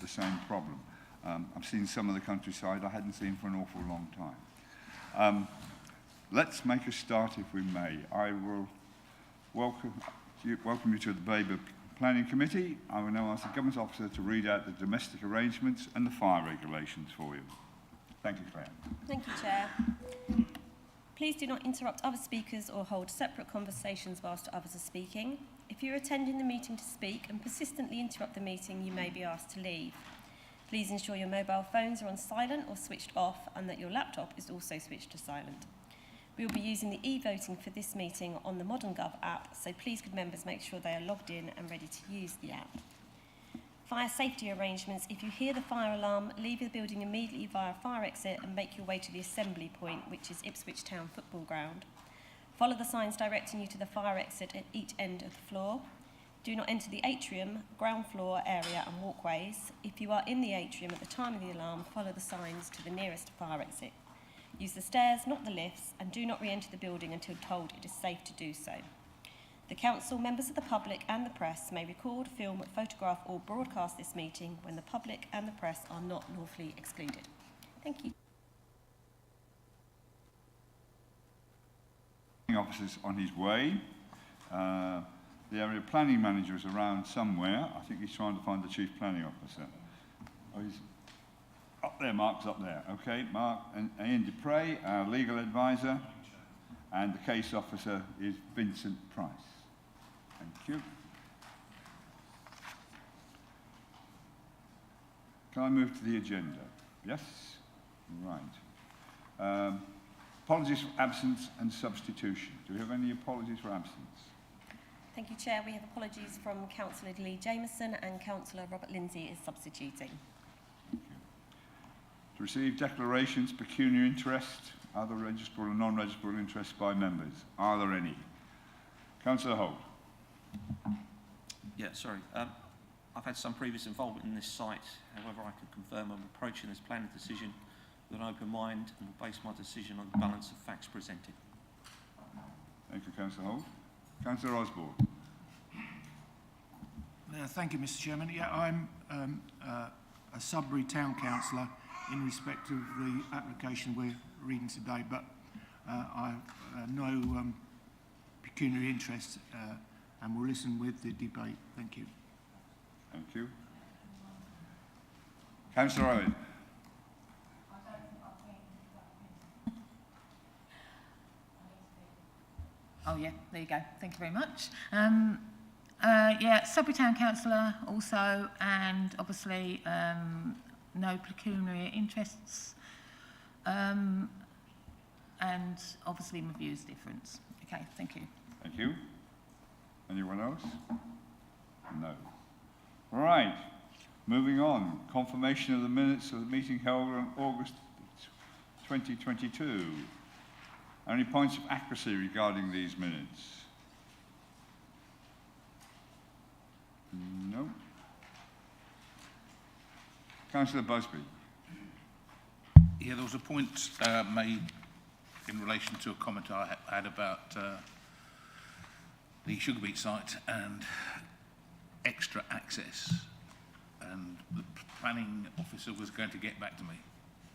the same problem. I've seen some of the countryside I hadn't seen for an awful long time. Let's make a start if we may. I will welcome you to the Babergh Planning Committee. I will now ask the Government Officer to read out the domestic arrangements and the fire regulations for you. Thank you, Claire. Thank you, Chair. Please do not interrupt other speakers or hold separate conversations whilst others are speaking. If you're attending the meeting to speak and persistently interrupt the meeting, you may be asked to leave. Please ensure your mobile phones are on silent or switched off and that your laptop is also switched to silent. We will be using the e-voting for this meeting on the Modern Gov app, so please could members make sure they are logged in and ready to use the app. Fire safety arrangements. If you hear the fire alarm, leave the building immediately via fire exit and make your way to the assembly point, which is Ipswich Town Football Ground. Follow the signs directing you to the fire exit at each end of the floor. Do not enter the atrium, ground floor area and walkways. If you are in the atrium at the time of the alarm, follow the signs to the nearest fire exit. Use the stairs, not the lifts, and do not re-enter the building until told it is safe to do so. The Council, members of the public and the press may record, film, photograph or broadcast this meeting when the public and the press are not lawfully excluded. Thank you. Officer's on his way. The area planning manager is around somewhere. I think he's trying to find the chief planning officer. Oh, he's up there. Mark's up there. Okay, Mark and Ian Dupre, our legal advisor, and the case officer is Vincent Price. Thank you. Can I move to the agenda? Yes? Right. Apologies for absence and substitution. Do we have any apologies for absence? Thank you, Chair. We have apologies from Councillor Lee Jameson and Councillor Robert Lindsay is substituting. Thank you. To receive declarations, pecuniary interest, other registrable and non-registrable interests by members. Are there any? Councillor Holt. Yeah, sorry. I've had some previous involvement in this site. However, I can confirm I'm approaching this planning decision with an open mind and will base my decision on the balance of facts presented. Thank you, Councillor Holt. Councillor Osborne. Thank you, Mr. Chairman. Yeah, I'm a Sudbury Town Councillor in respect of the application we're reading today, but I have no pecuniary interest and will listen with the debate. Thank you. Thank you. Councillor Owen. Oh yeah, there you go. Thank you very much. Yeah, Sudbury Town Councillor also, and obviously no pecuniary interests, and obviously my view is different. Okay, thank you. Thank you. Anyone else? No. All right. Moving on. Confirmation of the minutes of the meeting held on August 2022. Any points of accuracy regarding these minutes? No. Councillor Busby. Yeah, there was a point made in relation to a comment I had about the sugar beet site and extra access, and the planning officer was going to get back to me,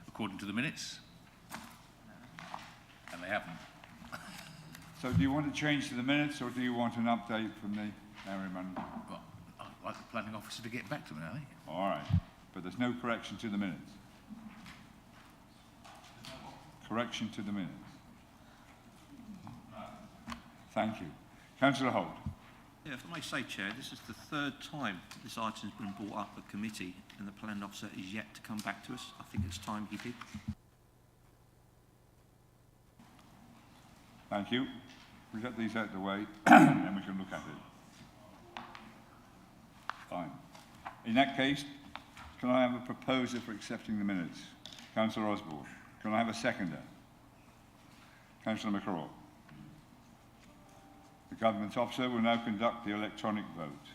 according to the minutes, and they haven't. So do you want to change to the minutes, or do you want an update from the area manager? Well, I'd like the planning officer to get back to me, I think. All right, but there's no correction to the minutes. Correction to the minutes. Thank you. Councillor Holt. Yeah, if I may say, Chair, this is the third time this item has been brought up at committee and the planning officer is yet to come back to us. I think it's time he did. Thank you. We'll get these out of the way and then we can look at it. Fine. In that case, can I have a proposer for accepting the minutes? Councillor Osborne. Can I have a seconder? Councillor McCraw. The Government Officer will now conduct the electronic vote.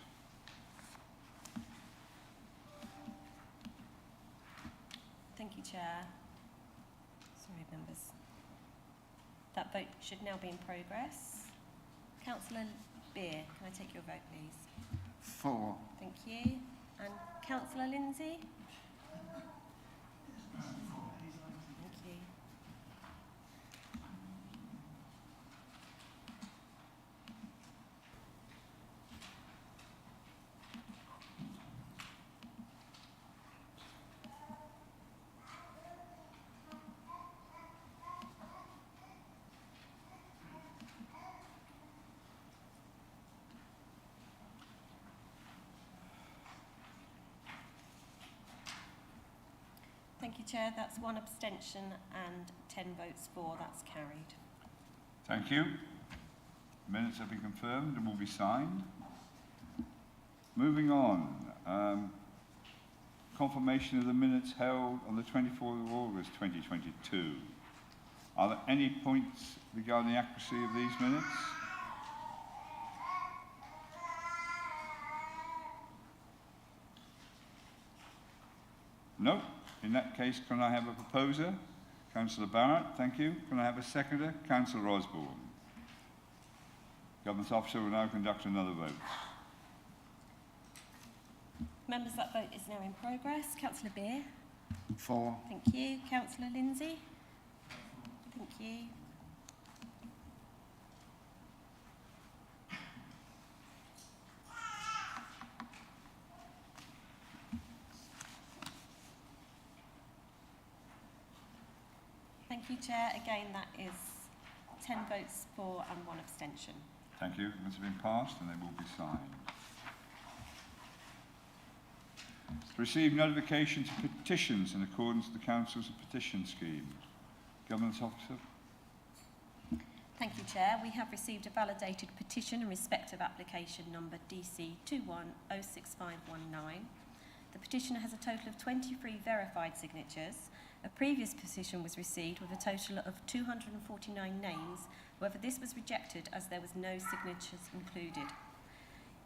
Thank you, Chair. Sorry, members. That vote should now be in progress. Councillor Beer, can I take your vote, please? For. Thank you. And Councillor Lindsay? Thank you. Thank you, Chair. That's 1 abstention and 10 votes for. That's carried. Thank you. Minutes have been confirmed and will be signed. Moving on. Confirmation of the minutes held on the 24th of August 2022. Are there any points regarding the accuracy of these minutes? No. In that case, can I have a proposer? Councillor Barrett, thank you. Can I have a seconder? Councillor Osborne. Government officer will now conduct another vote. Members, that vote is now in progress. Councillor Beer? For. Thank you. Councillor Lindsay? Thank you. Thank you, Chair. Again, that is 10 votes for and 1 abstention. Thank you. Minutes have been passed and they will be signed. To receive notification to petitions in accordance with the Council's petition scheme. Government officer. Thank you, Chair. We have received a validated petition in respect of application number DC 2106519. The petitioner has a total of 23 verified signatures. A previous petition was received with a total of 249 names. However, this was rejected as there was no signatures included.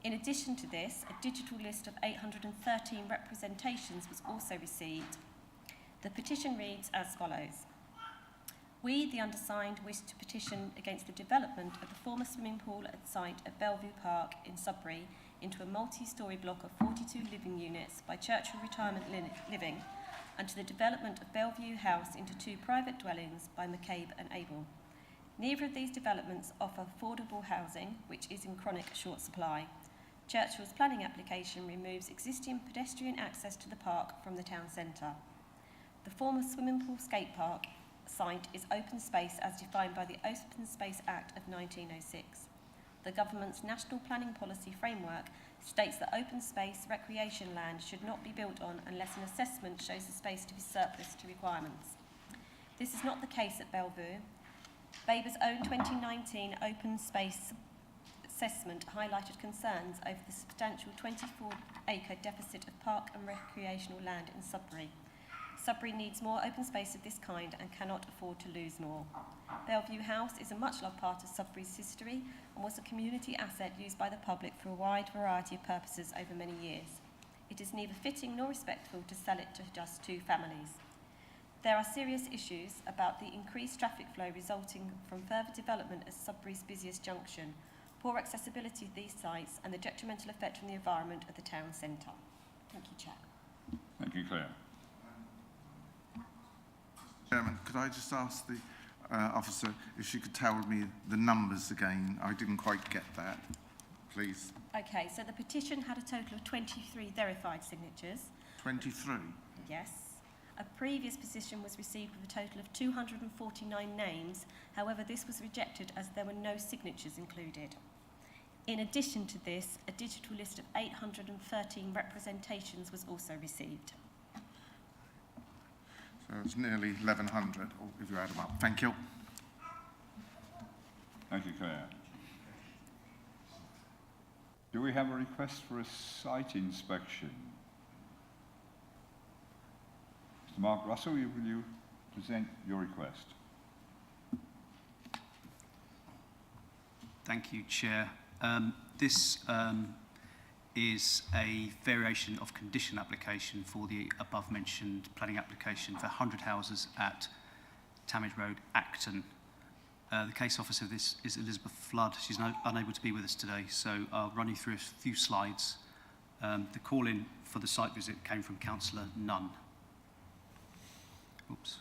In addition to this, a digital list of 813 representations was also received. The petition reads as follows. We, the undersigned, wish to petition against the development of the former swimming pool at the site of Bellevue Park in Sudbury into a multi-storey block of 42 living units by Churchill Retirement Living, and to the development of Bellevue House into 2 private dwellings by McCabe and Abel. Neither of these developments offer affordable housing, which is in chronic short supply. Churchill's planning application removes existing pedestrian access to the park from the town centre. The former swimming pool skate park site is open space as defined by the Open Space Act of 1906. The government's national planning policy framework states that open space recreation land should not be built on unless an assessment shows the space to be surplus to requirements. This is not the case at Bellevue. Babergh's own 2019 open space assessment highlighted concerns over the substantial 24-acre deficit of park and recreational land in Sudbury. Sudbury needs more open space of this kind and cannot afford to lose more. Bellevue House is a much-loved part of Sudbury's history and was a community asset used by the public for a wide variety of purposes over many years. It is neither fitting nor respectful to sell it to just 2 families. There are serious issues about the increased traffic flow resulting from further development as Sudbury's busiest junction, poor accessibility of these sites and the detrimental effect on the environment of the town centre. Thank you, Chair. Thank you, Claire. Chairman, could I just ask the officer if she could tell me the numbers again? I didn't quite get that, please. Okay, so the petition had a total of 23 verified signatures. 23? Yes. A previous petition was received with a total of 249 names. However, this was rejected as there were no signatures included. In addition to this, a digital list of 813 representations was also received. So it's nearly 1,100 if you add them up. Thank you. Thank you, Claire. Do we have a request for a site inspection? Mr. Mark Russell, will you present your request? Thank you, Chair. This is a variation of condition application for the above-mentioned planning application for 100 houses at Tamage Road, Acton. The case officer of this is Elizabeth Flood. She's unable to be with us today, so I'll run you through a few slides The call-in for the site visit came from Councillor Nunn. Oops.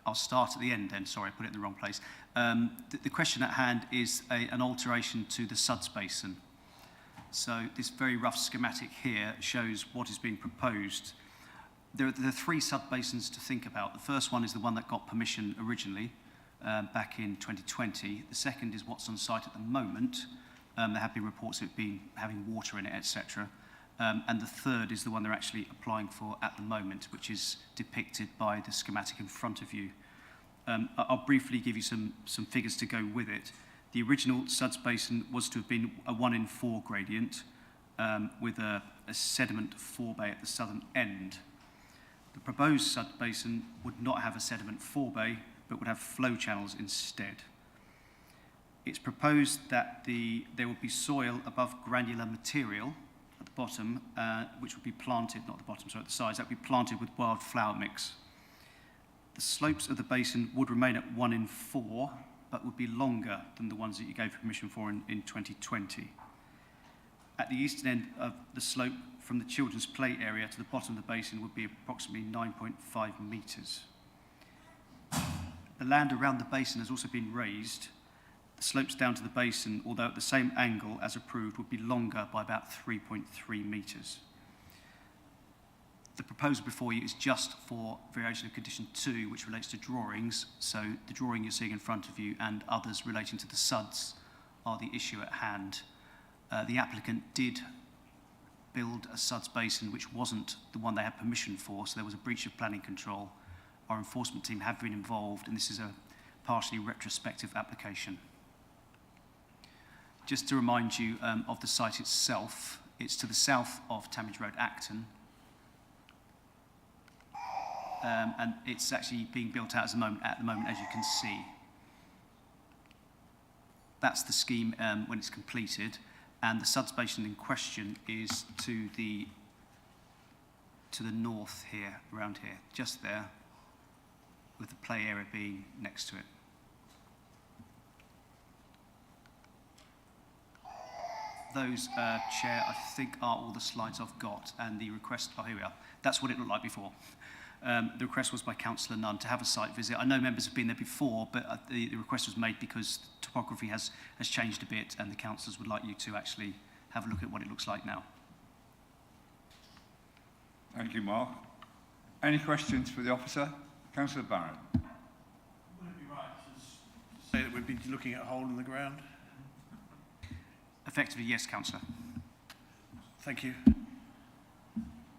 I'll start at the end then, sorry, I put it in the wrong place. The question at hand is an alteration to the Suds Basin. So this very rough schematic here shows what is being proposed. There are 3 sub-basins to think about. The first one is the one that got permission originally back in 2020. The second is what's on site at the moment. There have been reports of it having water in it, etc. And the third is the one they're actually applying for at the moment, which is depicted by the schematic in front of you. I'll briefly give you some figures to go with it. The original Suds Basin was to have been a 1 in 4 gradient with a sediment forebay at the southern end. The proposed Suds Basin would not have a sediment forebay, but would have flow channels instead. It's proposed that there would be soil above granular material at the bottom, which would be planted, not the bottom, sorry, at the sides, that would be planted with wildflower mix. The slopes of the basin would remain at 1 in 4, but would be longer than the ones that you gave permission for in 2020. At the eastern end of the slope from the children's play area to the bottom of the basin would be approximately 9.5 metres. The land around the basin has also been raised. The slopes down to the basin, although at the same angle as approved, would be longer by about 3.3 metres. The proposal before you is just for variation of condition 2, which relates to drawings. So the drawing you're seeing in front of you and others relating to the SUDs are the issue at hand. The applicant did build a SUDs basin which wasn't the one they had permission for, so there was a breach of planning control. Our enforcement team have been involved, and this is a partially retrospective application. Just to remind you of the site itself, it's to the south of Tamage Road, Acton, and it's actually being built out at the moment, as you can see. That's the scheme when it's completed, and the Suds Basin in question is to the north here, around here, just there, with the play area being next to it. Those, Chair, I think are all the slides I've got, and the request, oh, here we are. That's what it looked like before. The request was by Councillor Nunn to have a site visit. I know members have been there before, but the request was made because topography has changed a bit, and the councillors would like you to actually have a look at what it looks like now. Thank you, Mark. Any questions for the officer? Councillor Barron. Would it be right to say that we'd be looking at a hole in the ground? Effectively, yes, Councillor. Thank you.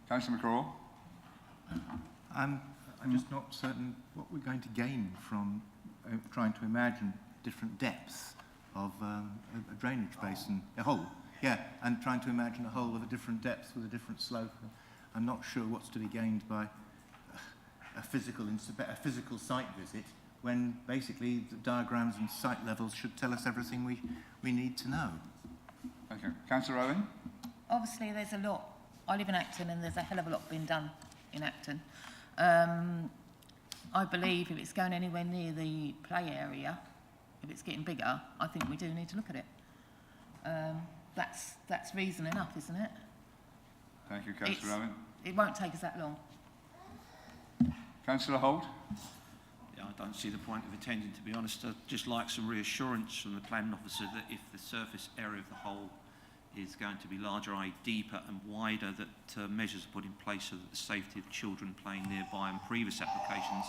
Councillor McCraw. I'm just not certain what we're going to gain from trying to imagine different depths of a drainage basin, a hole, yeah, and trying to imagine a hole of a different depth with a different slope. I'm not sure what's to be gained by a physical site visit when basically the diagrams and site levels should tell us everything we need to know. Thank you. Councillor Owen. Obviously, there's a lot. I live in Acton, and there's a hell of a lot being done in Acton. I believe if it's going anywhere near the play area, if it's getting bigger, I think we do need to look at it. That's reason enough, isn't it? Thank you, Councillor Owen. It won't take us that long. Councillor Holt. Yeah, I don't see the point of attending, to be honest. I'd just like some reassurance from the planning officer that if the surface area of the hole is going to be larger, i.e. deeper and wider, that measures are put in place so that the safety of children playing nearby in previous applications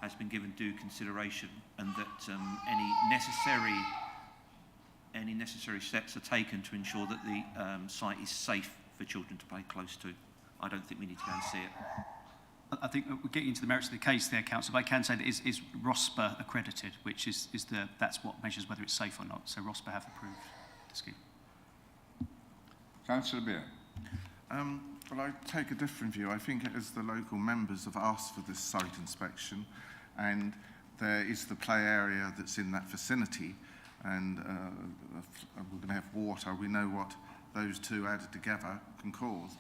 has been given due consideration, and that any necessary steps are taken to ensure that the site is safe for children to play close to. I don't think we need to go and see it. I think we're getting into the merits of the case there, Councillor, but I can say that it is ROSPA accredited, which that's what measures whether it's safe or not. So ROSPA have approved the scheme. Councillor Beer. Well, I take a different view. I think as the local members have asked for this site inspection, and there is the play area that's in that vicinity, and we're going to have water. We know what those two added together can cause.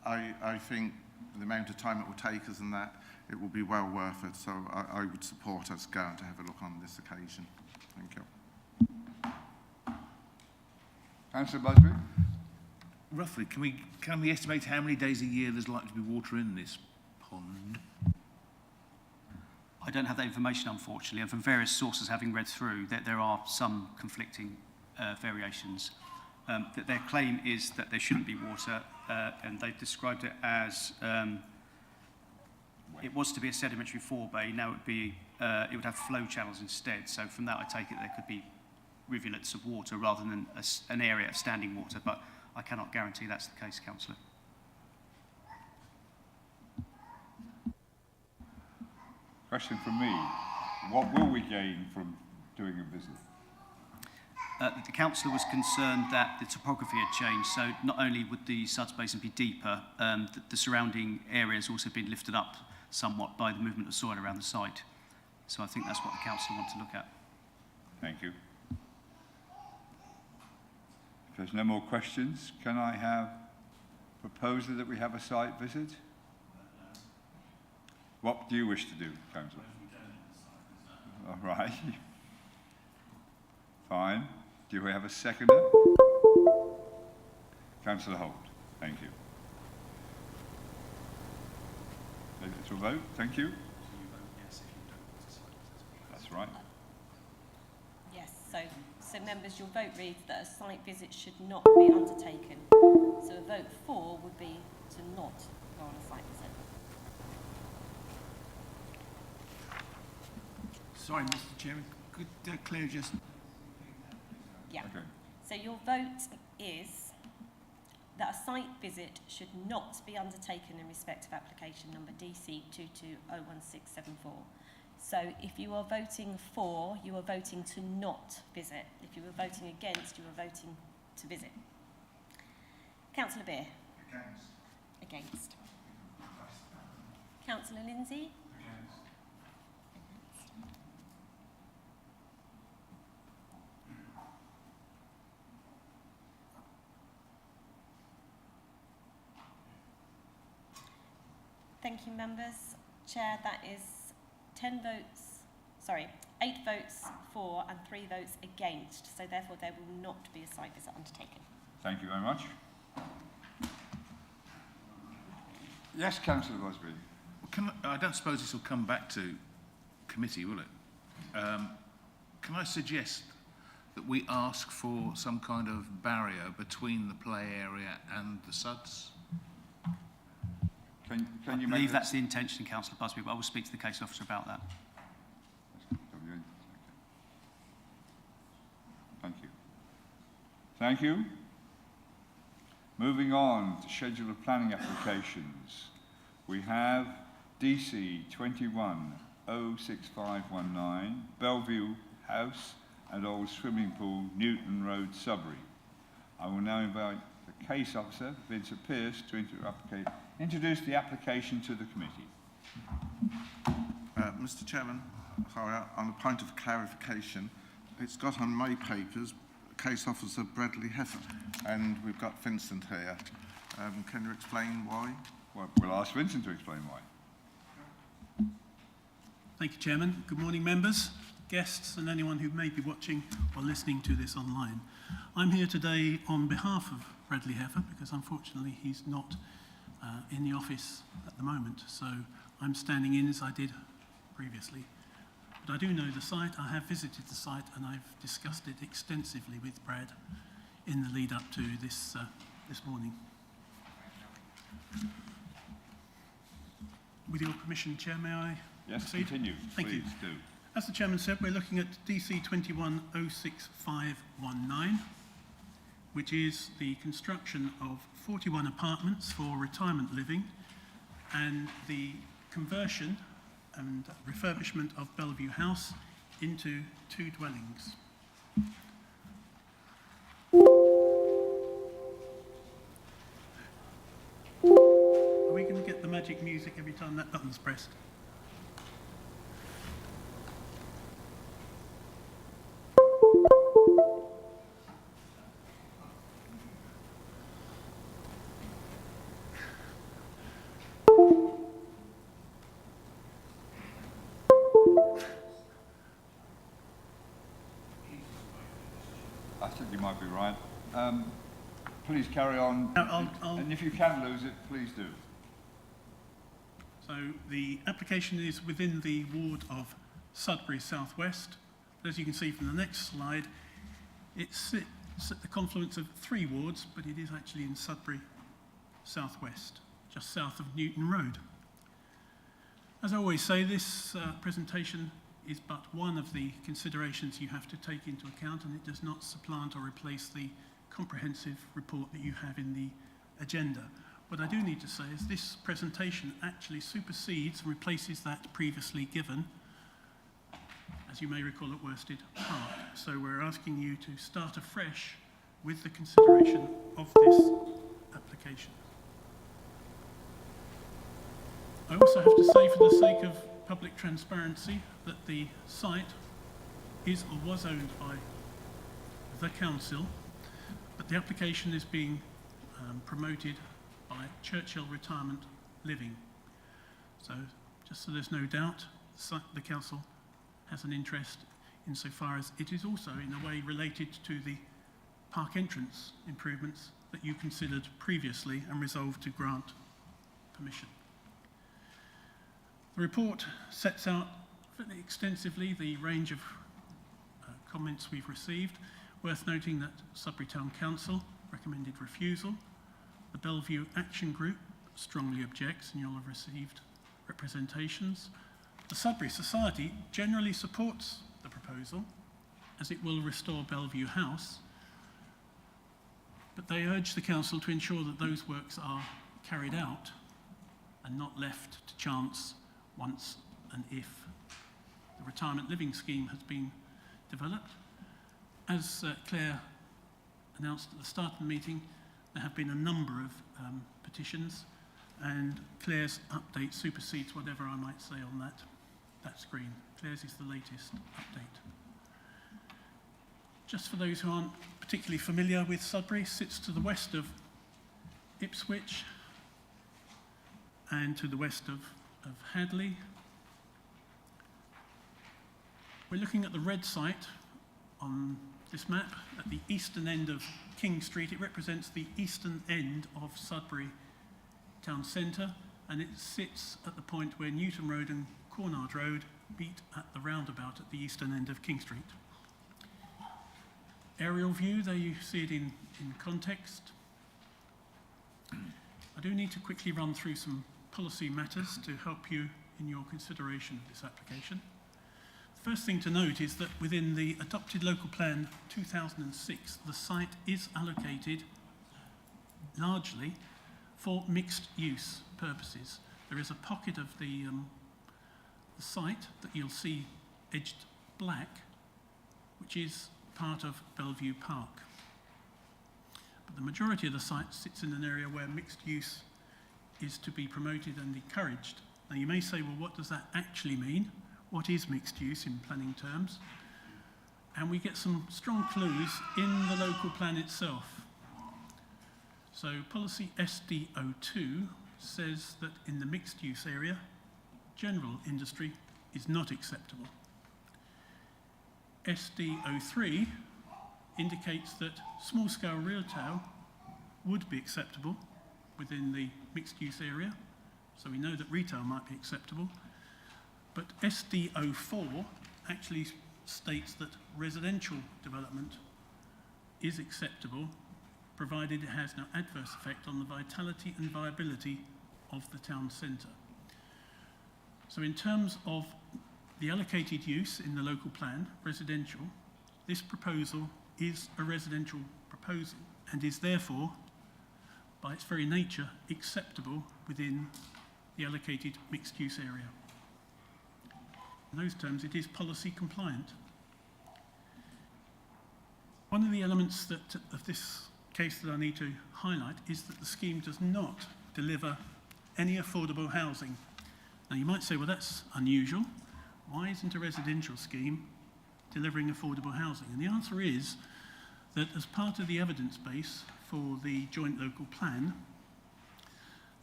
I think the amount of time it will take us and that, it will be well worth it. So I would support us going to have a look on this occasion. Thank you. Councillor Busby? Roughly, can we estimate how many days a year there's likely to be water in this pond? I don't have that information, unfortunately, and from various sources having read through, there are some conflicting variations. Their claim is that there shouldn't be water, and they've described it as it was to be a sedimentary forebay. Now it would have flow channels instead. So from that, I take it there could be rivulets of water rather than an area of standing water. But I cannot guarantee that's the case, Councillor. Question from me. What will we gain from doing a visit? The councillor was concerned that the topography had changed, so not only would the Suds Basin be deeper, the surrounding area has also been lifted up somewhat by the movement of soil around the site. So I think that's what the councillor wants to look at. Thank you. If there's no more questions, can I have a proposal that we have a site visit? What do you wish to do, Councillor? All right. Fine. Do we have a seconder? Councillor Holt. Thank you. It's a vote. Thank you. That's right. Yes, so members, your vote reads that a site visit should not be undertaken. So a vote for would be to not go on a site visit. Sorry, Mr. Chairman, could Claire just... Yeah. Okay. So your vote is that a site visit should not be undertaken in respect of application number DC 22-01674. So if you are voting for, you are voting to not visit. If you were voting against, you are voting to visit. Councillor Beer? Against. Councillor Lindsay? Thank you, members. Chair, that is 8 votes for and 3 votes against. So therefore, there will not be a site visit undertaken. Thank you very much. Yes, Councillor Busby. I don't suppose this will come back to committee, will it? Can I suggest that we ask for some kind of barrier between the play area and the Suds? Can you I believe that's the intention, Councillor Busby, but I will speak to the case officer about that. Thank you. Thank you. Moving on to schedule of planning applications. We have DC 21-06519, Bellevue House and Old Swimming Pool, Newton Road, Sudbury. I will now invite the case officer, Vincent Pearce, to introduce the application to the committee. Mr. Chairman, on a point of clarification, it's got on my papers case officer Bradley Heffer, and we've got Vincent here. Can you explain why? Well, we'll ask Vincent to explain why. Thank you, Chairman. Good morning, members, guests, and anyone who may be watching or listening to this online. I'm here today on behalf of Bradley Heffer because unfortunately he's not in the office at the moment, so I'm standing in as I did previously. But I do know the site, I have visited the site, and I've discussed it extensively with Brad in the lead up to this morning. With your permission, Chair, may I proceed? Continue. Thank you. Please do. As the Chairman said, we're looking at DC 21-06519, which is the construction of 41 apartments for retirement living and the conversion and refurbishment of Bellevue House into 2 dwellings. Are we going to get the magic music every time that button's pressed? I think you might be right. Please carry on. And if you can lose it, please do. So the application is within the ward of Sudbury South West. As you can see from the next slide, it sits at the confluence of 3 wards, but it is actually in Sudbury South West, just south of Newton Road. As I always say, this presentation is but one of the considerations you have to take into account, and it does not supplant or replace the comprehensive report that you have in the agenda. What I do need to say is this presentation actually supersedes and replaces that previously given, as you may recall, at Worsted Park. So we're asking you to start afresh with the consideration of this application. I also have to say, for the sake of public transparency, that the site is or was owned by the council, but the application is being promoted by Churchill Retirement Living. So, just so there's no doubt, the council has an interest insofar as it is also in a way related to the park entrance improvements that you considered previously and resolved to grant permission. The report sets out fairly extensively the range of comments we've received. Worth noting that Sudbury Town Council recommended refusal. The Bellevue Action Group strongly objects, and you'll have received representations. The Sudbury Society generally supports the proposal, as it will restore Bellevue House, but they urge the council to ensure that those works are carried out and not left to chance once and if the retirement living scheme has been developed. As Claire announced at the start of the meeting, there have been a number of petitions, and Claire's update supersedes whatever I might say on that screen. Claire's is the latest update. Just for those who aren't particularly familiar with Sudbury, sits to the west of Ipswich and to the west of Hadley. We're looking at the red site on this map at the eastern end of King Street. It represents the eastern end of Sudbury town centre, and it sits at the point where Newton Road and Cornard Road meet at the roundabout at the eastern end of King Street. Aerial view, there you see it in context. I do need to quickly run through some policy matters to help you in your consideration of this application. The first thing to note is that within the adopted local plan 2006, the site is allocated largely for mixed use purposes. There is a pocket of the site that you'll see edged black, which is part of Bellevue Park. But the majority of the site sits in an area where mixed use is to be promoted and encouraged. Now you may say, well, what does that actually mean? What is mixed use in planning terms? And we get some strong clues in the local plan itself. So policy SD02 says that in the mixed use area, general industry is not acceptable. SD03 indicates that small-scale retail would be acceptable within the mixed-use area, so we know that retail might be acceptable. But SD04 actually states that residential development is acceptable, provided it has no adverse effect on the vitality and viability of the town centre. So in terms of the allocated use in the local plan, residential, this proposal is a residential proposal and is therefore, by its very nature, acceptable within the allocated mixed-use area. In those terms, it is policy compliant. One of the elements of this case that I need to highlight is that the scheme does not deliver any affordable housing. Now you might say, well, that's unusual. Why isn't a residential scheme delivering affordable housing? And the answer is that as part of the evidence base for the joint local plan,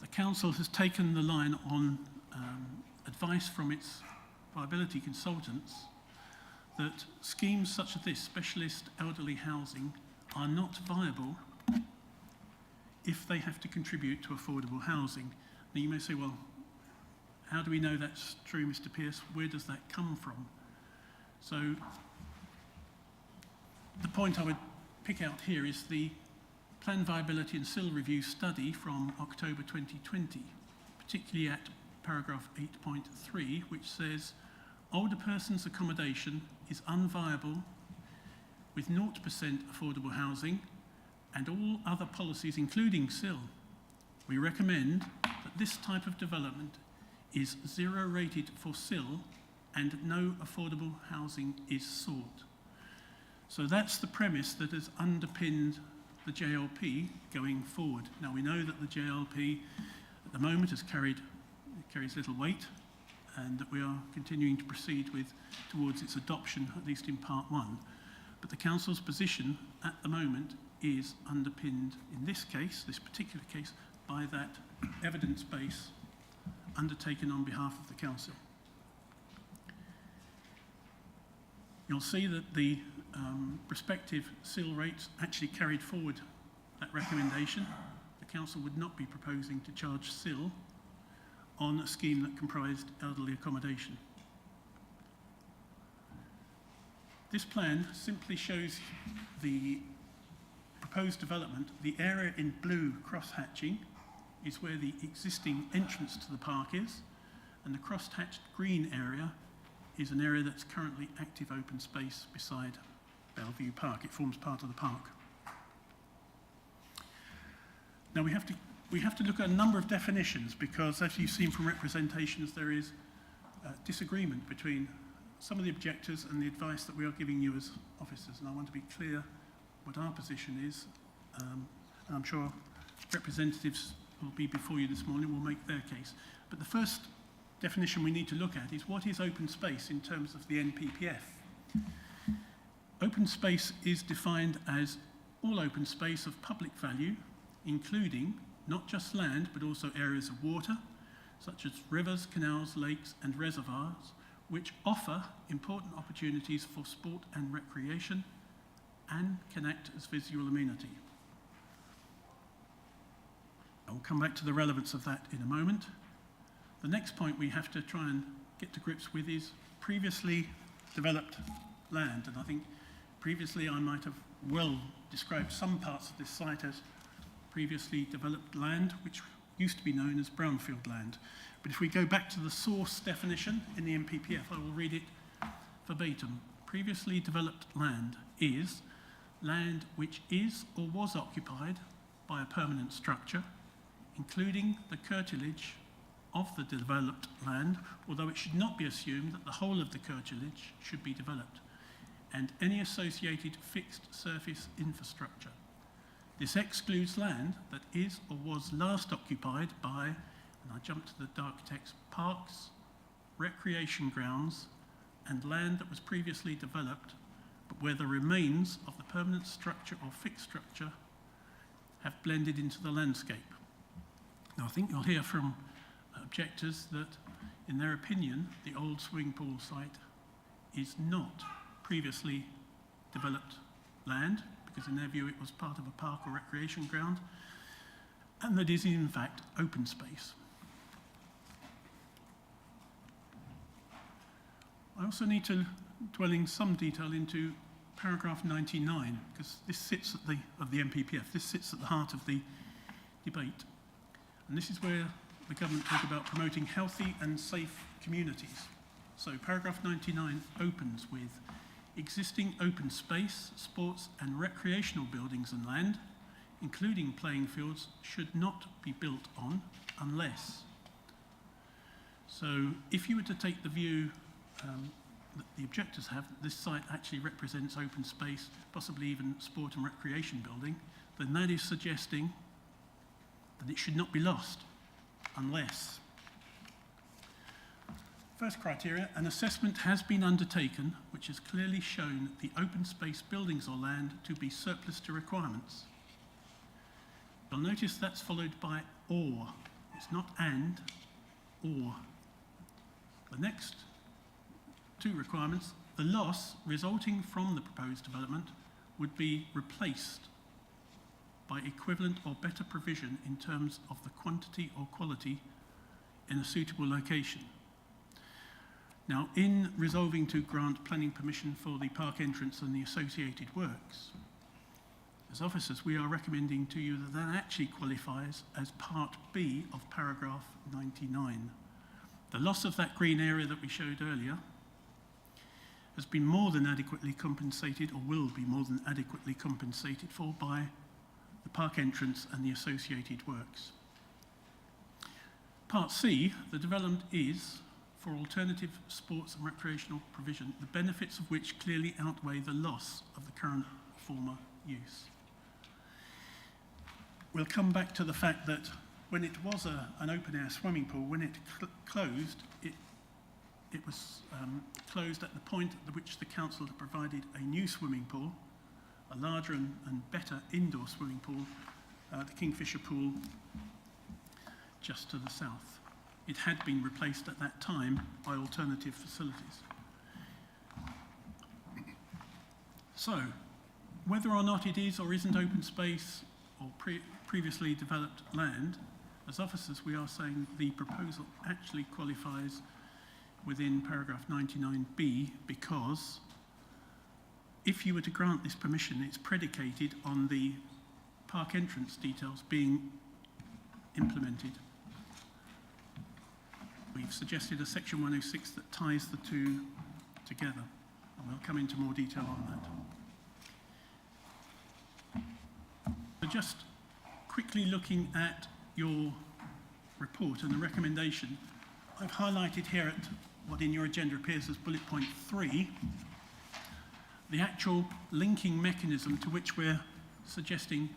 the council has taken the line on advice from its viability consultants that schemes such as this, specialist elderly housing, are not viable if they have to contribute to affordable housing. Now you may say, well, how do we know that's true, Mr. Pearce? Where does that come from? So the point I would pick out here is the Plan Viability and SIL Review study from October 2020, particularly at paragraph 8.3, which says older persons accommodation is unviable with 0% affordable housing and all other policies, including SIL. We recommend that this type of development is 0 rated for SIL and no affordable housing is sought. So that's the premise that has underpinned the JLP going forward. Now we know that the JLP at the moment carries little weight, and that we are continuing to proceed towards its adoption, at least in part 1. But the council's position at the moment is underpinned, in this case, this particular case, by that evidence base undertaken on behalf of the council. You'll see that the respective SIL rates actually carried forward that recommendation. The council would not be proposing to charge SIL on a scheme that comprised elderly accommodation. This plan simply shows the proposed development. The area in blue cross-hatching is where the existing entrance to the park is, and the cross-hatched green area is an area that's currently active open space beside Bellevue Park. It forms part of the park. Now we have to look at a number of definitions, because as you've seen from representations, there is disagreement between some of the objectors and the advice that we are giving you as officers, and I want to be clear what our position is, and I'm sure representatives will be before you this morning will make their case. But the first definition we need to look at is what is open space in terms of the NPPF. Open space is defined as all open space of public value, including not just land, but also areas of water, such as rivers, canals, lakes, and reservoirs, which offer important opportunities for sport and recreation and can act as visual amenity. I'll come back to the relevance of that in a moment. The next point we have to try and get to grips with is previously developed land, and I think previously I might have well described some parts of this site as previously developed land, which used to be known as brownfield land. But if we go back to the source definition in the NPPF, I will read it verbatim. Previously developed land is land which is or was occupied by a permanent structure, including the curtilage of the developed land, although it should not be assumed that the whole of the curtilage should be developed, and any associated fixed surface infrastructure. This excludes land that is or was last occupied by, and I jump to the dark text, parks, recreation grounds, and land that was previously developed, but where the remains of the permanent structure or fixed structure have blended into the landscape. Now, I think you'll hear from objectors that, in their opinion, the old swimming pool site is not previously developed land, because in their view it was part of a park or recreation ground, and that is in fact open space. I also need to dwell in some detail into paragraph 99, because this sits at of the NPPF, this sits at the heart of the debate. And this is where the government talk about promoting healthy and safe communities. So paragraph 99 opens with existing open space, sports and recreational buildings and land, including playing fields, should not be built on unless. So if you were to take the view that the objectors have, that this site actually represents open space, possibly even sport and recreation building, then that is suggesting that it should not be lost unless. First criteria, an assessment has been undertaken which has clearly shown the open space buildings or land to be surplus to requirements. You'll notice that's followed by or. It's not and, or. The next two requirements, the loss resulting from the proposed development would be replaced by equivalent or better provision in terms of the quantity or quality in a suitable location. Now, in resolving to grant planning permission for the park entrance and the associated works, as officers, we are recommending to you that that actually qualifies as Part B of paragraph 99. The loss of that green area that we showed earlier has been more than adequately compensated, or will be more than adequately compensated for, by the park entrance and the associated works. Part C, the development is for alternative sports and recreational provision, the benefits of which clearly outweigh the loss of the current former use. We'll come back to the fact that when it was an open-air swimming pool, when it closed, it was closed at the point at which the council had provided a new swimming pool, a larger and better indoor swimming pool, the Kingfisher pool, just to the south. It had been replaced at that time by alternative facilities. So, whether or not it is or isn't open space or previously developed land, as officers we are saying the proposal actually qualifies within paragraph 99B, because if you were to grant this permission, it's predicated on the park entrance details being implemented. We've suggested a section 106 that ties the two together, and we'll come into more detail on that. So just quickly looking at your report and the recommendation, I've highlighted here at what in your agenda appears as bullet point 3, the actual linking mechanism to which we're suggesting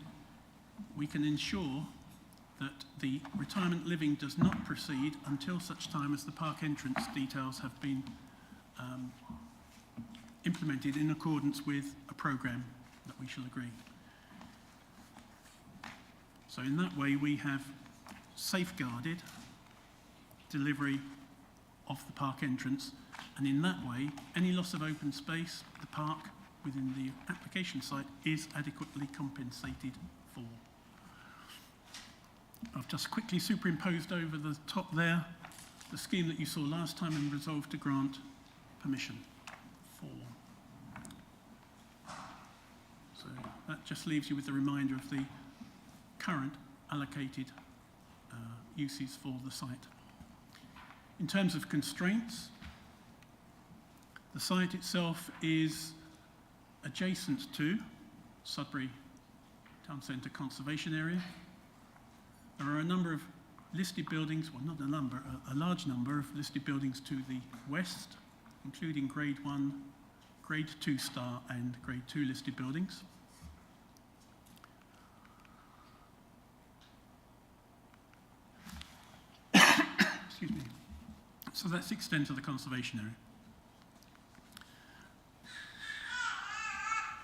we can ensure that the retirement living does not proceed until such time as the park entrance details have been implemented in accordance with a programme that we shall agree. So in that way we have safeguarded delivery of the park entrance, and in that way any loss of open space, the park within the application site, is adequately compensated for. I've just quickly superimposed over the top there the scheme that you saw last time and resolved to grant permission for. So that just leaves you with the reminder of the current allocated uses for the site. In terms of constraints, the site itself is adjacent to Sudbury Town Centre Conservation Area. There are a number of listed buildings, well not a number, a large number of listed buildings to the west, including grade 1, grade 2 star and grade 2 listed buildings. Excuse me. So that's the extent of the conservation area.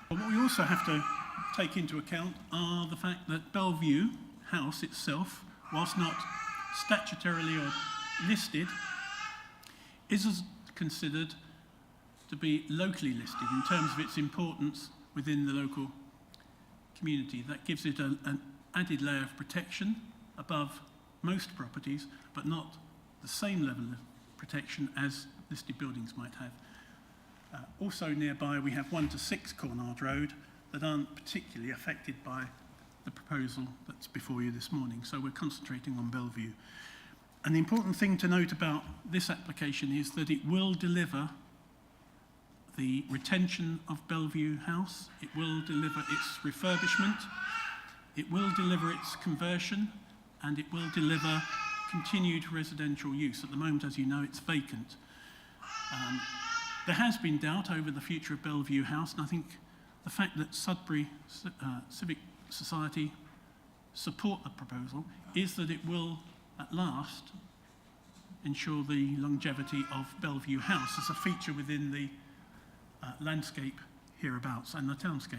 But what we also have to take into account are the fact that Bellevue House itself, whilst not statutorily or listed, is considered to be locally listed in terms of its importance within the local community. That gives it an added layer of protection above most properties, but not the same level of protection as listed buildings might have. Also nearby we have 1 to 6 Cornard Road that aren't particularly affected by the proposal that's before you this morning, so we're concentrating on Bellevue. And the important thing to note about this application is that it will deliver the retention of Bellevue House, it will deliver its refurbishment, it will deliver its conversion, and it will deliver continued residential use. At the moment, as you know, it's vacant. There has been doubt over the future of Bellevue House, and I think the fact that Sudbury Civic Society support the proposal is that it will, at last, ensure the longevity of Bellevue House as a feature within the landscape hereabouts and the townscape.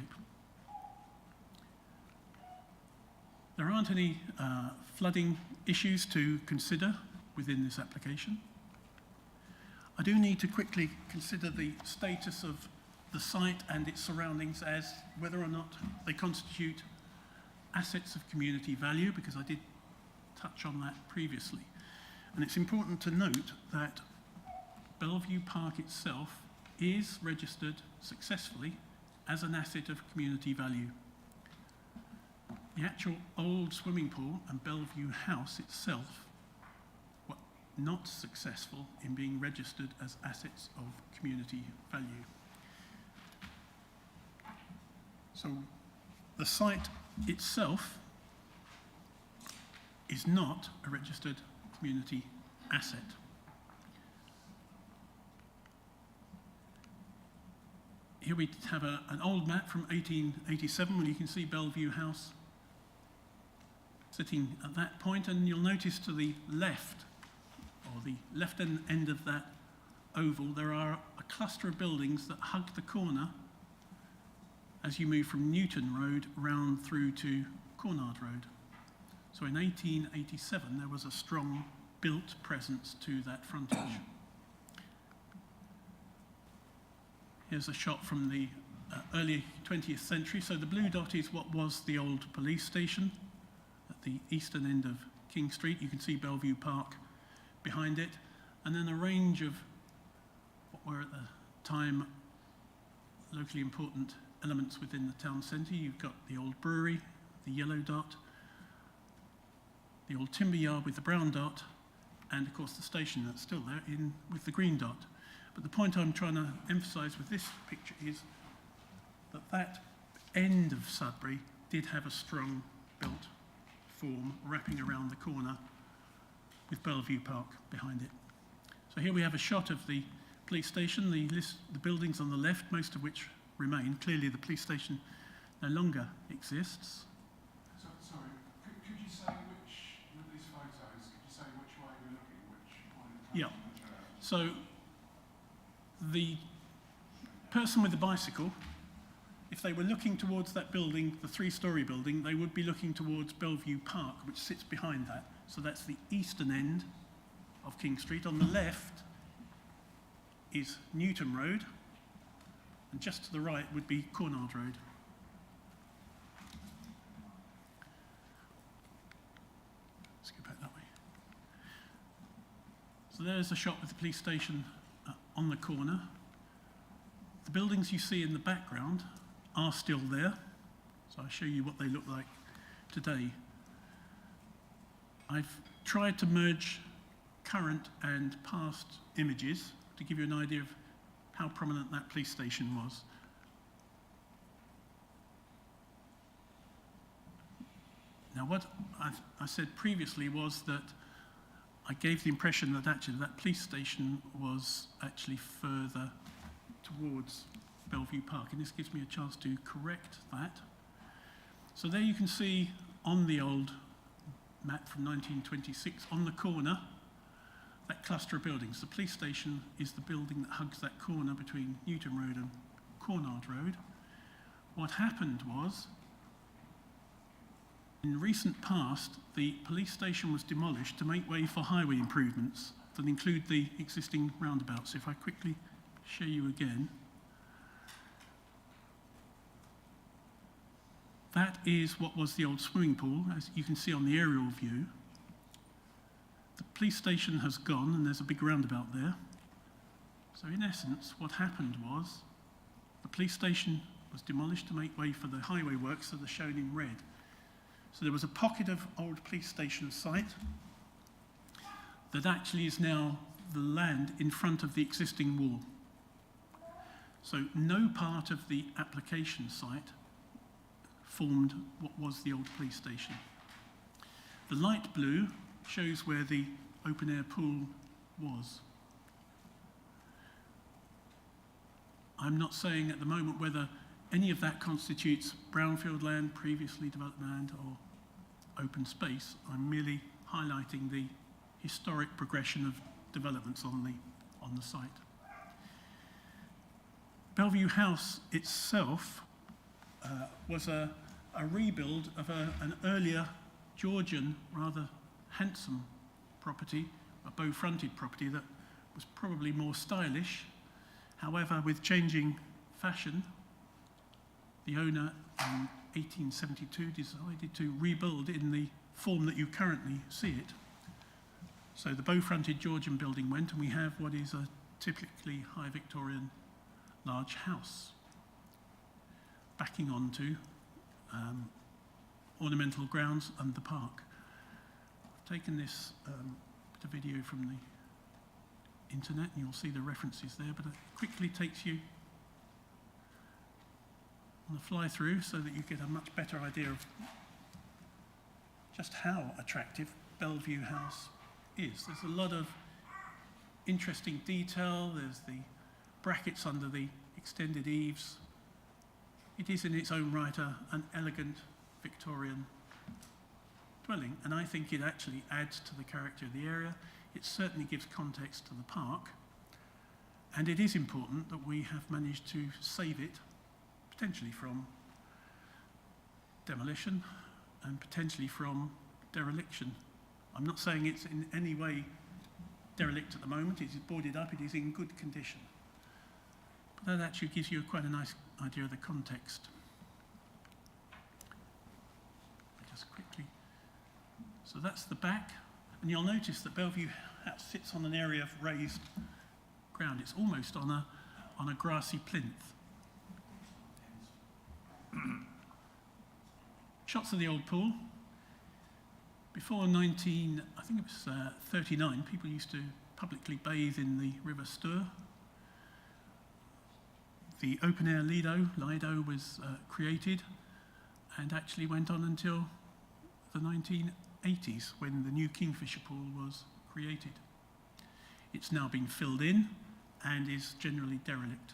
There aren't any flooding issues to consider within this application. I do need to quickly consider the status of the site and its surroundings as whether or not they constitute assets of community value, because I did touch on that previously. And it's important to note that Bellevue Park itself is registered successfully as an asset of community value. The actual old swimming pool and Bellevue House itself were not successful in being registered as assets of community value. So the site itself is not a registered community asset. Here we have an old map from 1887 where you can see Bellevue House sitting at that point, and you'll notice to the left, or the left end of that oval, there are a cluster of buildings that hug the corner as you move from Newton Road round through to Cornard Road. So in 1887 there was a strong built presence to that frontage. Here's a shot from the early 20th century. So the blue dot is what was the old police station at the eastern end of King Street. You can see Bellevue Park behind it, and then a range of what were at the time locally important elements within the town centre. You've got the old brewery, the yellow dot, the old timber yard with the brown dot, and of course the station that's still there with the green dot. But the point I'm trying to emphasise with this picture is that that end of Sudbury did have a strong built form wrapping around the corner with Bellevue Park behind it. So here we have a shot of the police station, the buildings on the left, most of which remain. Clearly the police station no longer exists. Sorry, could you say which, with these photos, could you say which way we're looking, which point of Yeah. the church? So the person with the bicycle, if they were looking towards that building, the three-storey building, they would be looking towards Bellevue Park, which sits behind that. So that's the eastern end of King Street. On the left is Newton Road, and just to the right would be Cornard Road. Let's go back that way. So there's a shot with the police station on the corner. The buildings you see in the background are still there, so I'll show you what they look like today. I've tried to merge current and past images to give you an idea of how prominent that police station was. Now, what I said previously was that I gave the impression that actually that police station was actually further towards Bellevue Park, and this gives me a chance to correct that. So there you can see on the old map from 1926, on the corner, that cluster of buildings. The police station is the building that hugs that corner between Newton Road and Cornard Road. What happened was, in recent past, the police station was demolished to make way for highway improvements that include the existing roundabouts. If I quickly show you again. That is what was the old swimming pool, as you can see on the aerial view. The police station has gone and there's a big roundabout there. So in essence, what happened was the police station was demolished to make way for the highway works that are shown in red. So there was a pocket of old police station site that actually is now the land in front of the existing wall. So no part of the application site formed what was the old police station. The light blue shows where the open-air pool was. I'm not saying at the moment whether any of that constitutes brownfield land, previously developed land, or open space. I'm merely highlighting the historic progression of developments on the site. Bellevue House itself was a rebuild of an earlier Georgian, rather handsome property, a bow-fronted property that was probably more stylish. However, with changing fashion, the owner in 1872 decided to rebuild in the form that you currently see it. So the bow-fronted Georgian building went, and we have what is a typically high Victorian large house, backing onto ornamental grounds and the park. I've taken this bit of video from the internet, and you'll see the references there, but it quickly takes you on the fly through so that you get a much better idea of just how attractive Bellevue House is. There's a lot of interesting detail. There's the brackets under the extended eaves. It is in its own right an elegant Victorian dwelling, and I think it actually adds to the character of the area. It certainly gives context to the park, and it is important that we have managed to save it, potentially from demolition and potentially from dereliction. I'm not saying it's in any way derelict at the moment. It is boarded up, it is in good condition. But that actually gives you quite a nice idea of the context. Just quickly. So that's the back, and you'll notice that Bellevue House sits on an area of raised ground. It's almost on a grassy plinth. Shots of the old pool. Before 39, people used to publicly bathe in the River Stour. The open-air Lido was created and actually went on until the 1980s when the new Kingfisher pool was created. It's now been filled in and is generally derelict.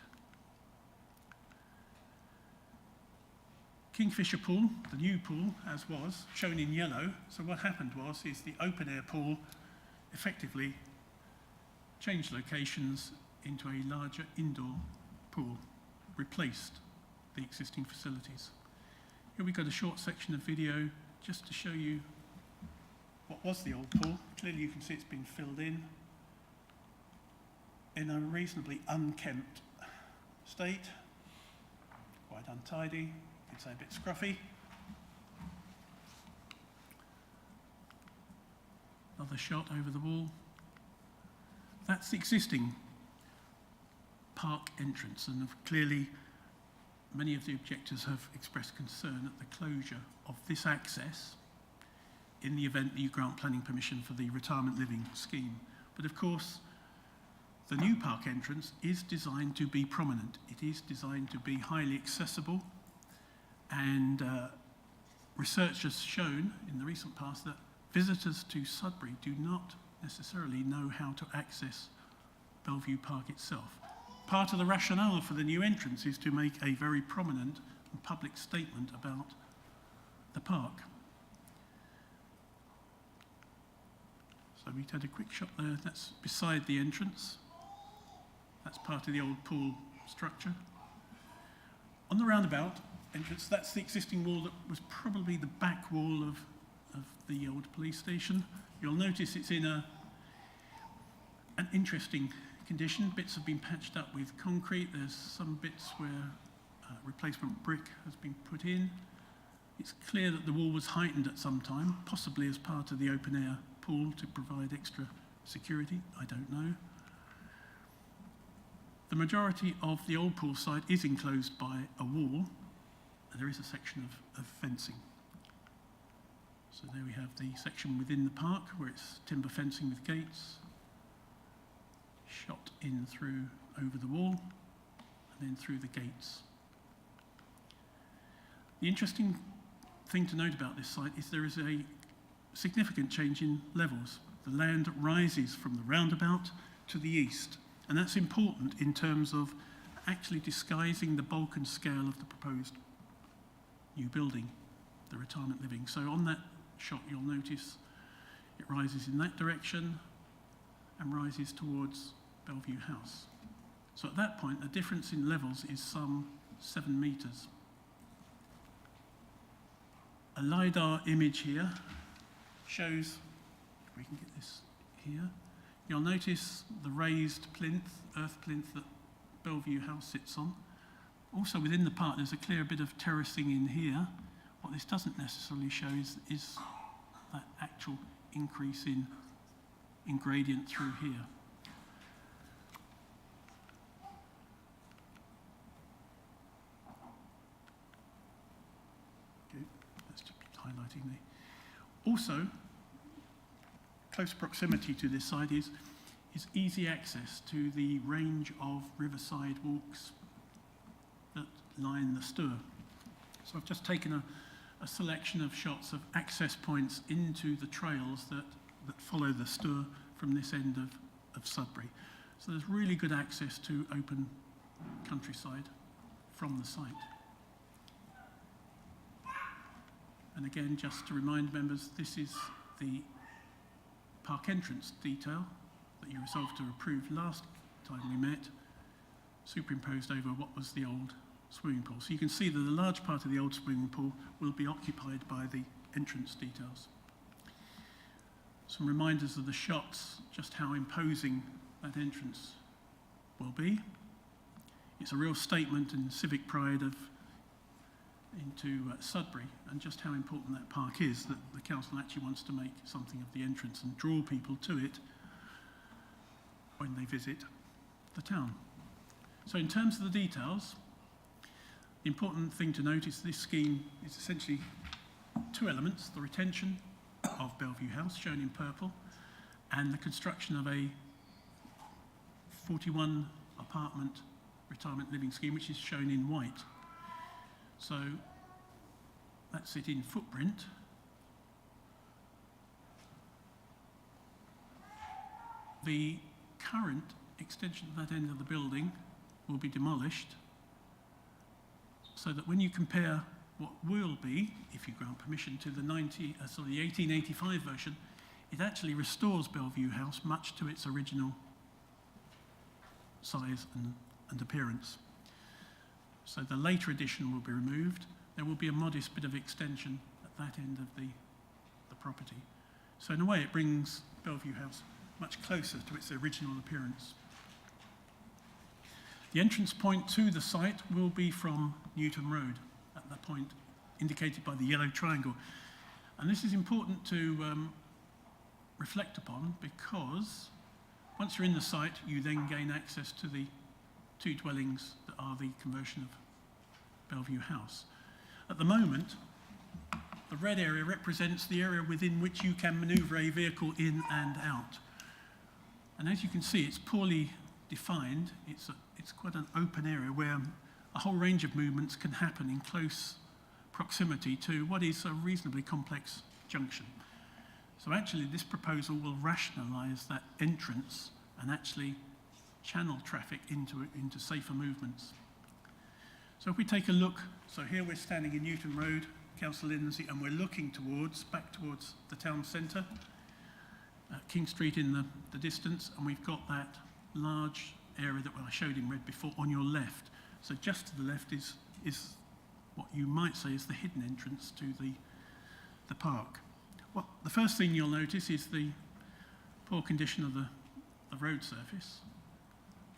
Kingfisher pool, the new pool, as was, shown in yellow. So what happened is the open-air pool effectively changed locations into a larger indoor pool, replaced the existing facilities. Here we've got a short section of video just to show you what was the old pool. Clearly you can see it's been filled in a reasonably unkempt state, quite untidy. I'd say a bit scruffy. Another shot over the wall. That's the existing park entrance, and clearly many of the objectors have expressed concern at the closure of this access in the event that you grant planning permission for the retirement living scheme. But of course, the new park entrance is designed to be prominent. It is designed to be highly accessible. And research has shown in the recent past that visitors to Sudbury do not necessarily know how to access Bellevue Park itself. Part of the rationale for the new entrance is to make a very prominent and public statement about the park. So we had a quick shot there. That's beside the entrance. That's part of the old pool structure. On the roundabout entrance, that's the existing wall that was probably the back wall of the old police station. You'll notice it's in an interesting condition. Bits have been patched up with concrete. There's some bits where replacement brick has been put in. It's clear that the wall was heightened at some time, possibly as part of the open-air pool to provide extra security. I don't know. The majority of the old pool site is enclosed by a wall. There is a section of fencing. So there we have the section within the park where it's timber fencing with gates, shot in through over the wall, and then through the gates. The interesting thing to note about this site is there is a significant change in levels. The land rises from the roundabout to the east, and that's important in terms of actually disguising the bulk and scale of the proposed new building, the retirement living. So on that shot you'll notice it rises in that direction and rises towards Bellevue House. So at that point the difference in levels is some 7 metres. A LiDAR image here shows, if we can get this here, you'll notice the raised plinth, earth plinth that Bellevue House sits on. Also within the park, there's a clear bit of terracing in here. What this doesn't necessarily show is that actual increase in gradient through here. Okay, that's just highlighting the. Also, close proximity to this site is easy access to the range of riverside walks that line the Stour. So I've just taken a selection of shots of access points into the trails that follow the Stour from this end of Sudbury. So there's really good access to open countryside from the site. And again, just to remind members, this is the park entrance detail that you resolved to approve last time we met, superimposed over what was the old swimming pool. So you can see that a large part of the old swimming pool will be occupied by the entrance details. Some reminders of the shots, just how imposing that entrance will be. It's a real statement and civic pride into Sudbury, and just how important that park is, that the council actually wants to make something of the entrance and draw people to it when they visit the town. So in terms of the details, the important thing to note is this scheme is essentially two elements: the retention of Bellevue House, shown in purple, and the construction of a 41 apartment retirement living scheme, which is shown in white. So that's it in footprint. The current extension of that end of the building will be demolished, so that when you compare what will be, if you grant permission, to the 1885 version, it actually restores Bellevue House much to its original size and appearance. So the later edition will be removed. There will be a modest bit of extension at that end of the property. So in a way, it brings Bellevue House much closer to its original appearance. The entrance point to the site will be from Newton Road, at that point indicated by the yellow triangle. And this is important to reflect upon, because once you're in the site, you then gain access to the two dwellings that are the conversion of Bellevue House. At the moment, the red area represents the area within which you can manoeuvre a vehicle in and out. And as you can see, it's poorly defined. It's quite an open area where a whole range of movements can happen in close proximity to what is a reasonably complex junction. So actually, this proposal will rationalise that entrance and actually channel traffic into safer movements. So if we take a look, so here we're standing in Newton Road, Council Lindsay, and we're looking back towards the town centre, King Street in the distance, and we've got that large area that I showed in red before on your left. So just to the left is what you might say is the hidden entrance to the park. Well, the first thing you'll notice is the poor condition of the road surface.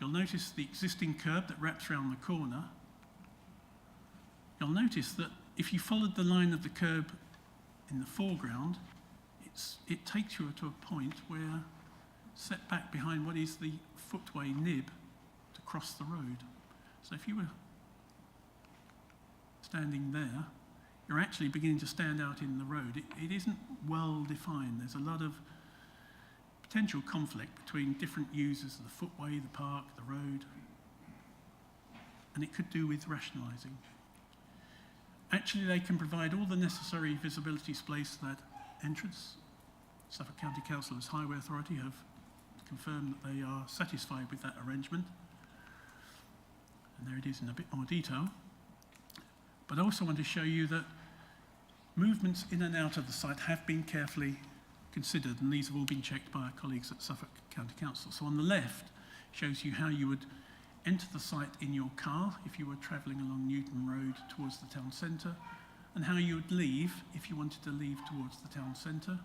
You'll notice the existing curb that wraps around the corner. You'll notice that if you followed the line of the curb in the foreground, it takes you to a point where, set back behind what is the footway nib to cross the road. So if you were standing there, you're actually beginning to stand out in the road. It isn't well defined. There's a lot of potential conflict between different users of the footway, the park, the road, and it could do with rationalising. Actually, they can provide all the necessary visibility space for that entrance. Suffolk County Council as Highway Authority have confirmed that they are satisfied with that arrangement. And there it is in a bit more detail. But I also want to show you that movements in and out of the site have been carefully considered, and these have all been checked by our colleagues at Suffolk County Council. So on the left shows you how you would enter the site in your car if you were travelling along Newton Road towards the town centre, and how you would leave if you wanted to leave towards the town centre.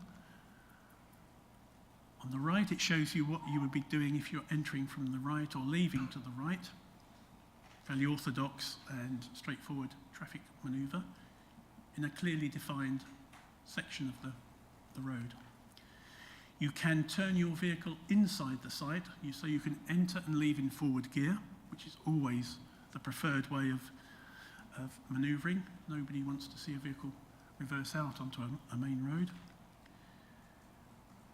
On the right, it shows you what you would be doing if you're entering from the right or leaving to the right. fairly orthodox and straightforward traffic manoeuvre in a clearly defined section of the road. You can turn your vehicle inside the site, so you can enter and leave in forward gear, which is always the preferred way of manoeuvring. Nobody wants to see a vehicle reverse out onto a main road.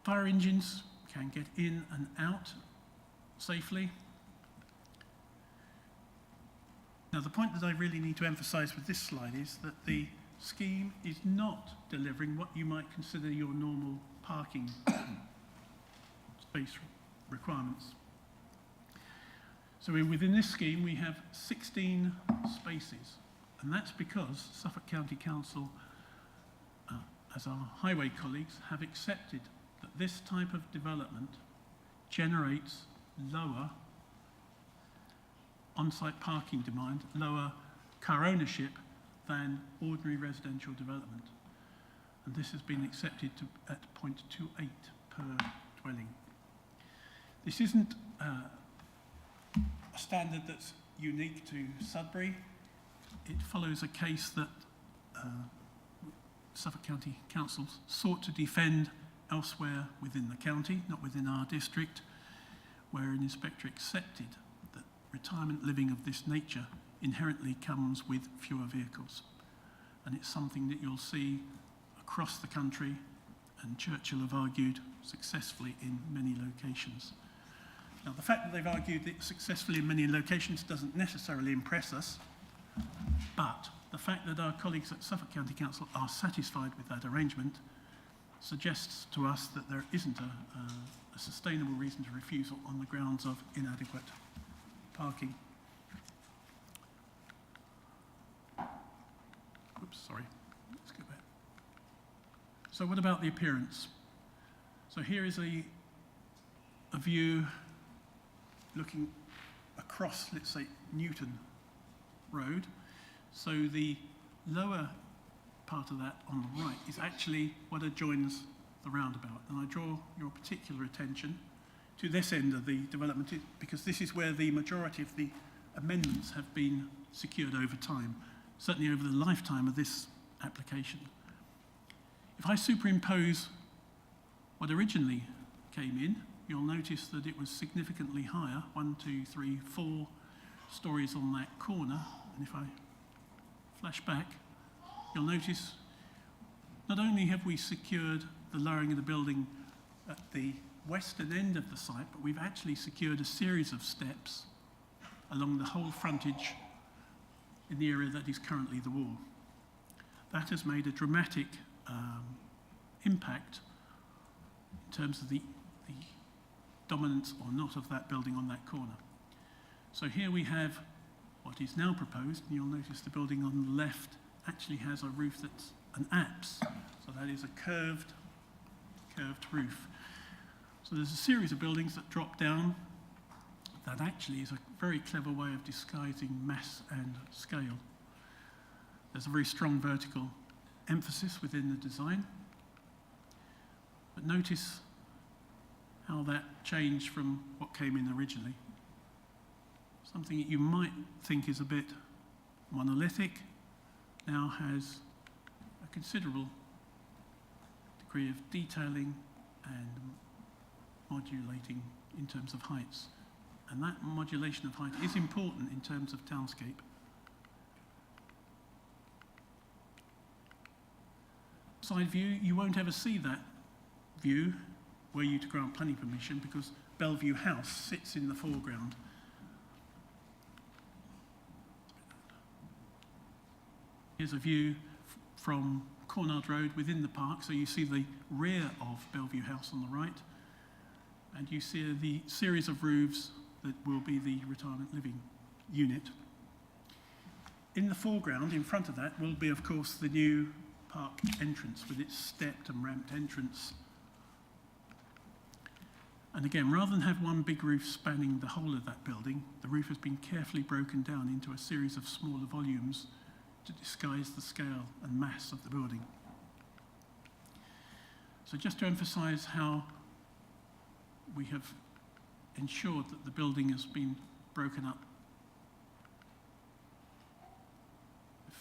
Fire engines can get in and out safely. Now, the point that I really need to emphasise with this slide is that the scheme is not delivering what you might consider your normal parking space requirements. So within this scheme, we have 16 spaces, and that's because Suffolk County Council, as our highway colleagues, have accepted that this type of development generates lower on-site parking demand, lower car ownership than ordinary residential development. And this has been accepted at 0.28 per dwelling. This isn't a standard that's unique to Sudbury. It follows a case that Suffolk County Council sought to defend elsewhere within the county, not within our district, where an inspector accepted that retirement living of this nature inherently comes with fewer vehicles. And it's something that you'll see across the country, and Churchill have argued successfully in many locations. Now, the fact that they've argued it successfully in many locations doesn't necessarily impress us, but the fact that our colleagues at Suffolk County Council are satisfied with that arrangement suggests to us that there isn't a sustainable reason to refusal on the grounds of inadequate parking. Oops, sorry. Let's go back. So what about the appearance? So here is a view looking across, let's say, Newton Road. So the lower part of that on the right is actually what adjoins the roundabout. And I draw your particular attention to this end of the development because this is where the majority of the amendments have been secured over time, certainly over the lifetime of this application. If I superimpose what originally came in, you'll notice that it was significantly higher, 1, 2, 3, 4 stories on that corner. And if I flash back, you'll notice not only have we secured the lowering of the building at the western end of the site, but we've actually secured a series of steps along the whole frontage in the area that is currently the wall. That has made a dramatic impact in terms of the dominance or not of that building on that corner. So here we have what is now proposed, and you'll notice the building on the left actually has a roof that's an apse, so that is a curved roof. So there's a series of buildings that drop down. That actually is a very clever way of disguising mass and scale. There's a very strong vertical emphasis within the design. But notice how that changed from what came in originally. Something that you might think is a bit monolithic now has a considerable degree of detailing and modulating in terms of heights. And that modulation of height is important in terms of townscape. Side view, you won't ever see that view were you to grant planning permission because Bellevue House sits in the foreground. Here's a view from Cornard Road within the park, so you see the rear of Bellevue House on the right, and you see the series of roofs that will be the retirement living unit. In the foreground, in front of that, will be, of course, the new park entrance with its stepped and ramped entrance. And again, rather than have one big roof spanning the whole of that building, the roof has been carefully broken down into a series of smaller volumes to disguise the scale and mass of the building. So just to emphasize how we have ensured that the building has been broken up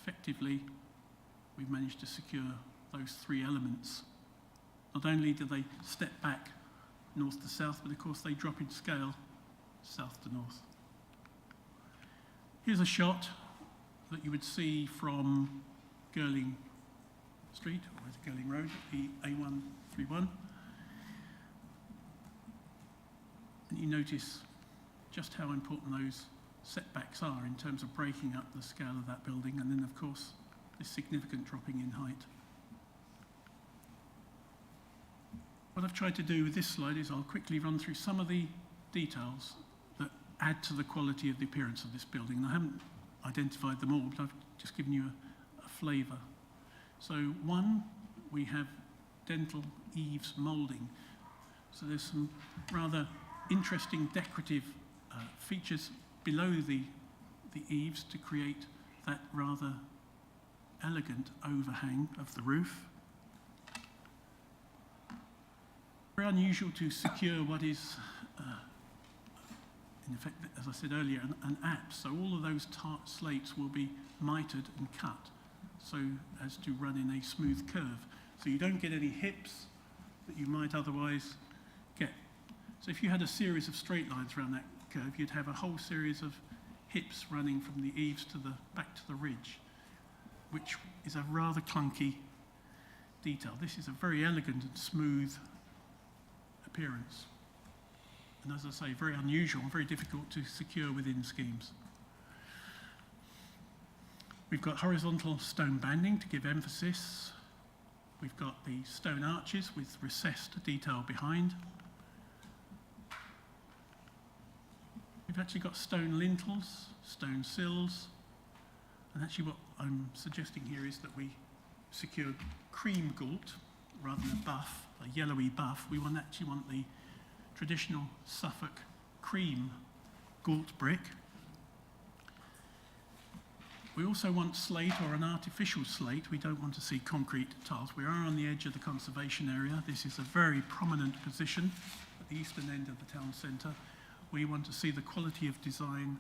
effectively, we've managed to secure those three elements. Not only do they step back north to south, but of course they drop in scale south to north. Here's a shot that you would see from Girling Street, or is it Girling Road, the A131. And you notice just how important those setbacks are in terms of breaking up the scale of that building, and then of course this significant dropping in height. What I've tried to do with this slide is I'll quickly run through some of the details that add to the quality of the appearance of this building. And I haven't identified them all, but I've just given you a flavour. So one, we have dental eaves moulding. So there's some rather interesting decorative features below the eaves to create that rather elegant overhang of the roof. Very unusual to secure what is, in effect, as I said earlier, an apse. So all of those tart slates will be mitered and cut so as to run in a smooth curve. So you don't get any hips that you might otherwise get. So if you had a series of straight lines around that curve, you'd have a whole series of hips running from the eaves to the back to the ridge, which is a rather clunky detail. This is a very elegant and smooth appearance. And as I say, very unusual and very difficult to secure within schemes. We've got horizontal stone banding to give emphasis. We've got the stone arches with recessed detail behind. We've actually got stone lintels, stone sills, and actually what I'm suggesting here is that we secured cream galt rather than a buff, a yellowy buff. We actually want the traditional Suffolk cream galt brick. We also want slate or an artificial slate. We don't want to see concrete tiles. We are on the edge of the conservation area. This is a very prominent position at the eastern end of the town centre. We want to see the quality of design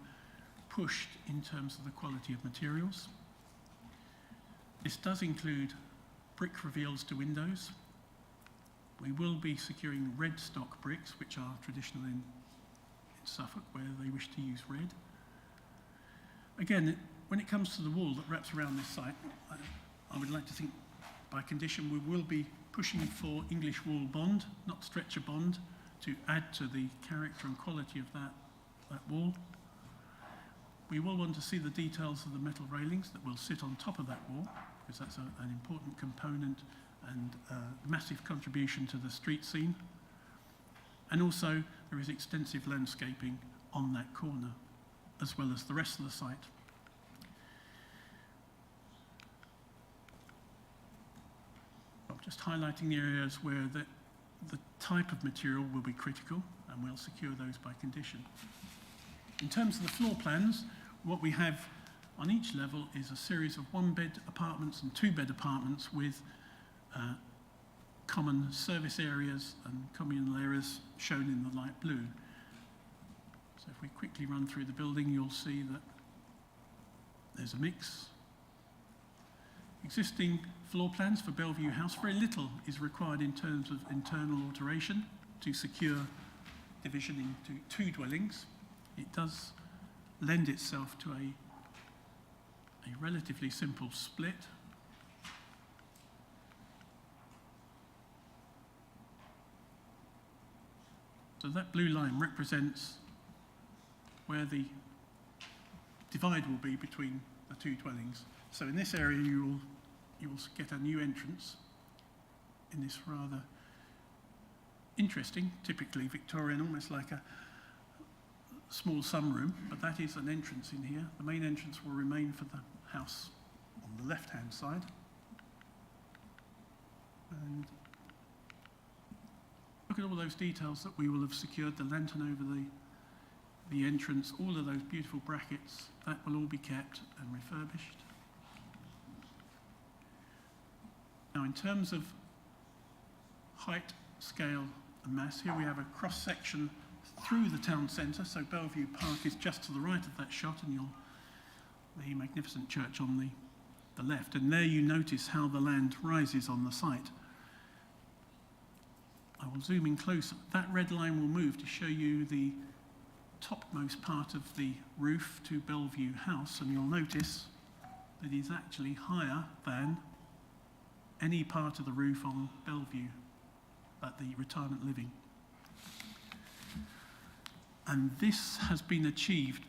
pushed in terms of the quality of materials. This does include brick reveals to windows. We will be securing red stock bricks, which are traditional in Suffolk, where they wish to use red. Again, when it comes to the wall that wraps around this site, I would like to think by condition we will be pushing for English wall bond, not stretcher bond, to add to the character and quality of that wall. We will want to see the details of the metal railings that will sit on top of that wall, because that's an important component and massive contribution to the street scene. And also there is extensive landscaping on that corner, as well as the rest of the site. I'm just highlighting the areas where the type of material will be critical, and we'll secure those by condition. In terms of the floor plans, what we have on each level is a series of one-bed apartments and two-bed apartments with common service areas and communal areas shown in the light blue. So if we quickly run through the building, you'll see that there's a mix. Existing floor plans for Bellevue House, very little is required in terms of internal alteration to secure division into two dwellings. It does lend itself to a relatively simple split. So that blue line represents where the divide will be between the two dwellings. So in this area you will get a new entrance in this rather interesting, typically Victorian, almost like a small sunroom, but that is an entrance in here. The main entrance will remain for the house on the left-hand side. And look at all those details that we will have secured, the lantern over the entrance, all of those beautiful brackets, that will all be kept and refurbished. Now in terms of height, scale and mass, here we have a cross-section through the town centre, so Bellevue Park is just to the right of that shot, and the magnificent church on the the left, and there you notice how the land rises on the site. I will zoom in closer. That red line will move to show you the topmost part of the roof to Bellevue House, and you'll notice that it's actually higher than any part of the roof on Bellevue at the retirement living. And this has been achieved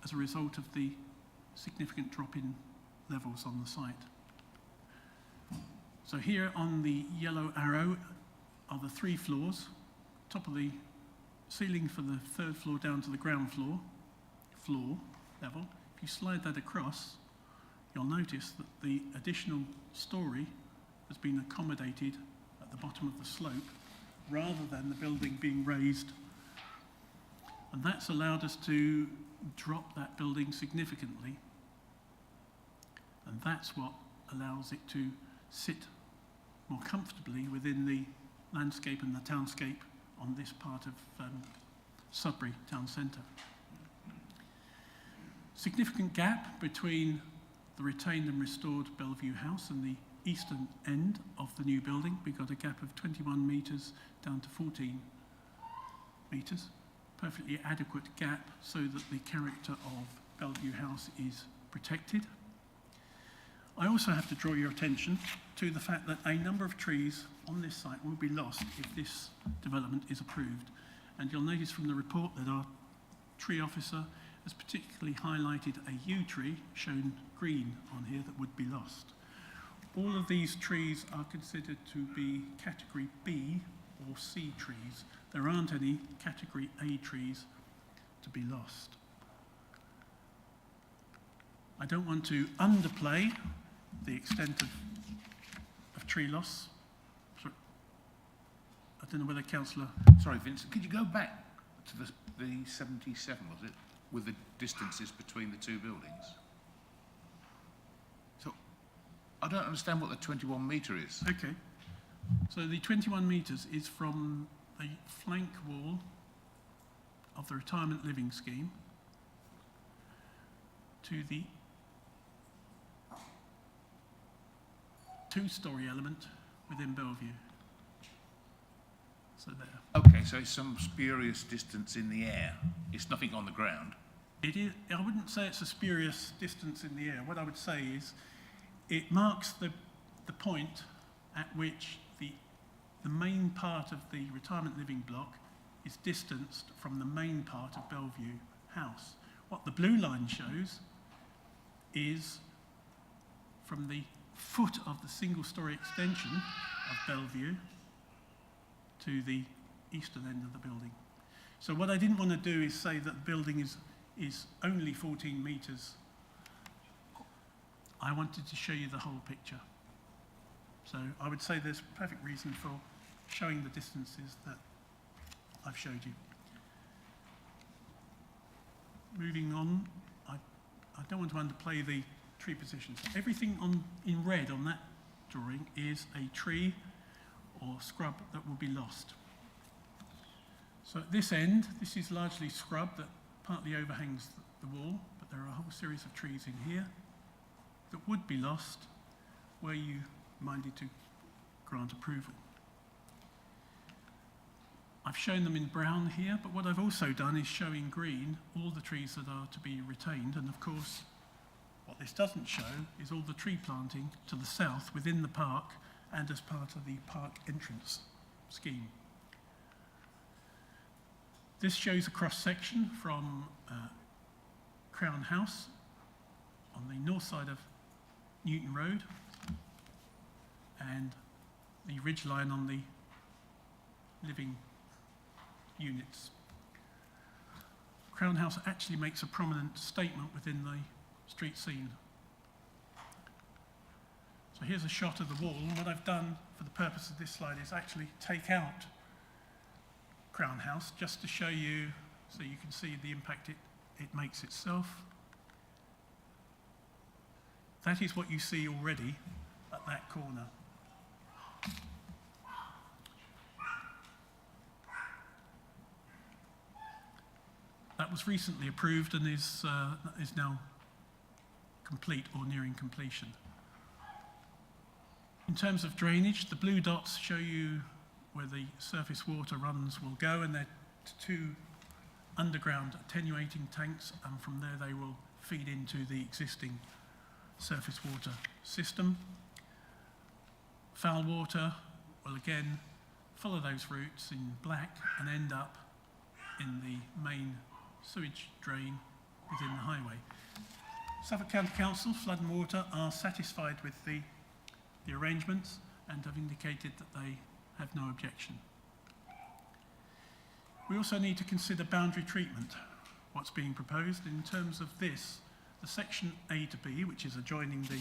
as a result of the significant drop in levels on the site. So here on the yellow arrow are the 3 floors, top of the ceiling for the 3rd floor down to the ground floor level. If you slide that across, you'll notice that the additional story has been accommodated at the bottom of the slope rather than the building being raised. And that's allowed us to drop that building significantly. And that's what allows it to sit more comfortably within the landscape and the townscape on this part of Sudbury town centre. Significant gap between the retained and restored Bellevue House and the eastern end of the new building. We've got a gap of 21 metres down to 14 metres. Perfectly adequate gap so that the character of Bellevue House is protected. I also have to draw your attention to the fact that a number of trees on this site will be lost if this development is approved. And you'll notice from the report that our tree officer has particularly highlighted a yew tree, shown green on here, that would be lost. All of these trees are considered to be category B or C trees. There aren't any category A trees to be lost. I don't want to underplay the extent of tree loss. Sorry. I don't know whether Councillor... Sorry, Vincent, could you go back to the 77, was it, with the distances between the 2 buildings? So, I don't understand what the 21 metre is. Okay. So the 21 metres is from the flank wall of the retirement living scheme to the 2-storey element within Bellevue. So there. Okay, so it's some spurious distance in the air. It's nothing on the ground. It is, I wouldn't say it's a spurious distance in the air. What I would say is it marks the point at which the main part of the retirement living block is distanced from the main part of Bellevue House. What the blue line shows is from the foot of the single-storey extension of Bellevue to the eastern end of the building. So what I didn't want to do is say that the building is only 14 metres. I wanted to show you the whole picture. So I would say there's perfect reason for showing the distances that I've showed you. Moving on, I don't want to underplay the tree positions. Everything in red on that drawing is a tree or scrub that will be lost. So at this end, this is largely scrub that partly overhangs the wall, but there are a whole series of trees in here that would be lost were you minded to grant approval. I've shown them in brown here, but what I've also done is show in green all the trees that are to be retained, and of course what this doesn't show is all the tree planting to the south within the park and as part of the park entrance scheme. This shows a cross-section from Crown House on the north side of Newton Road and the ridge line on the living units. Crown House actually makes a prominent statement within the street scene. So here's a shot of the wall, and what I've done for the purpose of this slide is actually take out Crown House just to show you, so you can see the impact it makes itself. That is what you see already at that corner. That was recently approved and is now complete or nearing completion. In terms of drainage, the blue dots show you where the surface water runs will go, and they're two underground attenuating tanks, and from there they will feed into the existing surface water system. Foul water will again follow those routes in black and end up in the main sewage drain within the highway. Suffolk County Council, Flood and Water, are satisfied with the arrangements and have indicated that they have no objection. We also need to consider boundary treatment, what's being proposed. In terms of this, the section A to B, which is adjoining the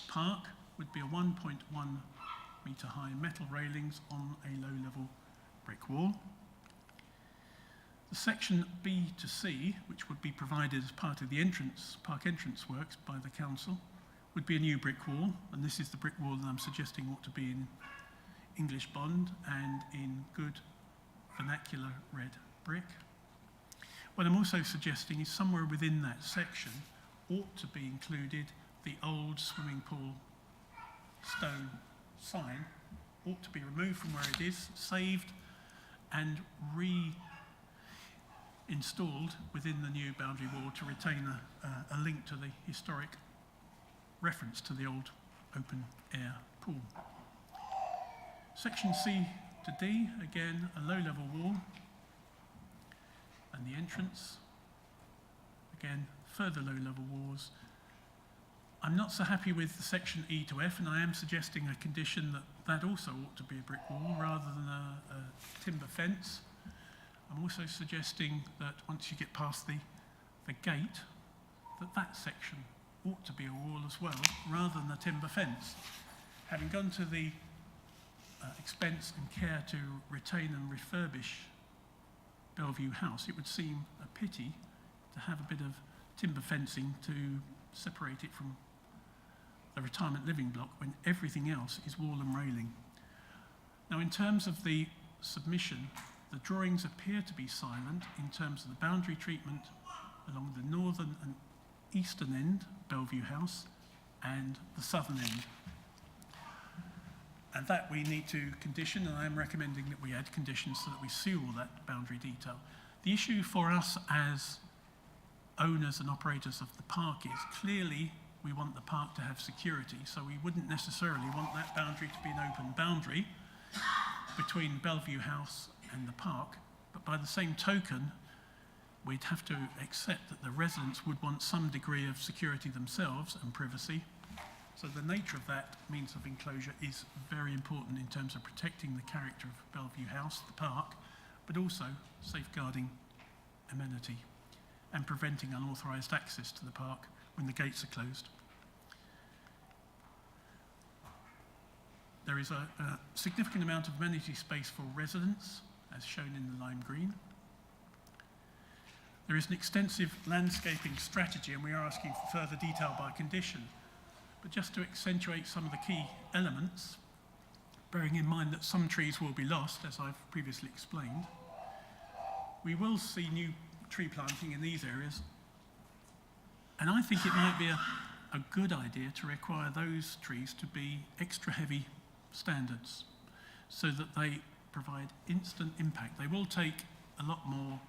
park, would be a 1.1 metre high metal railings on a low-level brick wall. The section B to C, which would be provided as part of the park entrance works by the council, would be a new brick wall, and this is the brick wall that I'm suggesting ought to be in English bond and in good vernacular red brick. What I'm also suggesting is somewhere within that section ought to be included the old swimming pool stone sign, ought to be removed from where it is, saved and reinstalled within the new boundary wall to retain a link to the historic reference to the old open air pool. Section C to D, again a low level wall, and the entrance, again further low level walls. I'm not so happy with the section E to F, and I am suggesting a condition that also ought to be a brick wall rather than a timber fence. I'm also suggesting that once you get past the gate, that section ought to be a wall as well, rather than a timber fence. Having gone to the expense and care to retain and refurbish Bellevue House, it would seem a pity to have a bit of timber fencing to separate it from the retirement living block when everything else is wall and railing. Now, in terms of the submission, the drawings appear to be silent in terms of the boundary treatment along the northern and eastern end, Bellevue House, and the southern end. And that we need to condition, and I am recommending that we add conditions so that we see all that boundary detail. The issue for us as owners and operators of the park is clearly we want the park to have security, so we wouldn't necessarily want that boundary to be an open boundary between Bellevue House and the park, but by the same token, we'd have to accept that the residents would want some degree of security themselves and privacy. So the nature of that means of enclosure is very important in terms of protecting the character of Bellevue House, the park, but also safeguarding amenity and preventing unauthorised access to the park when the gates are closed. There is a significant amount of amenity space for residents, as shown in the lime green. There is an extensive landscaping strategy, and we are asking for further detail by condition. But just to accentuate some of the key elements, bearing in mind that some trees will be lost, as I've previously explained, we will see new tree planting in these areas. And I think it might be a good idea to require those trees to be extra heavy standards so that they provide instant impact. They will take a lot more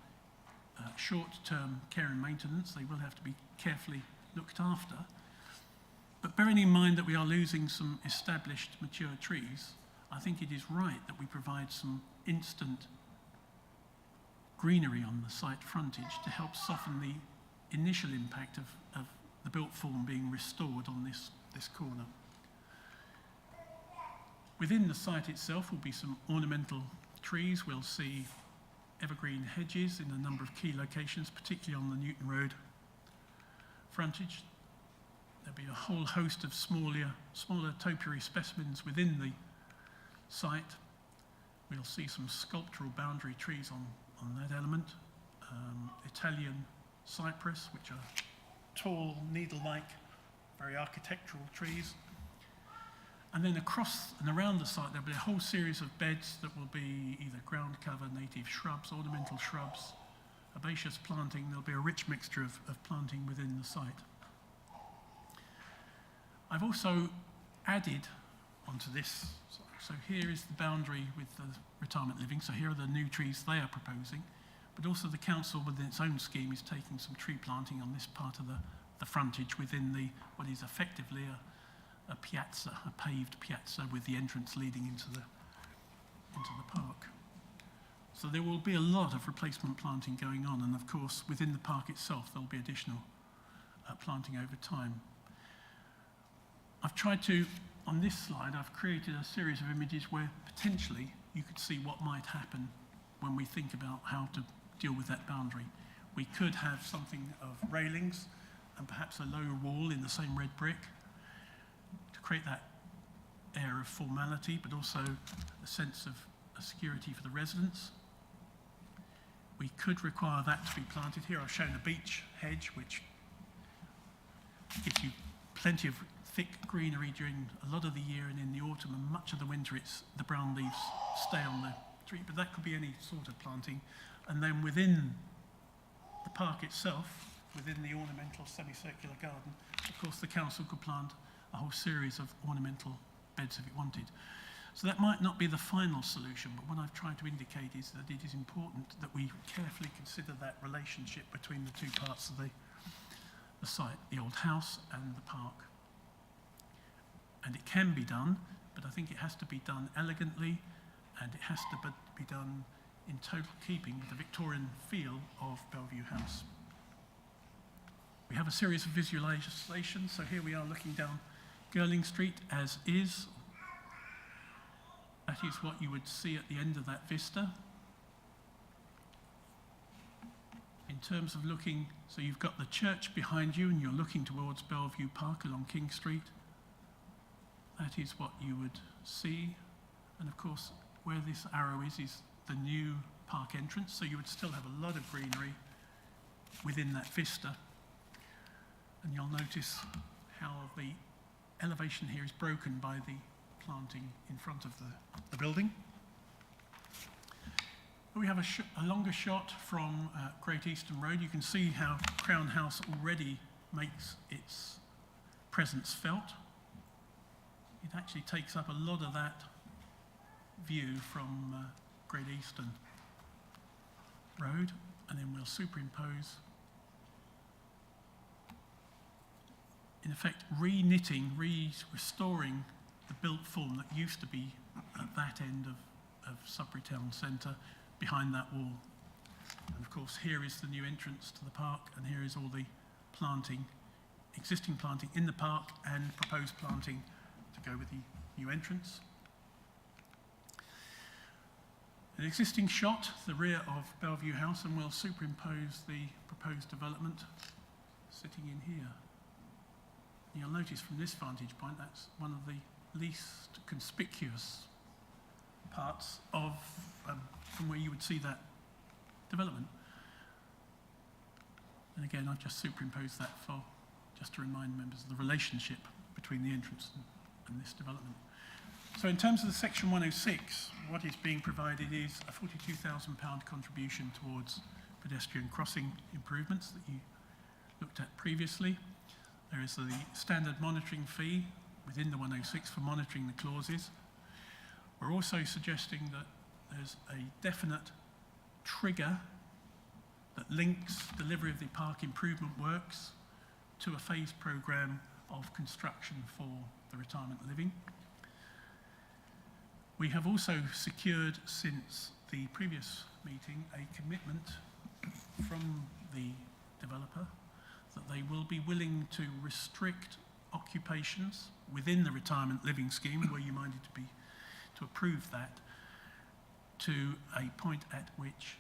short-term care and maintenance. They will have to be carefully looked after. But bearing in mind that we are losing some established mature trees, I think it is right that we provide some instant greenery on the site frontage to help soften the initial impact of the built form being restored on this corner. Within the site itself will be some ornamental trees. We'll see evergreen hedges in a number of key locations, particularly on the Newton Road frontage. There'll be a whole host of smaller topiary specimens within the site. We'll see some sculptural boundary trees on that element. Italian cypress, which are tall, needle-like, very architectural trees. And then across and around the site, there'll be a whole series of beds that will be either ground cover, native shrubs, ornamental shrubs, herbaceous planting. There'll be a rich mixture of planting within the site. I've also added onto this. So here is the boundary with the retirement living. So here are the new trees they are proposing. But also the council within its own scheme is taking some tree planting on this part of the frontage within what is effectively a piazza, a paved piazza with the entrance leading into the park. So there will be a lot of replacement planting going on, and of course within the park itself there will be additional planting over time. I've tried to, on this slide, I've created a series of images where potentially you could see what might happen when we think about how to deal with that boundary. We could have something of railings and perhaps a low wall in the same red brick to create that air of formality, but also a sense of security for the residents. We could require that to be planted. Here I've shown a beech hedge, which gives you plenty of thick greenery during a lot of the year, and in the autumn and much of the winter the brown leaves stay on the tree, but that could be any sort of planting. And then within the park itself, within the ornamental semicircular garden, of course the council could plant a whole series of ornamental beds if it wanted. So that might not be the final solution, but what I've tried to indicate is that it is important that we carefully consider that relationship between the two parts of the site, the old house and the park. And it can be done, but I think it has to be done elegantly, and it has to be done in total keeping with the Victorian feel of Bellevue House. We have a series of visualisations. So here we are looking down Girling Street as is. That is what you would see at the end of that vista. In terms of looking, so you've got the church behind you and you're looking towards Bellevue Park along King Street. That is what you would see. And of course, where this arrow is the new park entrance. So you would still have a lot of greenery within that vista. And you'll notice how the elevation here is broken by the planting in front of the building. We have a longer shot from Great Eastern Road. You can see how Crown House already makes its presence felt. It actually takes up a lot of that view from Great Eastern Road, and then we'll superimpose, in effect, re-knitting, restoring the built form that used to be at that end of Sudbury Town Centre, behind that wall. And of course, here is the new entrance to the park, and here is all the planting, existing planting in the park and proposed planting to go with the new entrance. An existing shot, the rear of Bellevue House, and we'll superimpose the proposed development sitting in here. And you'll notice from this vantage point, that's one of the least conspicuous parts of from where you would see that development. And again, I've just superimposed that just to remind members of the relationship between the entrance and this development. So in terms of the Section 106, what is being provided is a £42,000 contribution towards pedestrian crossing improvements that you looked at previously. There is the standard monitoring fee within the 106 for monitoring the clauses. We're also suggesting that there's a definite trigger that links delivery of the park improvement works to a phased programme of construction for the retirement living. We have also secured, since the previous meeting, a commitment from the developer that they will be willing to restrict occupations within the retirement living scheme, were you minded to approve that, to a point at which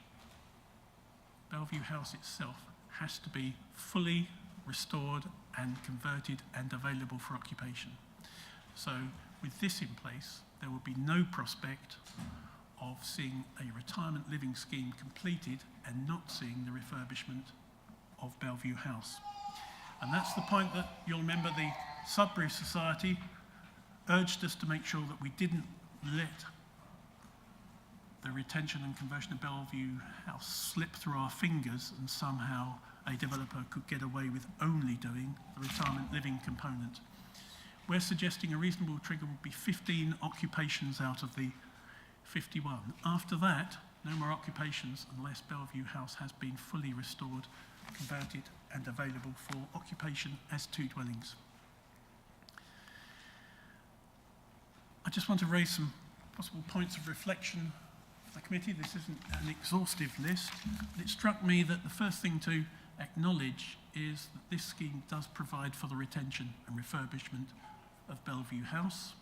Bellevue House itself has to be fully restored and converted and available for occupation. So with this in place, there will be no prospect of seeing a retirement living scheme completed and not seeing the refurbishment of Bellevue House. And that's the point that you'll remember the Sudbury Society urged us to make sure that we didn't let the retention and conversion of Bellevue House slip through our fingers and somehow a developer could get away with only doing the retirement living component. we're suggesting a reasonable trigger would be 15 occupations out of the 51. After that, no more occupations unless Bellevue House has been fully restored, converted and available for occupation as 2 dwellings. I just want to raise some possible points of reflection for the committee. This isn't an exhaustive list, but it struck me that the first thing to acknowledge is that this scheme does provide for the retention and refurbishment of Bellevue House.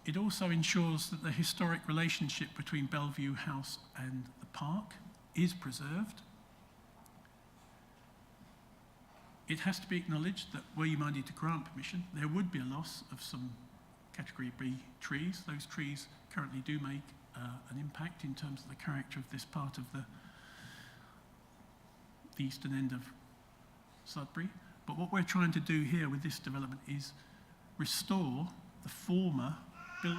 It also ensures that the historic relationship between Bellevue House and the park is preserved. It has to be acknowledged that were you minded to grant permission, there would be a loss of some Category B trees. Those trees currently do make an impact in terms of the character of this part of the eastern end of Sudbury. But what we're trying to do here with this development is restore the former built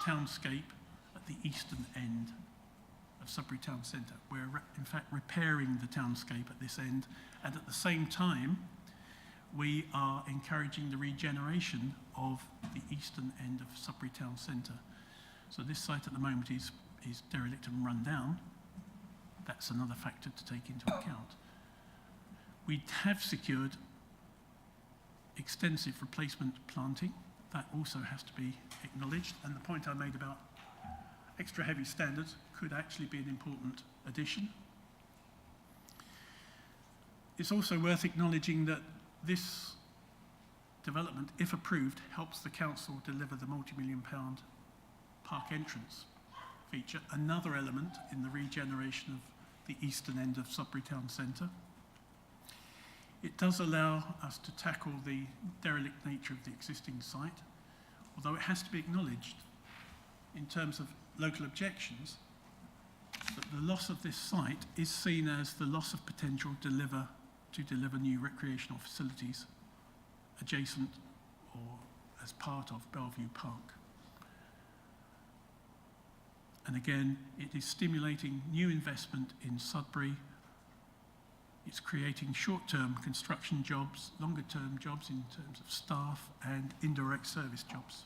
townscape at the eastern end of Sudbury Town Centre. We're in fact repairing the townscape at this end, and at the same time we are encouraging the regeneration of the eastern end of Sudbury Town Centre. So this site at the moment is derelict and run down. That's another factor to take into account. We have secured extensive replacement planting. That also has to be acknowledged, and the point I made about extra heavy standards could actually be an important addition. It's also worth acknowledging that this development, if approved, helps the council deliver the multi-million-pound park entrance feature, another element in the regeneration of the eastern end of Sudbury Town Centre. It does allow us to tackle the derelict nature of the existing site, although it has to be acknowledged in terms of local objections that the loss of this site is seen as the loss of potential to deliver new recreational facilities adjacent or as part of Bellevue Park. And again, it is stimulating new investment in Sudbury. It's creating short-term construction jobs, longer-term jobs in terms of staff and indirect service jobs.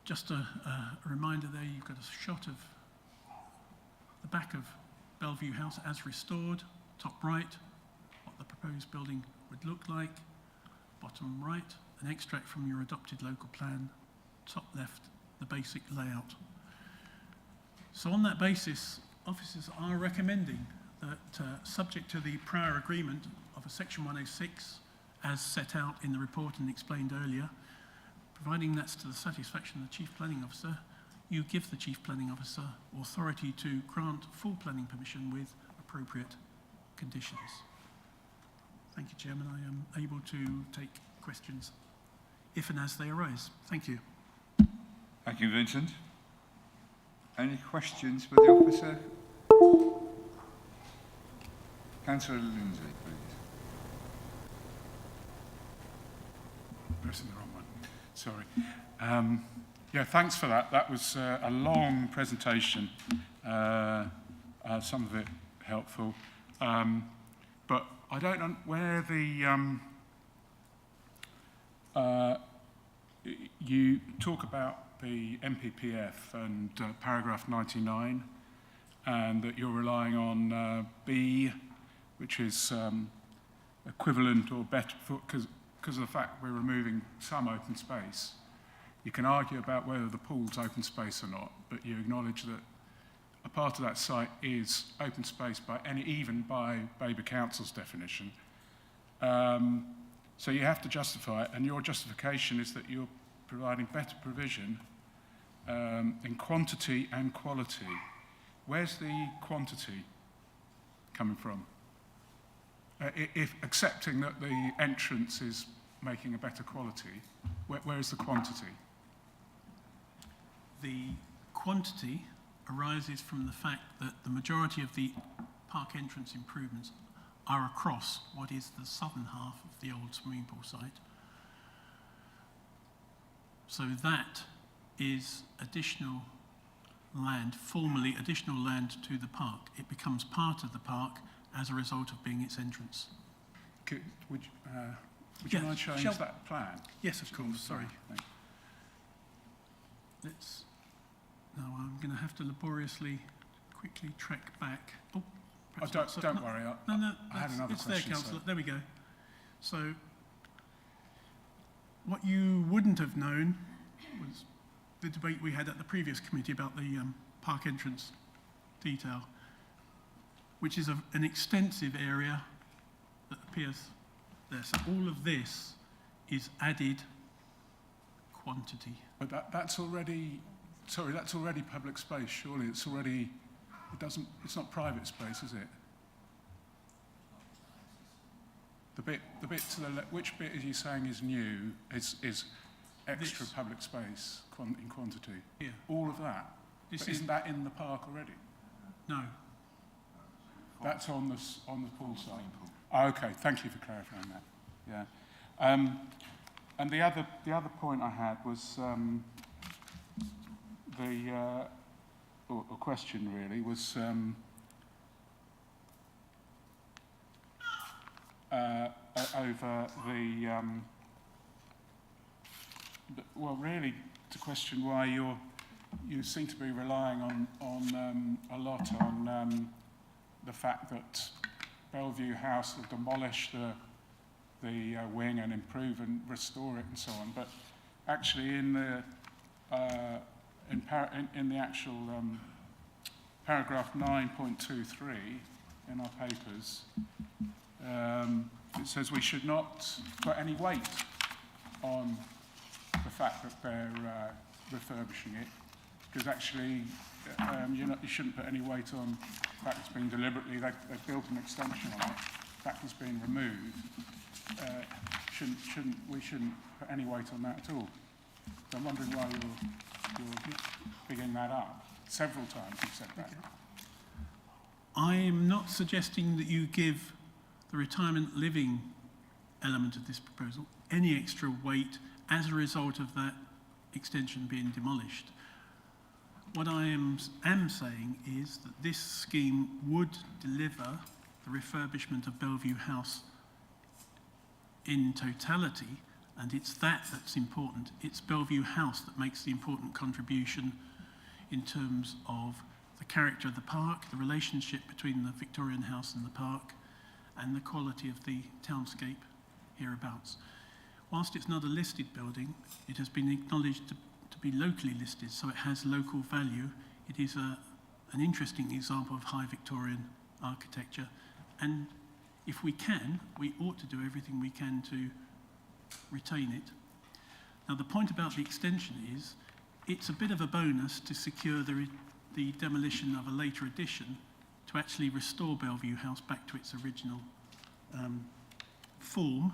Just a reminder there, you've got a shot of the back of Bellevue House as restored, top right, what the proposed building would look like, bottom right, an extract from your adopted local plan, top left, the basic layout. So on that basis, officers are recommending that subject to the prior agreement of a Section 106 as set out in the report and explained earlier, providing that's to the satisfaction of the Chief Planning Officer, you give the Chief Planning Officer authority to grant full planning permission with appropriate conditions. Thank you, Chairman. I am able to take questions if and as they arise. Thank you. Thank you, Vincent. Any questions for the officer? Councillor Lindsay, please. Pressing the wrong one. Sorry. Yeah, thanks for that. That was a long presentation. Some of it helpful. But I don't know where you talk about the MPPF and paragraph 99, and that you're relying on B, which is equivalent or better because of the fact we're removing some open space. You can argue about whether the pool's open space or not, but you acknowledge that a part of that site is open space even by Babergh Council's definition. So you have to justify it, and your justification is that you're providing better provision in quantity and quality. Where's the quantity coming from? If accepting that the entrance is making a better quality, where is the quantity? The quantity arises from the fact that the majority of the park entrance improvements are across what is the southern half of the old swimming pool site. So that is additional land, formally additional land to the park. It becomes part of the park as a result of being its entrance. Would you Yeah, mind showing shall- us that plan? Yes, of course, sorry. Thanks. Now I'm going to have to laboriously, quickly track back. Oh, perhaps Don't, not. So- don't no, worry, No, I had another it's question. there, Councillor. There we go. So, what you wouldn't have known was the debate we had at the previous committee about the park entrance detail, which is an extensive area that appears there. So all of this is added quantity. But that's already, sorry, that's already public space, surely. It's already, it's not private space, is it? The bit to the left, which bit is you saying is new, is extra This. public space in quantity? Yeah. All of that? This But is- isn't that in the park already? No. That's on the pool side. Oh, okay, thank you for clarifying that. Yeah. And the other point I had was or question really was over well, really to question why you seem to be relying on a lot on the fact that Bellevue House will demolish the wing and improve and restore it and so on. But actually, in the actual paragraph 9.23 in our papers, it says we should not put any weight on the fact that they're refurbishing it, because actually you shouldn't put any weight on the fact it's been deliberately, they've built an extension on it, the fact it's been removed. We shouldn't put any weight on that at all. So I'm wondering why you're picking that up. Several times you've said that. I am not suggesting that you give the retirement living element of this proposal any extra weight as a result of that extension being demolished. What I am saying is that this scheme would deliver the refurbishment of Bellevue House in totality, and it's that's important. It's Bellevue House that makes the important contribution in terms of the character of the park, the relationship between the Victorian house and the park, and the quality of the townscape hereabouts. Whilst it's not a listed building, it has been acknowledged to be locally listed, so it has local value. It is an interesting example of high Victorian architecture, and if we can, we ought to do everything we can to retain it. Now, the point about the extension is it's a bit of a bonus to secure the demolition of a later addition to actually restore Bellevue House back to its original form,